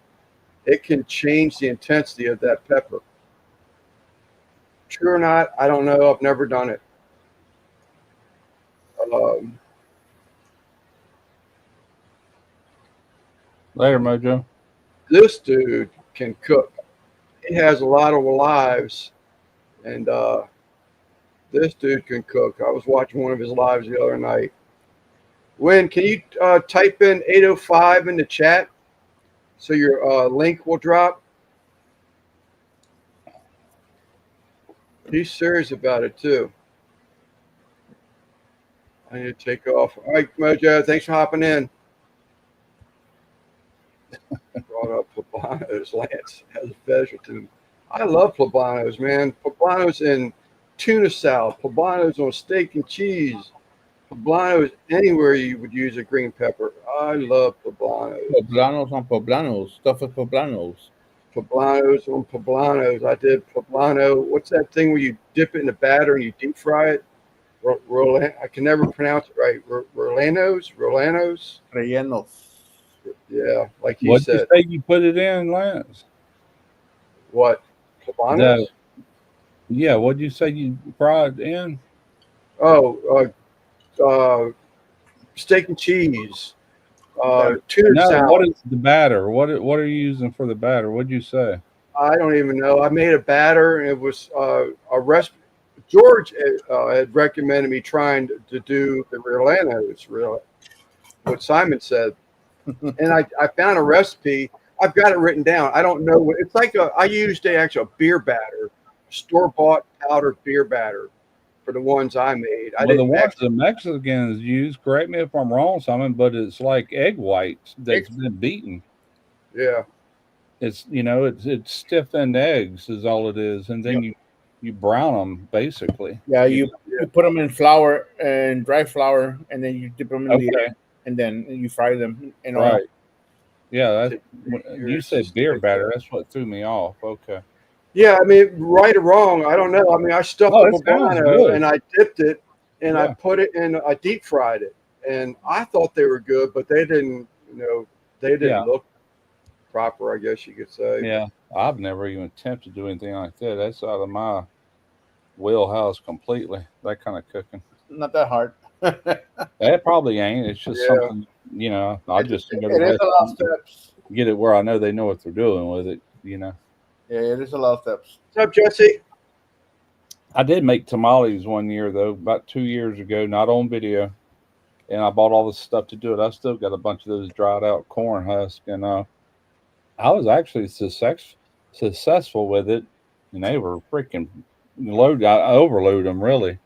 S1: it can change the intensity of that pepper. True or not, I don't know. I've never done it.
S2: Later, Mojo.
S1: This dude can cook. He has a lot of lives, and this dude can cook. I was watching one of his lives the other night. Win, can you type in 805 in the chat so your link will drop? He's serious about it too. I need to take off. All right, Mojo, thanks for hopping in. Brought up poblanos, Lance, as a vegetarian. I love poblanos, man. Poblanos in tuna salad, poblanos on steak and cheese, poblanos anywhere you would use a green pepper. I love poblanos.
S3: Poblanos on poblanos. Stuff with poblanos.
S1: Poblanos on poblanos. I did poblano. What's that thing where you dip it in the batter and you deep fry it? I can never pronounce it right. Rolanos?
S3: Rellenos.
S1: Yeah, like you
S2: What'd
S1: said.
S2: you say you put it in, Lance?
S1: What? Poblanos?
S2: No. Yeah, what'd you say you fried in?
S1: Oh, steak and cheese. Tuna
S2: No,
S1: salad.
S2: what is the batter? What are you using for the batter? What'd you say?
S1: I don't even know. I made a batter, and it was a recipe. George had recommended me trying to do the Riolanos, really, what Simon said. And I found a recipe. I've got it written down. I don't know what it's like. I used actually a beer batter, store-bought powdered beer batter for the ones I made.
S2: Well, the ones the Mexicans use, correct me if I'm wrong, Simon, but it's like egg whites that's been beaten.
S1: Yeah.
S2: It's, it's stiffened eggs is all it is. And then you brown them, basically.
S3: Yeah, you put them in flour and dry flour, and then you dip them in the
S2: Okay.
S3: and then you fry them in oil.
S2: Right. Yeah, you said beer batter. That's what threw me off. Okay.
S1: Yeah, I mean, right or wrong, I don't know. I mean, I stuffed the poblano and I dipped it and I put it in. I deep fried it, and I thought they were good, but they didn't. They didn't look proper, I guess you could say.
S2: Yeah, I've never even attempted to do anything like that. That's out of my wheelhouse completely. That kind of cooking.
S3: Not that hard.
S2: That probably ain't. It's just
S1: Yeah.
S2: something, you know. I just
S3: It is a lot of steps.
S2: get it where I know they know what they're doing with it. You know.
S3: Yeah, it is a lot of steps.
S1: What's up, Jesse?
S2: I did make tamales one year though, about 2 years ago, not on video, and I bought all the stuff to do it. I still got a bunch of those dried out corn husks, and I was actually successful with it, and they were freaking loaded. I overloaded them really,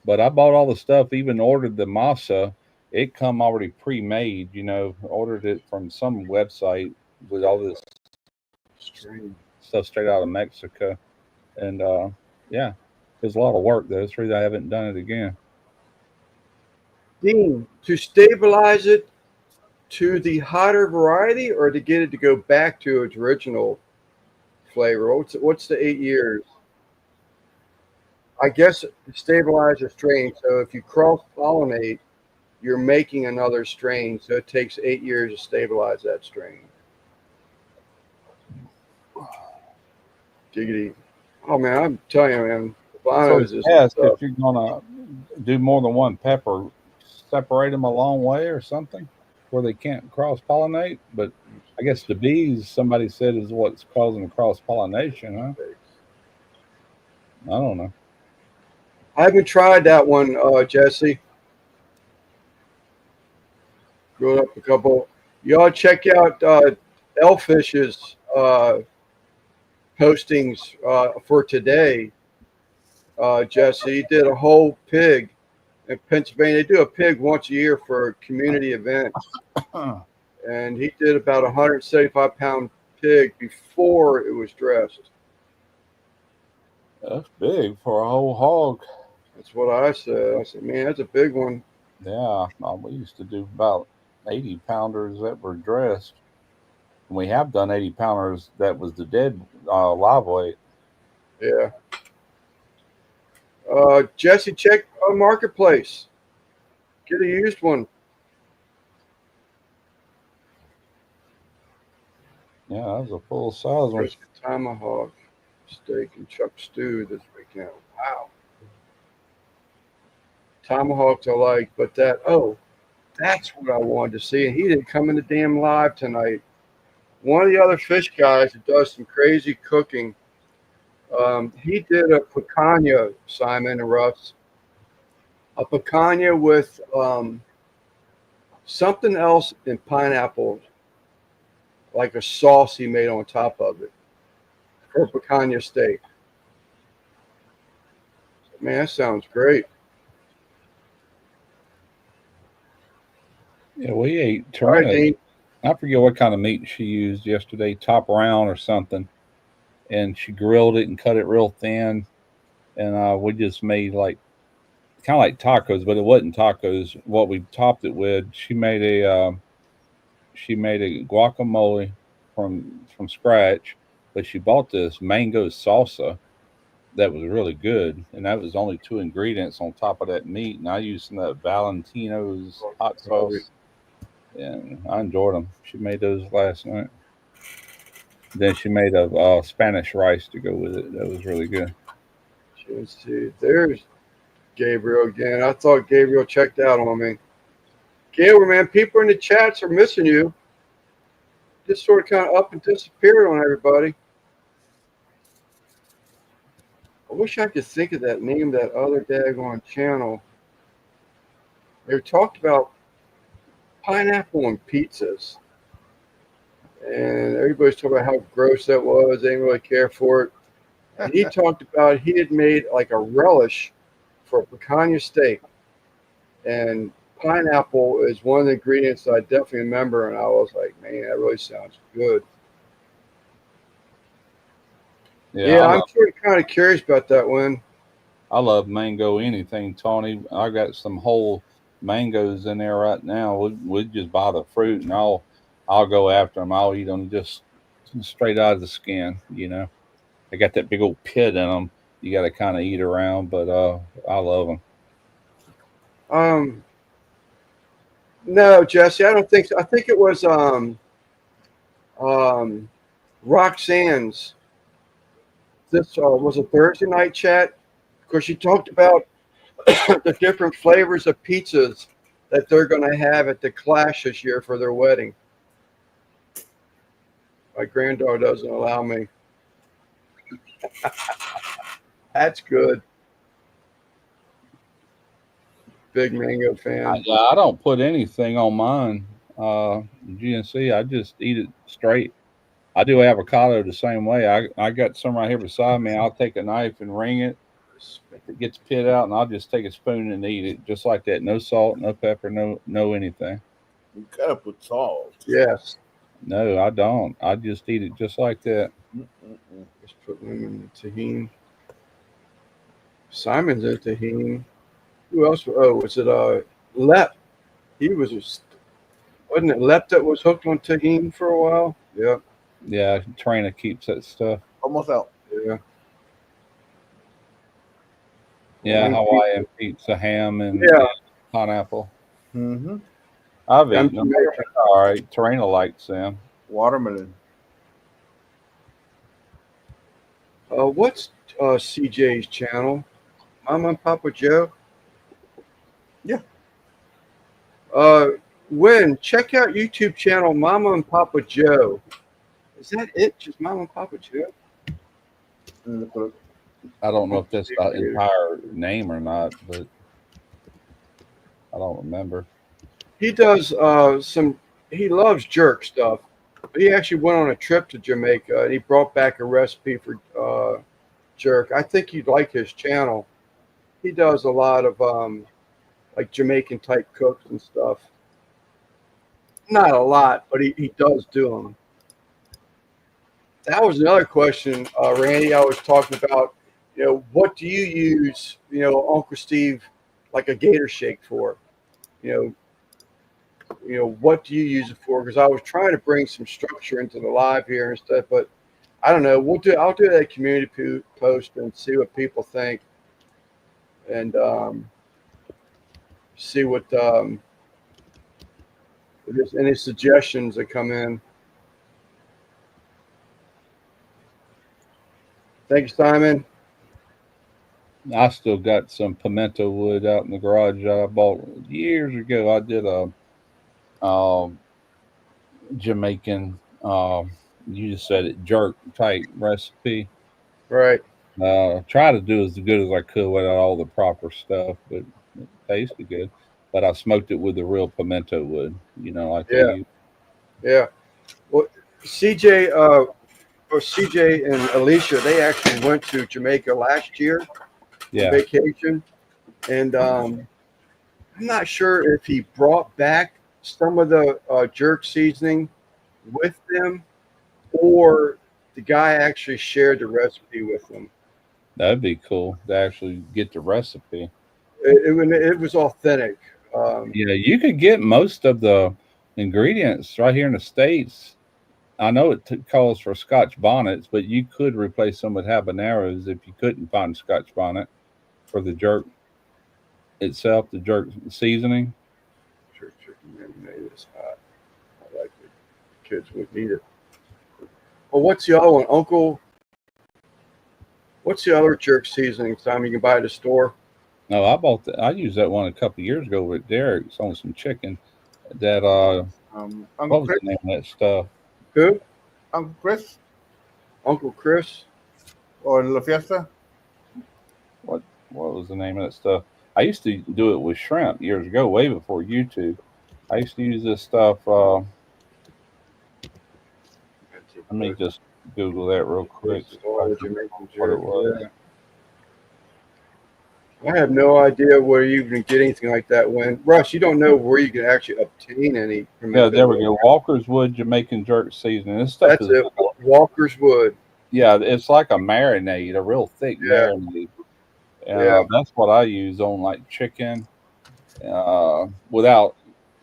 S2: but I bought all the stuff, even ordered the masa. It come already pre-made, you know. Ordered it from some website with all this stuff straight out of Mexico, and yeah, it's a lot of work though. It's the reason I haven't done it again.
S1: Dean, to stabilize it to the hotter variety or to get it to go back to its original flavor? What's the 8 years? I guess stabilize a strain. So if you cross pollinate, you're making another strain. So it takes 8 years to stabilize that strain. Giggity. Oh man, I'm telling you, man. Vinos is
S2: Yes,
S1: tough.
S2: if you're gonna do more than one pepper, separate them a long way or something where they can't cross pollinate. But I guess the bees, somebody said, is what's causing the cross pollination, huh? I don't know.
S1: I haven't tried that one, Jesse. Growing up a couple. Y'all check out Elfish's postings for today. Jesse, he did a whole pig in Pennsylvania. They do a pig once a year for a community event. And he did about 175-pound pig before it was dressed.
S2: That's big for a whole hog.
S1: That's what I said. I said, man, that's a big one.
S2: Yeah, we used to do about 80 pounders that were dressed. And we have done 80 pounders that was the dead live weight.
S1: Yeah. Jesse, check Marketplace. Get a used one.
S2: Yeah, that was a full size one.
S1: Brisket tomahawk steak and chuck stew this weekend. Wow. Tomahawks I like, but that's what I wanted to see. And he didn't come in the damn live tonight. One of the other fish guys that does some crazy cooking, he did a picanha, Simon and Russ. A picanha with something else in pineapple, like a sauce he made on top of it for picanha steak. Man, that sounds great.
S2: Yeah, we ate
S1: All right,
S2: tuna.
S1: Dean.
S2: I forget what kind of meat she used yesterday, top round or something. And she grilled it and cut it real thin. And we just made like kind of like tacos, but it wasn't tacos. What we topped it with, she made a guacamole from scratch, but she bought this mango salsa that was really good, and that was only two ingredients on top of that meat. And I used some of that Valentino's hot sauce, and I enjoyed them. She made those last night. Then she made a Spanish rice to go with it. That was really good.
S1: Let's see. There's Gabriel again. I thought Gabriel checked out on me. Gabriel, man, people in the chats are missing you. Just sort of kind of up and disappeared on everybody. I wish I could think of that name, that other daggone channel. They talked about pineapple and pizzas. And everybody's talking about how gross that was. They didn't really care for it. And he talked about he had made like a relish for a picanha steak. And pineapple is one of the ingredients that I definitely remember. And I was like, man, that really sounds good. Yeah, I'm sort of kind of curious about that one.
S2: I love mango anything, Tony. I got some whole mangoes in there right now. We just buy the fruit and I'll go after them. I'll eat them just straight out of the skin. You know, they got that big old pit in them. You got to kind of eat around, but I love them.
S1: No, Jesse, I don't think so. I think it was Roxanne's. This was a Thursday night chat because she talked about the different flavors of pizzas that they're going to have at the Clash this year for their wedding. My granddaughter doesn't allow me. That's good. Big mango fan.
S2: I don't put anything on mine. GNC, I just eat it straight. I do avocado the same way. I got some right here beside me. I'll take a knife and ring it. If it gets pit out, and I'll just take a spoon and eat it just like that. No salt, no pepper, no anything.
S3: You gotta put salt.
S1: Yes.
S2: No, I don't. I just eat it just like that.
S1: Just put them in the tahini. Simon's in tahini. Who else? Oh, was it Lep? He was, wasn't it Lep that was hooked on tahini for a while? Yeah.
S2: Yeah, Trina keeps that stuff.
S3: Almost out.
S1: Yeah.
S2: Yeah, Hawaiian pizza, ham, and pineapple.
S3: Mm-hmm.
S2: I've eaten them. All right, Trina likes them.
S3: Watermelon.
S1: What's CJ's channel? Mama and Papa Joe?
S3: Yeah.
S1: When check out YouTube channel Mama and Papa Joe. Is that it? Just Mama and Papa Joe?
S2: I don't know if that's the entire name or not, but I don't remember.
S1: He does he loves jerk stuff. He actually went on a trip to Jamaica and he brought back a recipe for jerk. I think you'd like his channel. He does a lot of like Jamaican type cooks and stuff. Not a lot, but he does do them. That was another question, Randy. I was talking about, what do you use, Uncle Steve, like a gator shake for? What do you use it for? Because I was trying to bring some structure into the live here and stuff, but I don't know. I'll do that community post and see what people think, and see what if there's any suggestions that come in. Thank you, Simon.
S2: I still got some pimento wood out in the garage that I bought years ago. I did a Jamaican, you just said it, jerk type recipe.
S1: Right.
S2: Try to do as good as I could without all the proper stuff, but it tasted good. But I smoked it with the real pimento wood, like
S1: Yeah. Well, CJ and Alicia, they actually went to Jamaica last year on vacation, and I'm not sure if he brought back some of the jerk seasoning with them, or the guy actually shared the recipe with them.
S2: That'd be cool to actually get the recipe.
S1: It was authentic.
S2: You could get most of the ingredients right here in the States. I know it calls for Scotch bonnets, but you could replace them with habaneros if you couldn't find Scotch bonnet for the jerk itself, the jerk seasoning.
S1: Jerk chicken marinade is hot. I like it. Kids would need it. Well, what's the other one, Uncle? What's the other jerk seasoning, Simon, you can buy at the store?
S2: No, I used that one a couple of years ago with Derek's on some chicken. That what was the name of that stuff?
S1: Who?
S3: Uncle Chris
S1: Uncle Chris?
S3: or La Fiesta?
S2: What was the name of that stuff? I used to do it with shrimp years ago, way before YouTube. I used to use this stuff. Let me just Google that real quick. What it was.
S1: I have no idea where you can get anything like that. When Russ, you don't know where you can actually obtain any.
S2: Yeah, there we go. Walker's Wood Jamaican jerk seasoning. This stuff
S1: That's it. Walker's Wood.
S2: Yeah, it's like a marinade, a real thick marinade. That's what I use on like chicken. Without,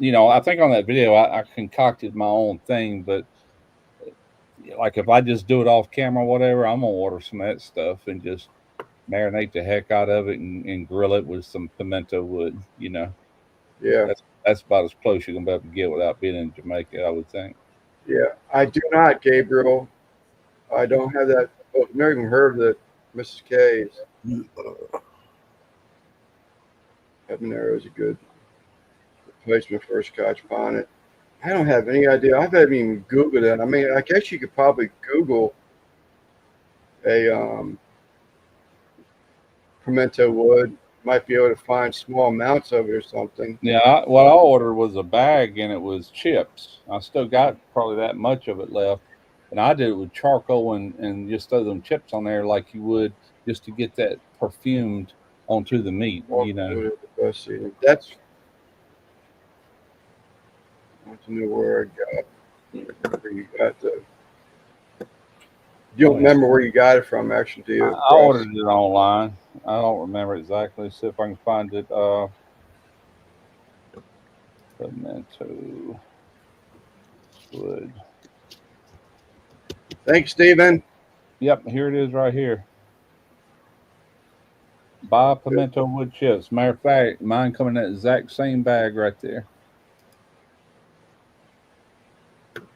S2: I think on that video I concocted my own thing, but like if I just do it off camera or whatever, I'm gonna order some of that stuff and just marinate the heck out of it and grill it with some pimento wood.
S1: Yeah.
S2: That's about as close you're gonna be able to get without being in Jamaica, I would think.
S1: Yeah, I do not, Gabriel. I don't have that. Oh, never even heard of the Mrs. K's. Habanero is a good replacement for a Scotch bonnet. I don't have any idea. I haven't even Googled it. I mean, I guess you could probably Google a pimento wood. Might be able to find small amounts of it or something.
S2: Yeah, what I ordered was a bag and it was chips. I still got probably that much of it left. And I did it with charcoal and just throw them chips on there like you would just to get that perfumed onto the meat, you know.
S1: Wood is the best seasoning. That's I want to know where you got the. You don't remember where you got it from, actually, do you?
S2: I ordered it online. I don't remember exactly. See if I can find it. Pimento wood.
S1: Thanks, Stephen.
S2: Yep, here it is right here. Buy pimento wood chips. Matter of fact, mine come in that exact same bag right there.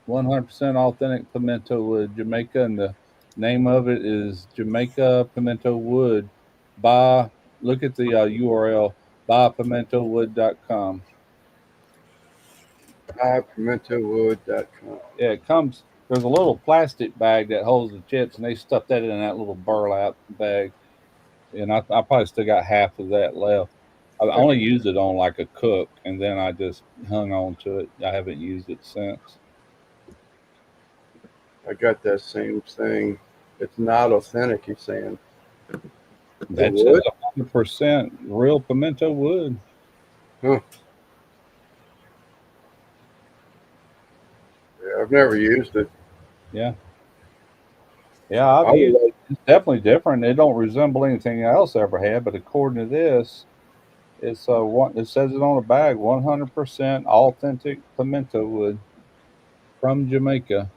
S2: 100% authentic pimento wood, Jamaica, and the name of it is Jamaica Pimento Wood. Look at the URL, buypimentowood.com.
S1: Pimentowood.com.
S2: Yeah, it comes. There's a little plastic bag that holds the chips, and they stuff that in that little burlap bag. And I probably still got half of that left. I only used it on like a cook, and then I just hung on to it. I haven't used it since.
S1: I got that same thing. It's not authentic, he's saying.
S2: That's
S1: wood?
S2: 100% real pimento wood.
S1: Huh. Yeah, I've never used it.
S2: Yeah, I've used it. It's definitely different. It don't resemble anything else I ever had, but according to this, it's it says it on the bag, 100% authentic pimento wood from Jamaica.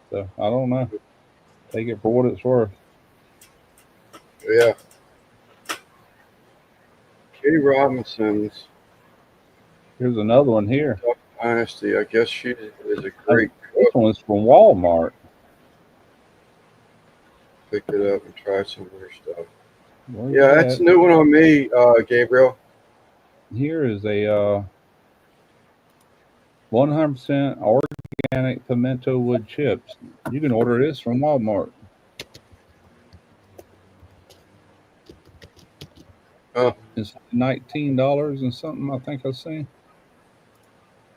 S2: So I don't know. Take it for what it's worth.
S1: Yeah. Katie Robinson's
S2: Here's another one here.
S1: Dynasty. I guess she is a great
S2: This
S1: cook.
S2: one's from Walmart.
S1: Pick it up and try some of her stuff.
S2: Where's
S1: Yeah,
S2: that?
S1: that's a new one on me, Gabriel.
S2: Here is a 100% organic pimento wood chips. You can order this from Walmart.
S1: Oh.
S2: It's $19 and something, I think I've seen.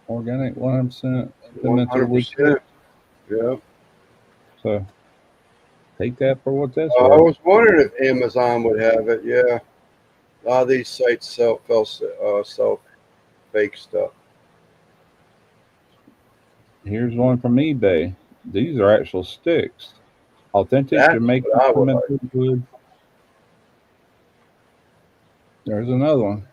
S2: Organic 100% pimento wood
S1: 100%.
S2: chips.
S1: Yeah.
S2: So take that for what that's
S1: I
S2: worth.
S1: was wondering if Amazon would have it. Yeah. A lot of these sites sell fake stuff.
S2: Here's one from eBay. These are actual sticks. Authentic
S1: That's
S2: Jamaican
S1: what I would
S2: pimento wood. There's another one.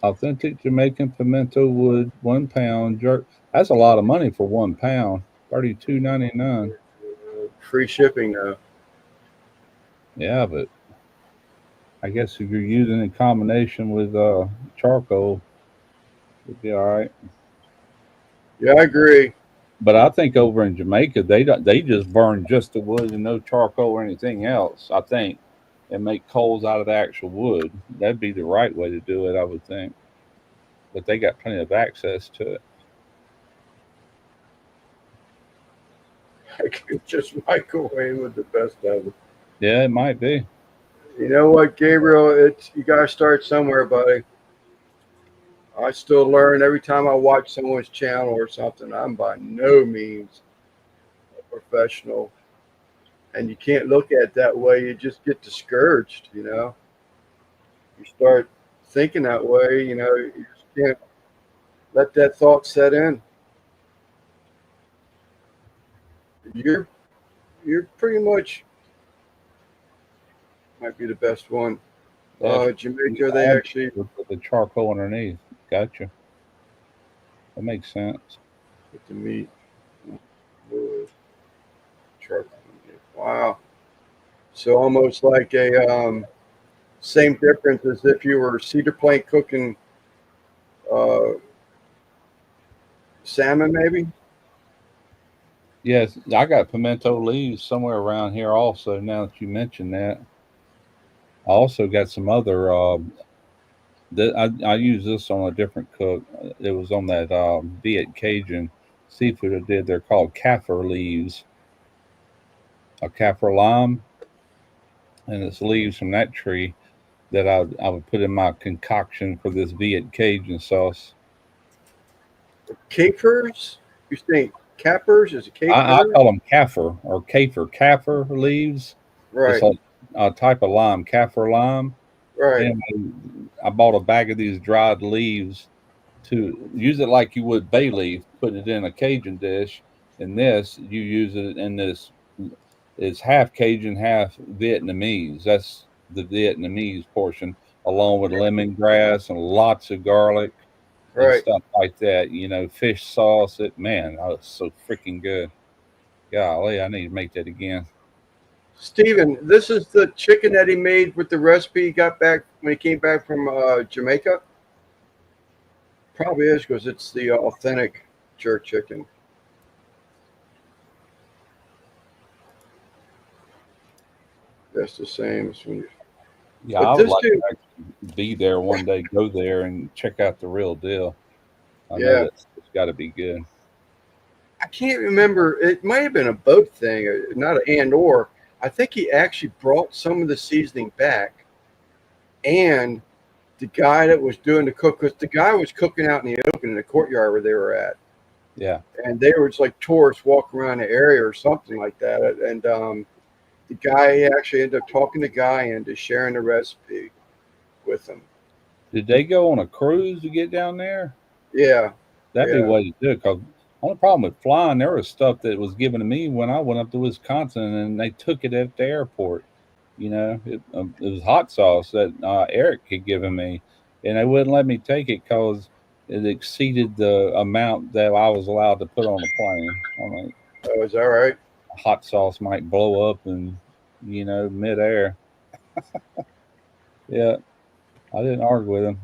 S2: Authentic Jamaican pimento wood, 1 pound jerk. That's a lot of money for 1 pound. $32.99.
S1: Free shipping now.
S2: Yeah, but I guess if you're using it in combination with charcoal, it'd be all right.
S1: Yeah, I agree.
S2: But I think over in Jamaica, they just burn just the wood and no charcoal or anything else. I think, and make coals out of the actual wood. That'd be the right way to do it, I would think. But they got plenty of access to it.
S1: I could just microwave with the best of them.
S2: Yeah, it might be.
S1: You know what, Gabriel? You gotta start somewhere, buddy. I still learn every time I watch someone's channel or something. I'm by no means a professional, and you can't look at it that way. You just get discouraged. You start thinking that way. You just can't let that thought set in. You're pretty much might be the best one. Jamaica, they actually
S2: with the charcoal underneath. Gotcha. That makes sense.
S1: put the meat. Wood, charcoal. Wow. So almost like a same difference as if you were cedar plank cooking salmon, maybe.
S2: Yes, I got pimento leaves somewhere around here also. Now that you mention that, I also got some other. I use this on a different cook. It was on that Viet Cajun seafood I did. They're called kaffir leaves, a kaffir lime, and it's leaves from that tree that I would put in my concoction for this Viet Cajun sauce.
S1: Capers? You think capers? Is it
S2: I
S1: caper?
S2: call them kaffir or kaffir leaves. It's
S1: Right,
S2: a type of lime, kaffir lime.
S1: right,
S2: And I bought a bag of these dried leaves to use it like you would bay leaf, put it in a Cajun dish. And this, you use it in this, it's half Cajun, half Vietnamese. That's the Vietnamese portion, along with lemongrass and lots of garlic and
S1: right.
S2: stuff like that. Fish sauce. Man, oh, it's so freaking good. Golly, I need to make that again.
S1: Steven, this is the chicken that he made with the recipe he got back when he came back from Jamaica. Probably is because it's the authentic jerk chicken. That's the same as when you.
S2: Yeah,
S1: But
S2: I would
S1: this
S2: like to
S1: dude,
S2: actually be there one day, go there and check out the real deal. I know
S1: yeah,
S2: that it's got to be good.
S1: I can't remember. It might have been a boat thing, not an and or. I think he actually brought some of the seasoning back, and the guy that was doing the cook, because the guy was cooking out in the open in the courtyard where they were at,
S2: Yeah.
S1: and they were just like tourists walking around the area or something like that. And the guy actually ended up talking the guy into sharing the recipe with him.
S2: Did they go on a cruise to get down there?
S1: Yeah,
S2: That'd be
S1: yeah.
S2: what you do. Because only problem with flying, there was stuff that was given to me when I went up to Wisconsin, and they took it at the airport. It was hot sauce that Eric had given me, and they wouldn't let me take it because it exceeded the amount that I was allowed to put on a plane. I'm like,
S1: Oh, is that right?
S2: hot sauce might blow up and midair. Yeah, I didn't argue with him.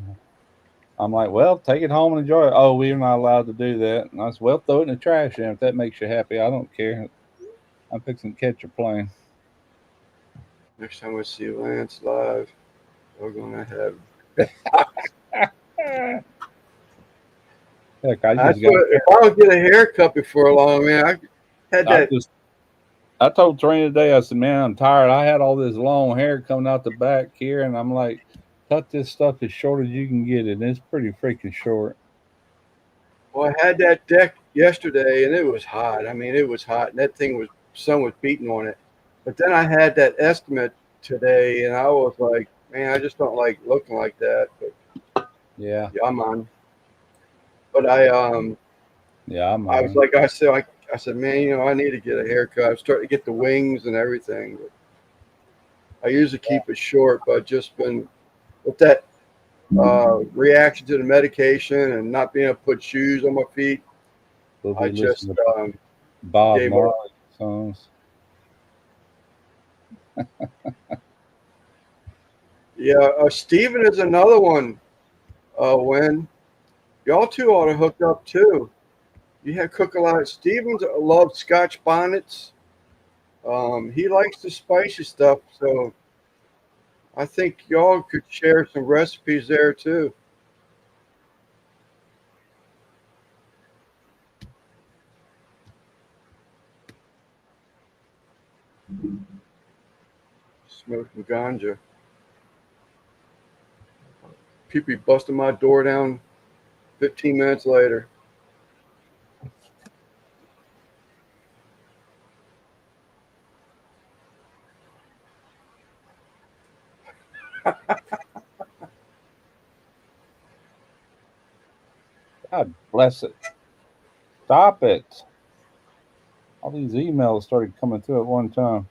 S2: I'm like, well, take it home and enjoy it. Oh, we're not allowed to do that. And I said, well, throw it in the trash then if that makes you happy. I don't care. I'm fixing to catch a plane.
S1: Next time we see Lance live, we're gonna have.
S2: Heck, I
S1: That's
S2: just got.
S1: what. If I don't get a haircut before long, man, I had
S2: I
S1: that.
S2: just. I told Trina today. I said, man, I'm tired. I had all this long hair coming out the back here, and I'm like, cut this stuff as short as you can get it. And it's pretty freaking short.
S1: Well, I had that deck yesterday, and it was hot. I mean, it was hot, and that thing was sun was beating on it. But then I had that estimate today, and I was like, man, I just don't like looking like that. But
S2: Yeah,
S1: yeah, I'm on. But I was
S2: I'm.
S1: like, I said, man, I need to get a haircut. I'm starting to get the wings and everything. But I usually keep it short, but just been with that reaction to the medication and not being able to put shoes on my feet.
S2: We'll
S1: I
S2: be
S1: just
S2: listening to Bob
S1: gave up.
S2: Marley songs.
S1: Yeah, Steven is another one. When y'all two ought to hook up too. You have cook a lot. Stevens loves Scotch bonnets. He likes the spicy stuff, so I think y'all could share some recipes there too. Smoking ganja. People be busting my door down 15 minutes later.
S2: God bless it. Stop it. All these emails started coming through at one time.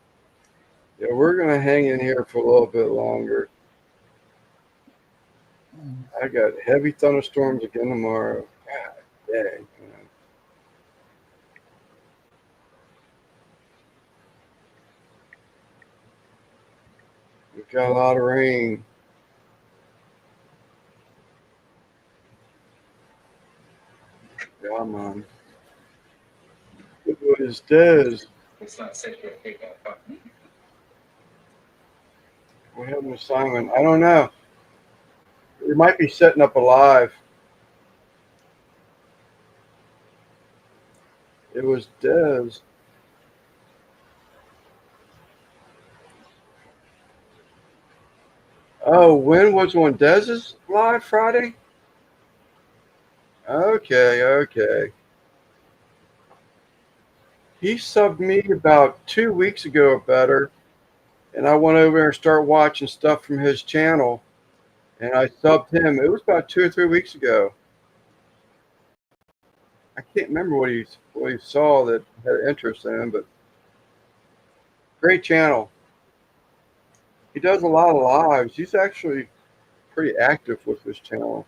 S1: Yeah, we're gonna hang in here for a little bit longer. I got heavy thunderstorms again tomorrow. God dang. Man. We've got a lot of rain. Come on. was Dez. What happened with Simon? I don't know. We might be setting up a live. It was Dez. Oh, when was on Dez's live Friday? Okay. He subbed me about 2 weeks ago or better, and I went over and started watching stuff from his channel, and I subbed him. It was about 2 or 3 weeks ago. I can't remember what he saw that had interest in him, but great channel. He does a lot of lives. He's actually pretty active with his channel.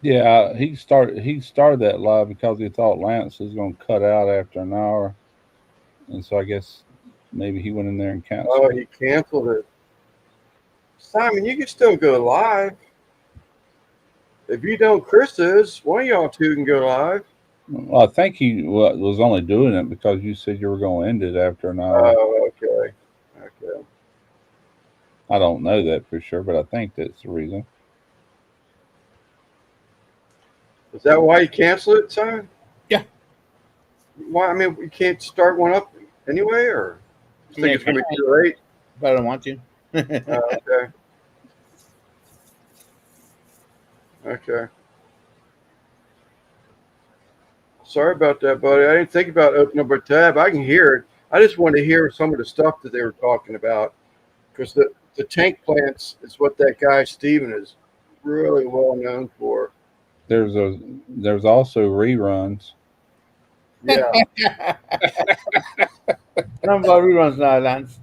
S2: Yeah, he started that live because he thought Lance was going to cut out after an hour, and so I guess maybe he went in there and canceled.
S1: Oh, he canceled it. Simon, you can still go live. If you don't, Chris is. One of y'all two can go live.
S2: Well, I think he was only doing it because you said you were going to end it after an hour.
S1: Oh, okay.
S2: I don't know that for sure, but I think that's the reason.
S1: Is that why you canceled it, Simon?
S3: Yeah.
S1: Why? I mean, we can't start one up anyway, or you think it's going to be too late?
S3: But I don't want to.
S1: Okay. Okay. Sorry about that, buddy. I didn't think about opening up a tab. I can hear it. I just wanted to hear some of the stuff that they were talking about, because the tank plants is what that guy Steven is really well known for.
S2: There's also reruns.
S1: Yeah.
S3: None about reruns now, Lance.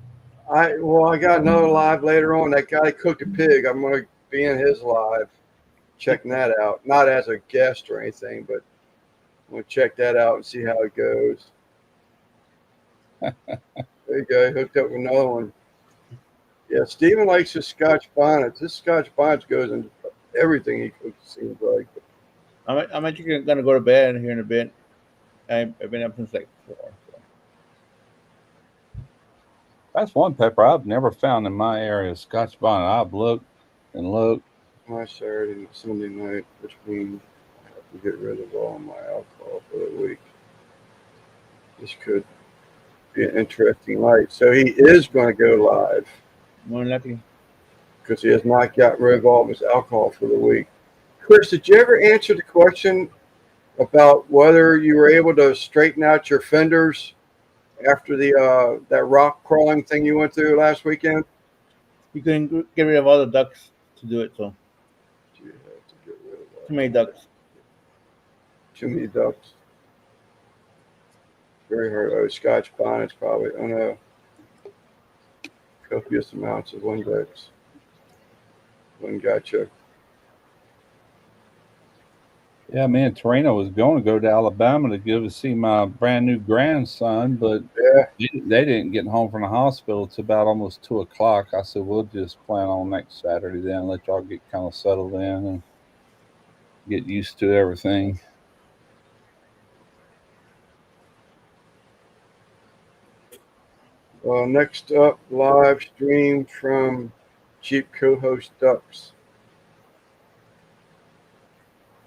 S1: I got another live later on. That guy cooked a pig. I'm going to be in his live, checking that out. Not as a guest or anything, but I'm going to check that out and see how it goes. There you go. Hooked up with another one. Yeah, Steven likes his Scotch bonnets. His Scotch bonnets goes into everything he cooks, it seems like.
S3: I'm actually going to go to bed here in a bit. I've been up since like 4. So.
S2: That's one pepper I've never found in my area, Scotch bonnet. I've looked and looked.
S1: My Saturday and Sunday night, which means I have to get rid of all my alcohol for the week. This could be an interesting night. So he is going to go live
S3: More than likely.
S1: because he has not got rid of all of his alcohol for the week. Chris, did you ever answer the question about whether you were able to straighten out your fenders after the that rock crawling thing you went through last weekend?
S3: You couldn't get rid of all the ducks to do it, so
S1: You have to get rid of all.
S3: too many ducks.
S1: Too many ducks. Very hard. Oh, Scotch bonnets probably. Oh no. Copious amounts of Windex. One gotcha.
S2: Yeah, me and Tarina was going to go to Alabama to go to see my brand new grandson, but
S1: Yeah.
S2: they didn't get home from the hospital till about almost 2 o'clock. I said, we'll just plan on next Saturday then, let y'all get kind of settled in and get used to everything.
S1: Next up, live stream from Jeep co-host Ducks.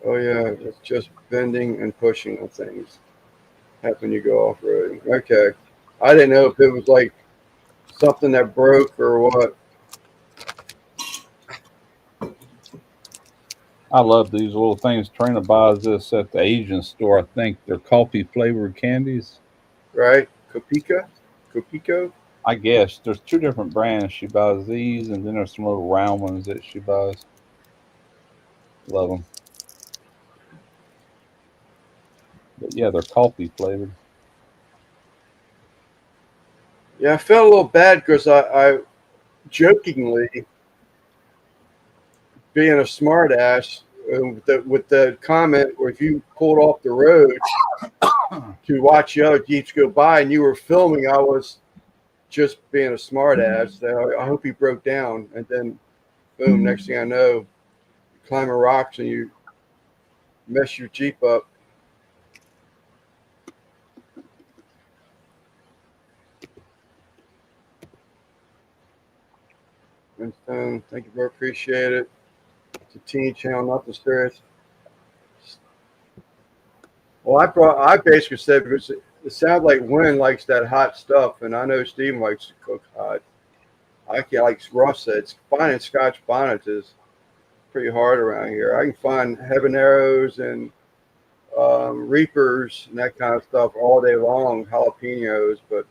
S1: Oh yeah, it's just bending and pushing on things. Happen you go off-roading. Okay. I didn't know if it was like something that broke or what.
S2: I love these little things. Trina buys this at the Asian store. I think they're coffee flavored candies.
S1: Right? Copico?
S2: I guess there's 2 different brands. She buys these, and then there's some little round ones that she buys. Love them. But yeah, they're coffee flavored.
S1: Yeah, I felt a little bad because I jokingly, being a smart ass, with the comment where if you pulled off the road to watch the other Jeeps go by and you were filming, I was just being a smart ass. So I hope he broke down. And then, boom, next thing I know, you climbing rocks and you mess your Jeep up. Winston, thank you, bro. Appreciate it. It's a teen channel, nothing serious. Well, I basically said because it sounds like Wynn likes that hot stuff, and I know Steven likes to cook hot. I can, like Ross said, finding Scotch bonnets is pretty hard around here. I can find habaneros and reapers and that kind of stuff all day long, jalapenos, but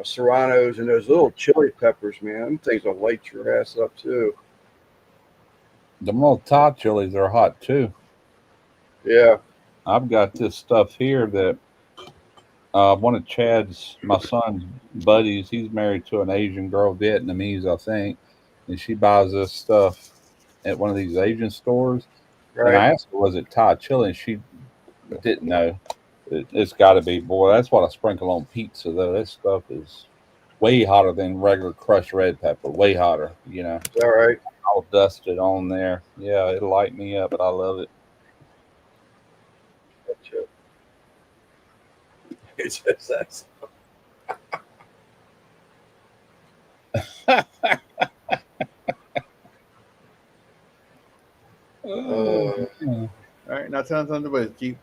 S1: serranos and those little chili peppers, man, them things will light your ass up too.
S2: The little Thai chilies are hot too.
S1: Yeah,
S2: I've got this stuff here that one of Chad's, my son's buddies, he's married to an Asian girl, Vietnamese, I think, and she buys this stuff at one of these Asian stores. And I
S1: right.
S2: asked her, was it Thai chili? And she didn't know. It's got to be. Boy, that's what I sprinkle on pizza, though. That stuff is way hotter than regular crushed red pepper. Way hotter, you know.
S1: Is that right?
S2: I'll dust it on there. Yeah, it'll light me up, but I love it.
S1: Gotcha. It's just that's
S2: Oh,
S3: All right, not telling something, but it's cheap.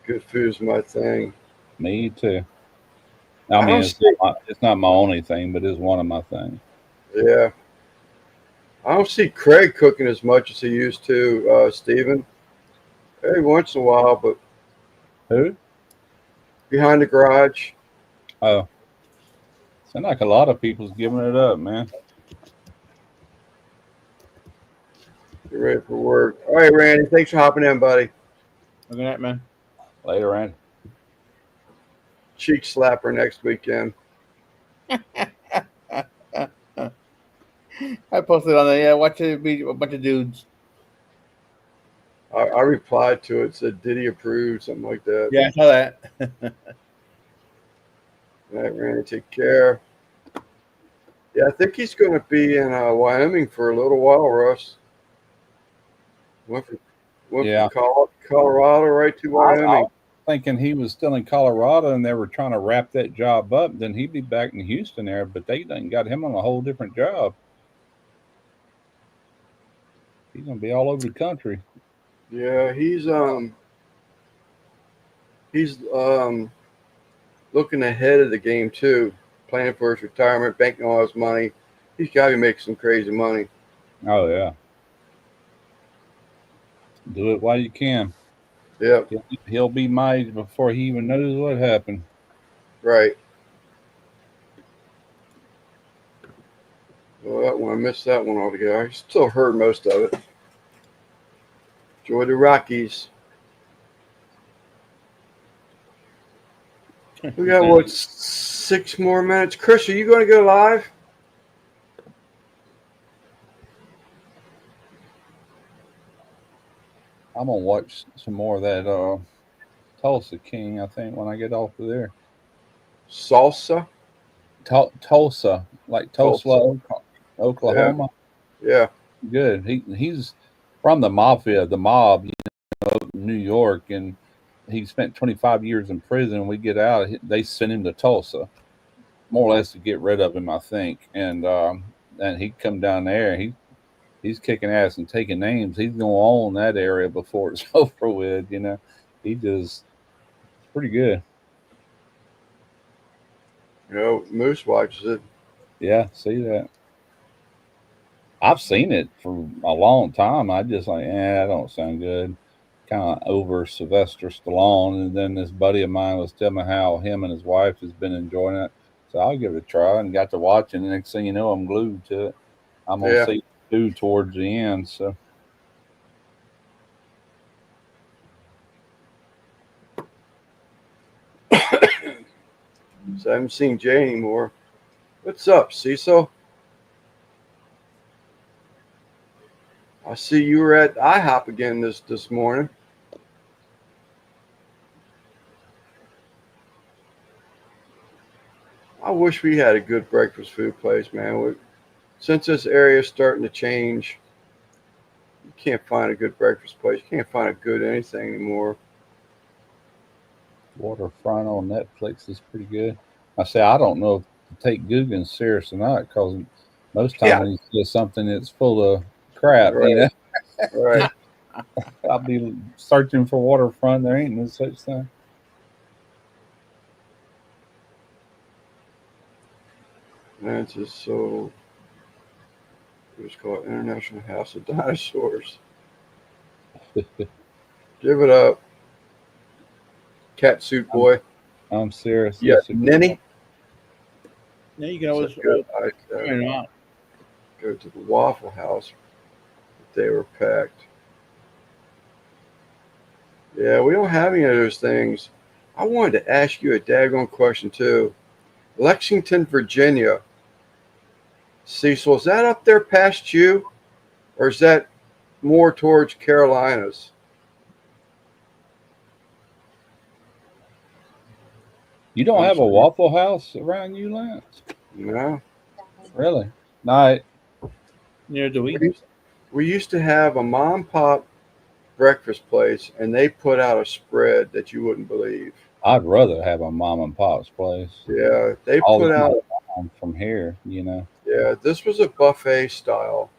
S1: good food's my thing.
S2: me too. I
S1: I
S2: mean,
S1: don't see,
S2: it's not my only thing, but it's one of my things.
S1: yeah, I don't see Craig cooking as much as he used to, Steven. Every once in a while, but
S2: Who?
S1: behind the garage.
S2: Oh, sound like a lot of people's giving it up, man.
S1: Get ready for work. All right, Randy, thanks for hopping in, buddy.
S3: Look at that, man.
S2: Later, Randy.
S1: Cheek slapper next weekend.
S3: I posted on there. Yeah, watch it be a bunch of dudes.
S1: I replied to it, said, did he approve? Something like that.
S3: Yeah, I saw that.
S1: All right, Randy, take care. Yeah, I think he's going to be in Wyoming for a little while, Russ. Went
S2: Yeah.
S1: from Colorado right to
S2: I
S1: Wyoming.
S2: was thinking he was still in Colorado and they were trying to wrap that job up. Then he'd be back in Houston there, but they done got him on a whole different job. He's gonna be all over the country.
S1: Yeah, he's looking ahead of the game too, planning for his retirement, banking all his money. He's got to make some crazy money.
S2: Oh yeah. Do it while you can.
S1: Yeah,
S2: He'll be my age before he even knows what happened.
S1: right. Well, that one, I missed that one altogether. I still heard most of it. Enjoy the Rockies. We got what, 6 more minutes? Chris, are you going to go live?
S2: I'm gonna watch some more of that Tulsa King, I think, when I get off of there.
S1: Salsa?
S2: Tulsa, like Tulsa, Oklahoma.
S1: Yeah.
S2: Good. He's from the mafia, the mob, New York, and he spent 25 years in prison. We get out, they sent him to Tulsa, more or less to get rid of him, I think. And he come down there. He's kicking ass and taking names. He's gonna own that area before it's over with. He just it's pretty good.
S1: Moose watches it.
S2: Yeah, see that. I've seen it for a long time. I just like, that don't sound good. Kind of over Sylvester Stallone. And then this buddy of mine was telling me how him and his wife has been enjoying it. So I'll give it a try and got to watch it. And the next thing you know, I'm glued to it. I'm gonna see two towards the end. So
S1: I haven't seen Jay anymore. What's up, Cecil? I see you were at IHOP again this morning. I wish we had a good breakfast food place, man. Since this area is starting to change, you can't find a good breakfast place. You can't find a good anything anymore.
S2: Waterfront on Netflix is pretty good. I say I don't know if to take Guggen serious or not because Most
S1: Yeah.
S2: times it's just something that's full of crap. You know,
S1: Right.
S2: I'll be searching for waterfront. There ain't no such thing.
S1: That's just so. It was called International House of Dinosaurs. Give it up, cat suit boy.
S2: I'm serious.
S1: Yeah,
S2: This is-
S1: Nenny.
S3: Yeah, you can always
S1: So good. I
S3: turn it on.
S1: go to the Waffle House. They were packed. Yeah, we don't have any of those things. I wanted to ask you a daggone question too. Lexington, Virginia. Cecil, is that up there past you, or is that more towards Carolinas?
S2: You don't
S1: I'm
S2: have a
S1: sorry.
S2: Waffle House around you, Lance?
S1: No.
S2: Really? No.
S3: Near the week.
S1: We used to have a mom and pop breakfast place, and they put out a spread that you wouldn't believe.
S2: I'd rather have a mom and pop's place.
S1: Yeah, they
S2: All
S1: put
S2: the
S1: out.
S2: time from here, you know.
S1: Yeah, this was a buffet style,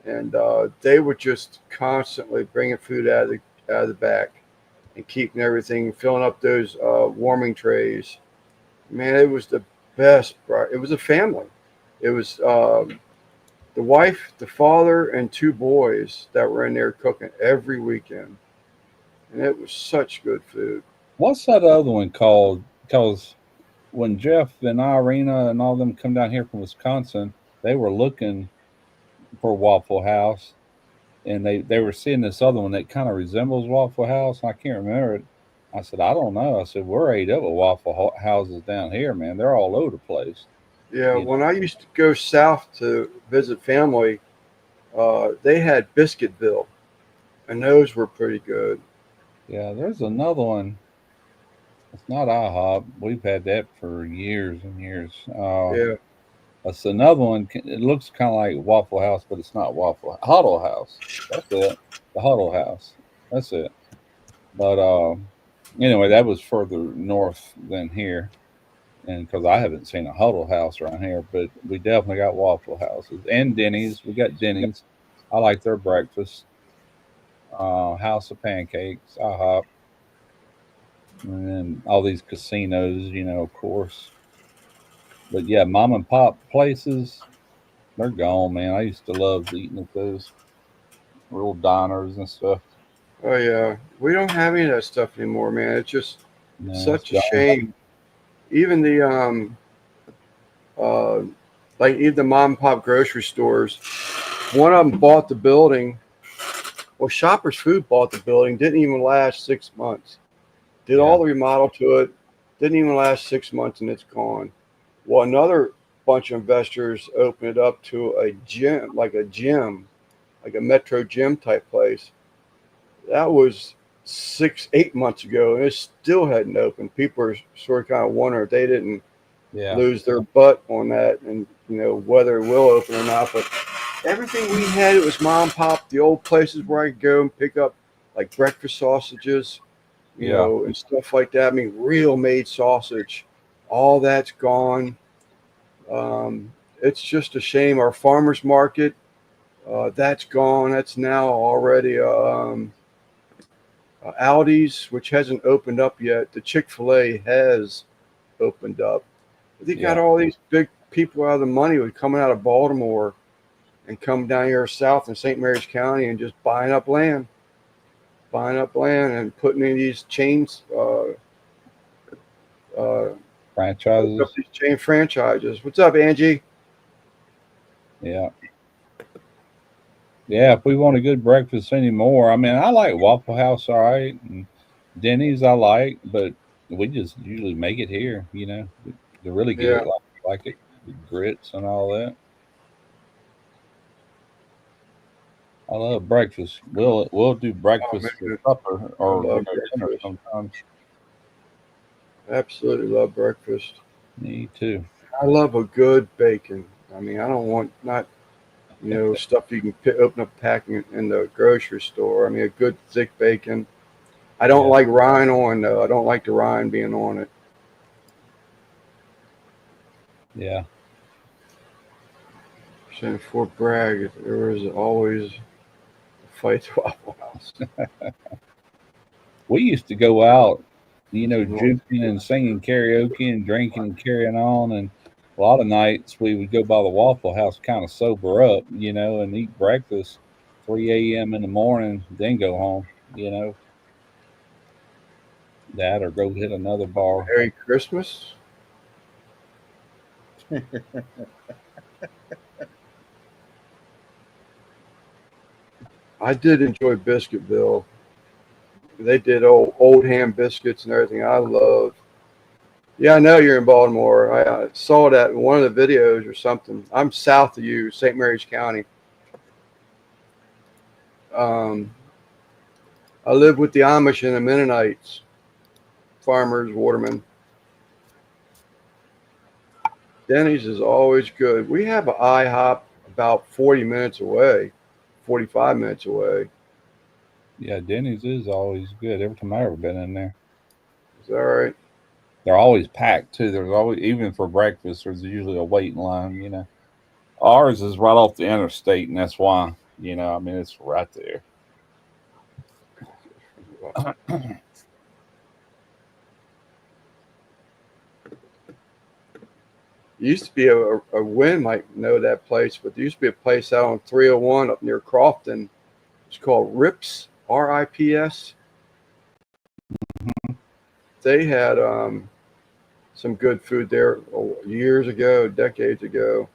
S1: and they were just constantly bringing food out of the back and keeping everything, filling up those warming trays. Man, it was the best. It was a family. It was the wife, the father, and two boys that were in there cooking every weekend, and it was such good food.
S2: What's that other one called? Because when Jeff and Irina and all them come down here from Wisconsin, they were looking for Waffle House, and they were seeing this other one that kind of resembles Waffle House. And I can't remember it. I said, I don't know. I said, we're ate up with Houses down here, man. They're all over the place.
S1: Yeah,
S2: You know?
S1: when I used to go south to visit family, they had Biscuitville, and those were pretty good.
S2: Yeah, there's another one. It's not IHOP. We've had that for years and years.
S1: Yeah,
S2: That's another one. It looks kind of like Waffle House, but it's not Huddle House. That's it. The Huddle House. That's it. But anyway, that was further north than here, and because I haven't seen a Huddle House around here, but we definitely got Waffle Houses and Denny's. We got Denny's. I like their breakfast. House of Pancakes, IHOP, and then all these casinos, you know, of course. But yeah, mom and pop places, they're gone, man. I used to love eating at those little diners and stuff.
S1: oh yeah. We don't have any of that stuff anymore, man. It's just
S2: No, it's
S1: such a
S2: gone.
S1: shame. Even the uh, like even the mom and pop grocery stores. One of them bought the building. Well, Shoppers Food bought the building. Didn't even last 6 months. Did all the remodel to it. Didn't even last 6 months, and it's gone. Well, another bunch of investors opened it up to a gym, like a Metro gym type place. That was 6, 8 months ago, and it still hadn't opened. People are sort of kind of wondering if they didn't
S2: Yeah.
S1: lose their butt on that, and whether it will open or not. But everything we had, it was mom and pop, the old places where I could go and pick up like breakfast sausages,
S2: Yeah.
S1: and stuff like that. I mean, real made sausage. All that's gone. It's just a shame. Our farmers market, that's gone. That's now already Aldi's, which hasn't opened up yet. The Chick-fil-A has opened up. They got all these big people out of the money with coming out of Baltimore and come down here south in St. Mary's County and just buying up land and putting in these chains,
S2: Franchises.
S1: these chain franchises. What's up, Angie?
S2: Yeah. Yeah, if we want a good breakfast anymore, I mean, I like Waffle House, all right, and Denny's I like, but we just usually make it here, you know, to really get
S1: Yeah.
S2: it like it, the grits and all that. I love breakfast. We'll do breakfast for
S1: man.
S2: supper or
S1: I love
S2: dinner
S1: breakfast.
S2: sometimes.
S1: Absolutely love breakfast.
S2: Me too.
S1: I love a good bacon. I mean, I don't want not stuff you can open up packing in the grocery store. I mean, a good thick bacon. I don't like rind on though. I don't like the rind being on it.
S2: Yeah.
S1: saying Fort Bragg, there was always a fight at Waffle House.
S2: We used to go out,
S1: North.
S2: juking and singing karaoke and drinking and carrying on. And a lot of nights we would go by the Waffle House, kind of sober up, and eat breakfast 3 a.m. in the morning, then go home, that or go hit another bar.
S1: Merry Christmas. I did enjoy Biscuitville. They did old ham biscuits and everything. I love. Yeah, I know you're in Baltimore. I saw that in one of the videos or something. I'm south of you, St. Mary's County. I live with the Amish and the Mennonites, farmers, watermen. Denny's is always good. We have an IHOP about 40 minutes away, 45 minutes away.
S2: Yeah, Denny's is always good. Every time I've ever been in there.
S1: Is that right?
S2: They're always packed too. There's always, even for breakfast, there's usually a waiting line, Ours is right off the interstate, and that's why, it's right there.
S1: Used to be a Win might know that place, but there used to be a place out on 301 up near Crofton. It's called Rips, RIPS. They had some good food there years ago, decades ago.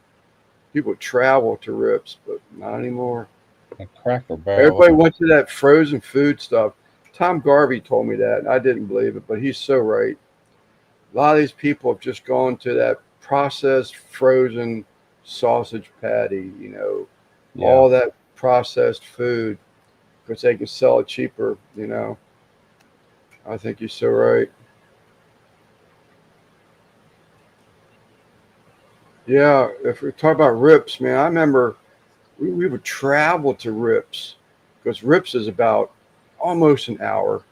S1: People travel to Rips, but not anymore.
S2: A Cracker Barrel.
S1: Everybody went to that frozen food stuff. Tom Garvey told me that, and I didn't believe it, but he's so right. A lot of these people have just gone to that processed frozen sausage patty, all that processed food because they can sell it cheaper, I think you're so right. Yeah, if we talk about Rips, man, I remember we would travel to Rips because Rips is about almost an hour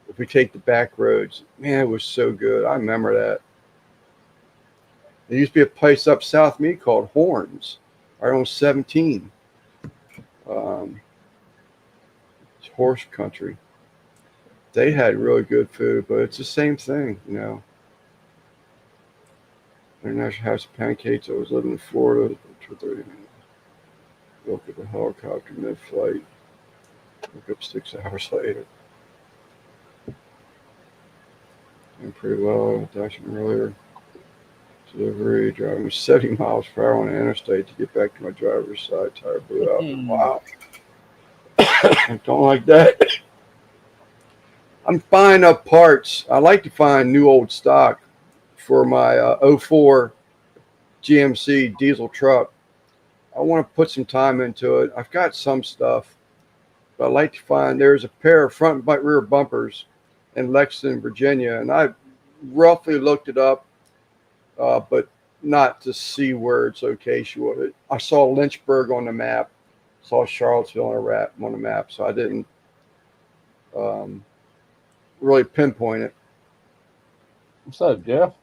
S1: if we take the back roads. Man, it was so good. I remember that. There used to be a place up south of me called Horns, right on 17. It's horse country. They had really good food, but it's the same thing, International House of Pancakes. I was living in Florida for 30 minutes. Woke up a helicopter mid-flight. Woke up 6 hours later. Doing pretty well. I mentioned earlier. Delivery, driving 70 miles per hour on the interstate to get back to my driver's side. Tire blew out. Wow. Don't like that. I'm buying up parts. I like to find new old stock for my 04 GMC diesel truck. I want to put some time into it. I've got some stuff, but I like to find there's a pair of front and rear bumpers in Lexington, Virginia, and I roughly looked it up. But not to see where its location was. I saw Lynchburg on the map, saw Charlottesville on the map, so I didn't really pinpoint it.
S2: What's up, Jeff?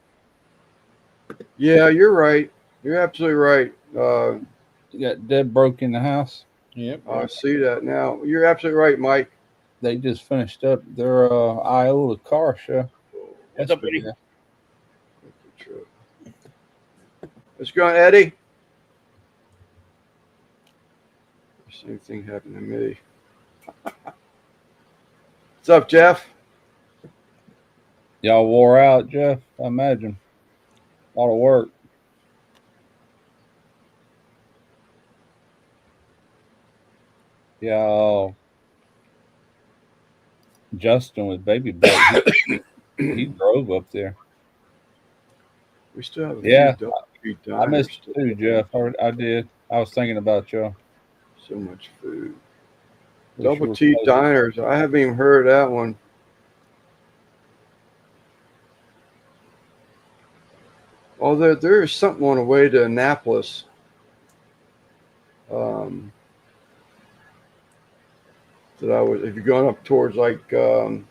S1: Yeah, you're right. You're absolutely right.
S2: You got Deb broke in the house.
S3: Yep.
S1: I see that now. You're absolutely right, Mike.
S2: They just finished up their Iola car show.
S3: What's up, buddy?
S1: Let's go, Eddie. Same thing happened to me. What's up, Jeff?
S2: Y'all wore out, Jeff, I imagine. A lot of work. Yeah. Justin with baby butt. He drove up there.
S1: We still have
S2: I missed it too, Jeff. I did. I was thinking about y'all.
S1: So much food.
S2: We
S1: Double
S2: sure
S1: T
S2: closed.
S1: Diners. I haven't even heard of that one. Although there is something on the way to Annapolis. That I was, if you're going up towards like the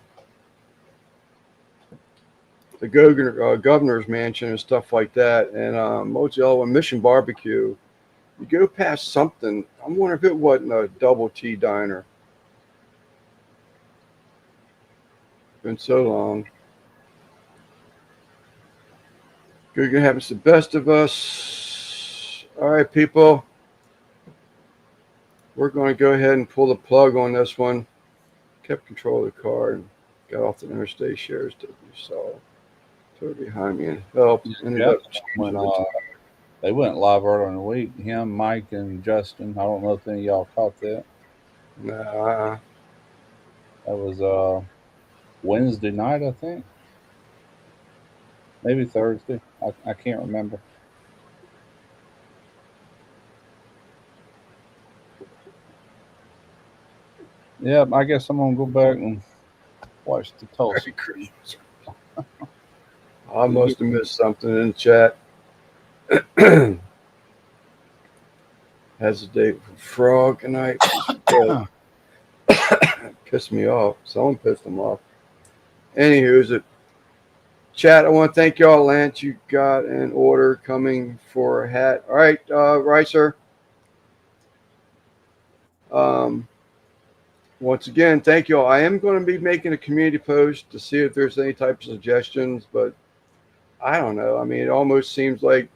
S1: governor's mansion and stuff like that, and what's the other one? Mission Barbecue. You go past something. I wonder if it wasn't a Double T diner. Been so long. Good happens the best of us. All right, people. We're going to go ahead and pull the plug on this one. Kept control of the car and got off the interstate shares that you saw. Totally behind me and helped. Ended up
S2: When,
S1: changing it.
S2: they went live earlier in the week. Him, Mike, and Justin. I don't know if any of y'all caught that.
S1: Nah,
S2: That was Wednesday night, I think. Maybe Thursday. I can't remember. Yeah, I guess I'm gonna go back and watch the Tulsa.
S1: Merry Christmas. I must have missed something in the chat. Hesitate for frog tonight. Pissed me off. Someone pissed him off. Anywho, is it chat? I want to thank y'all. Lance, you got an order coming for a hat. All right, right, sir. Once again, thank you all. I am going to be making a community post to see if there's any type of suggestions, but I don't know. I mean, it almost seems like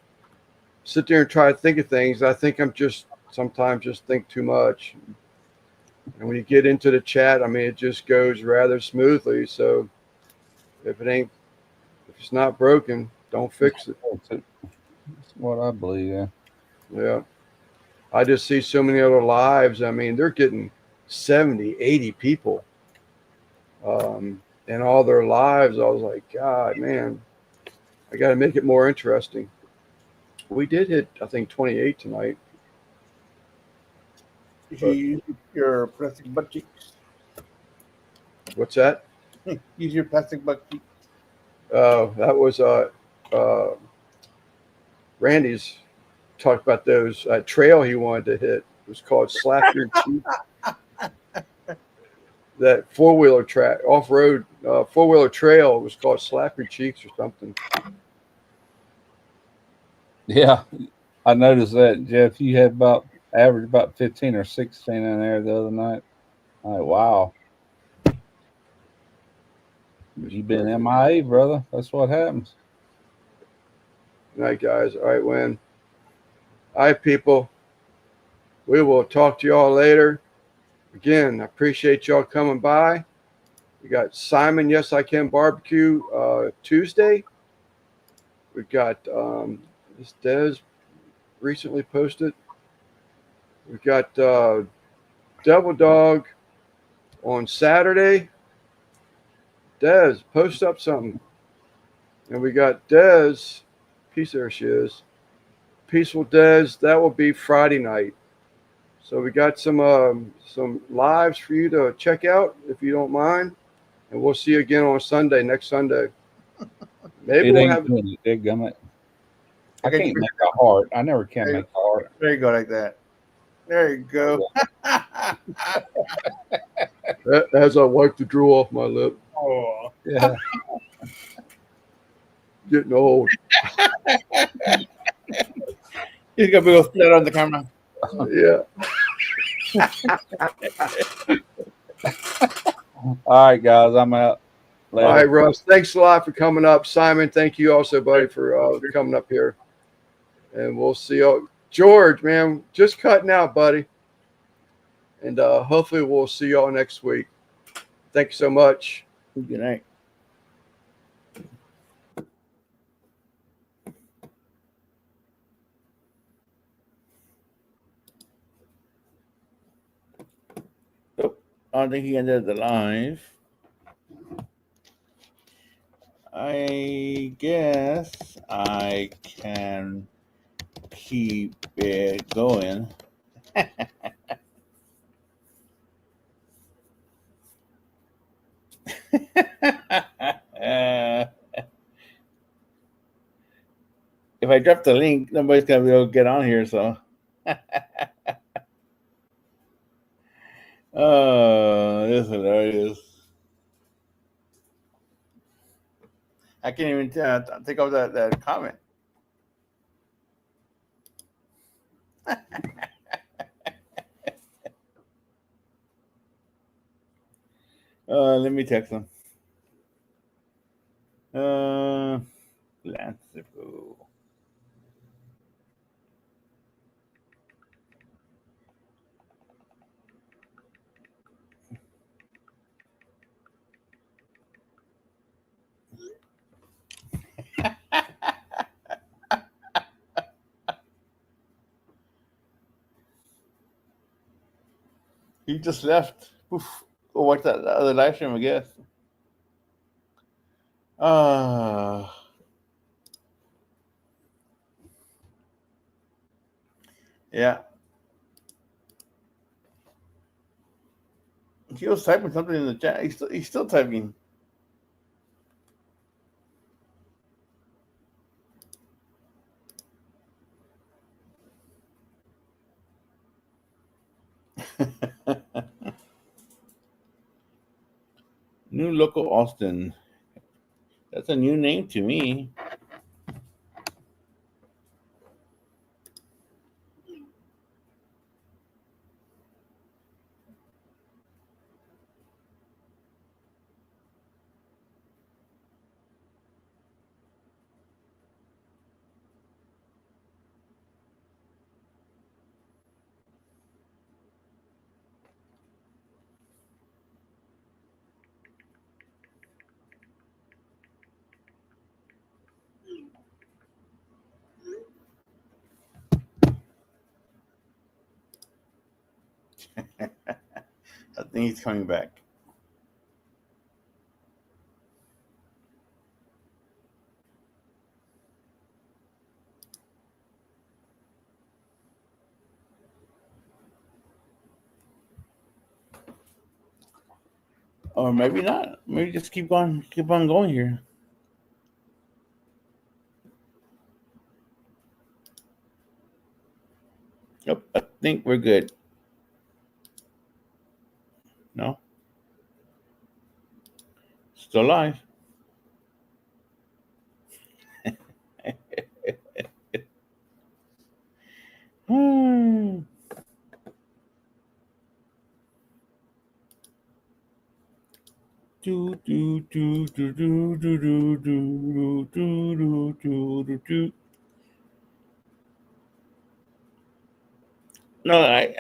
S1: sit there and try to think of things. I think I'm just sometimes just think too much. And when you get into the chat, I mean, it just goes rather smoothly. So if it's not broken, don't fix it.
S2: That's what I believe. Yeah.
S1: Yeah. I just see so many other lives. I mean, they're getting 70, 80 people in all their lives. I was like, God, man, I got to make it more interesting. We did hit, I think, 28 tonight.
S3: You should use your plastic butt cheeks.
S1: What's that?
S3: Use your plastic butt cheeks.
S1: That was Randy's talked about those trail he wanted to hit. It was called Slap Your Cheek. That four-wheeler track, off-road four-wheeler trail was called Slap Your Cheeks or something.
S2: Yeah, I noticed that, Jeff. You had average about 15 or 16 in there the other night. I'm like, wow. You've been MIA, brother. That's what happens.
S1: Good night, guys. All right, Win. All right, people. We will talk to y'all later. Again, I appreciate y'all coming by. We got Simon, Yes I Can Barbecue Tuesday. We got this Des recently posted. We got Devil Dog on Saturday. Des, post up something. And we got Des. There she is. Peaceful Des. That will be Friday night. So we got some lives for you to check out if you don't mind, and we'll see you again on Sunday, next Sunday. Maybe we'll have.
S2: Dadgummit. I can't make a heart. I never can make a heart.
S3: There you go, like that. There you go.
S1: As I wipe the drool off my lip.
S3: Oh,
S2: Yeah.
S1: Getting old.
S3: he's got a big old split on the camera.
S1: Yeah.
S2: All right, guys. I'm out. Later.
S1: All right, Russ. Thanks a lot for coming up. Simon, thank you also, buddy, for coming up here. And we'll see you. George, man, just cutting out, buddy. And hopefully we'll see y'all next week. Thank you so much.
S3: Good night. So, I don't think he ended the live. I guess I can keep it going. If I drop the link, nobody's gonna be able to get on here. So, oh, this is hilarious. I can't even take off that comment. Let me text him. Lance. He just left. Oof. Go watch that other live stream, I guess. Yeah. He was typing something in the chat. He's still typing. New Local Austin. That's a new name to me. I think he's coming back. Or maybe not. Maybe just keep on going here. Yep, I think we're good. No? Still alive. No,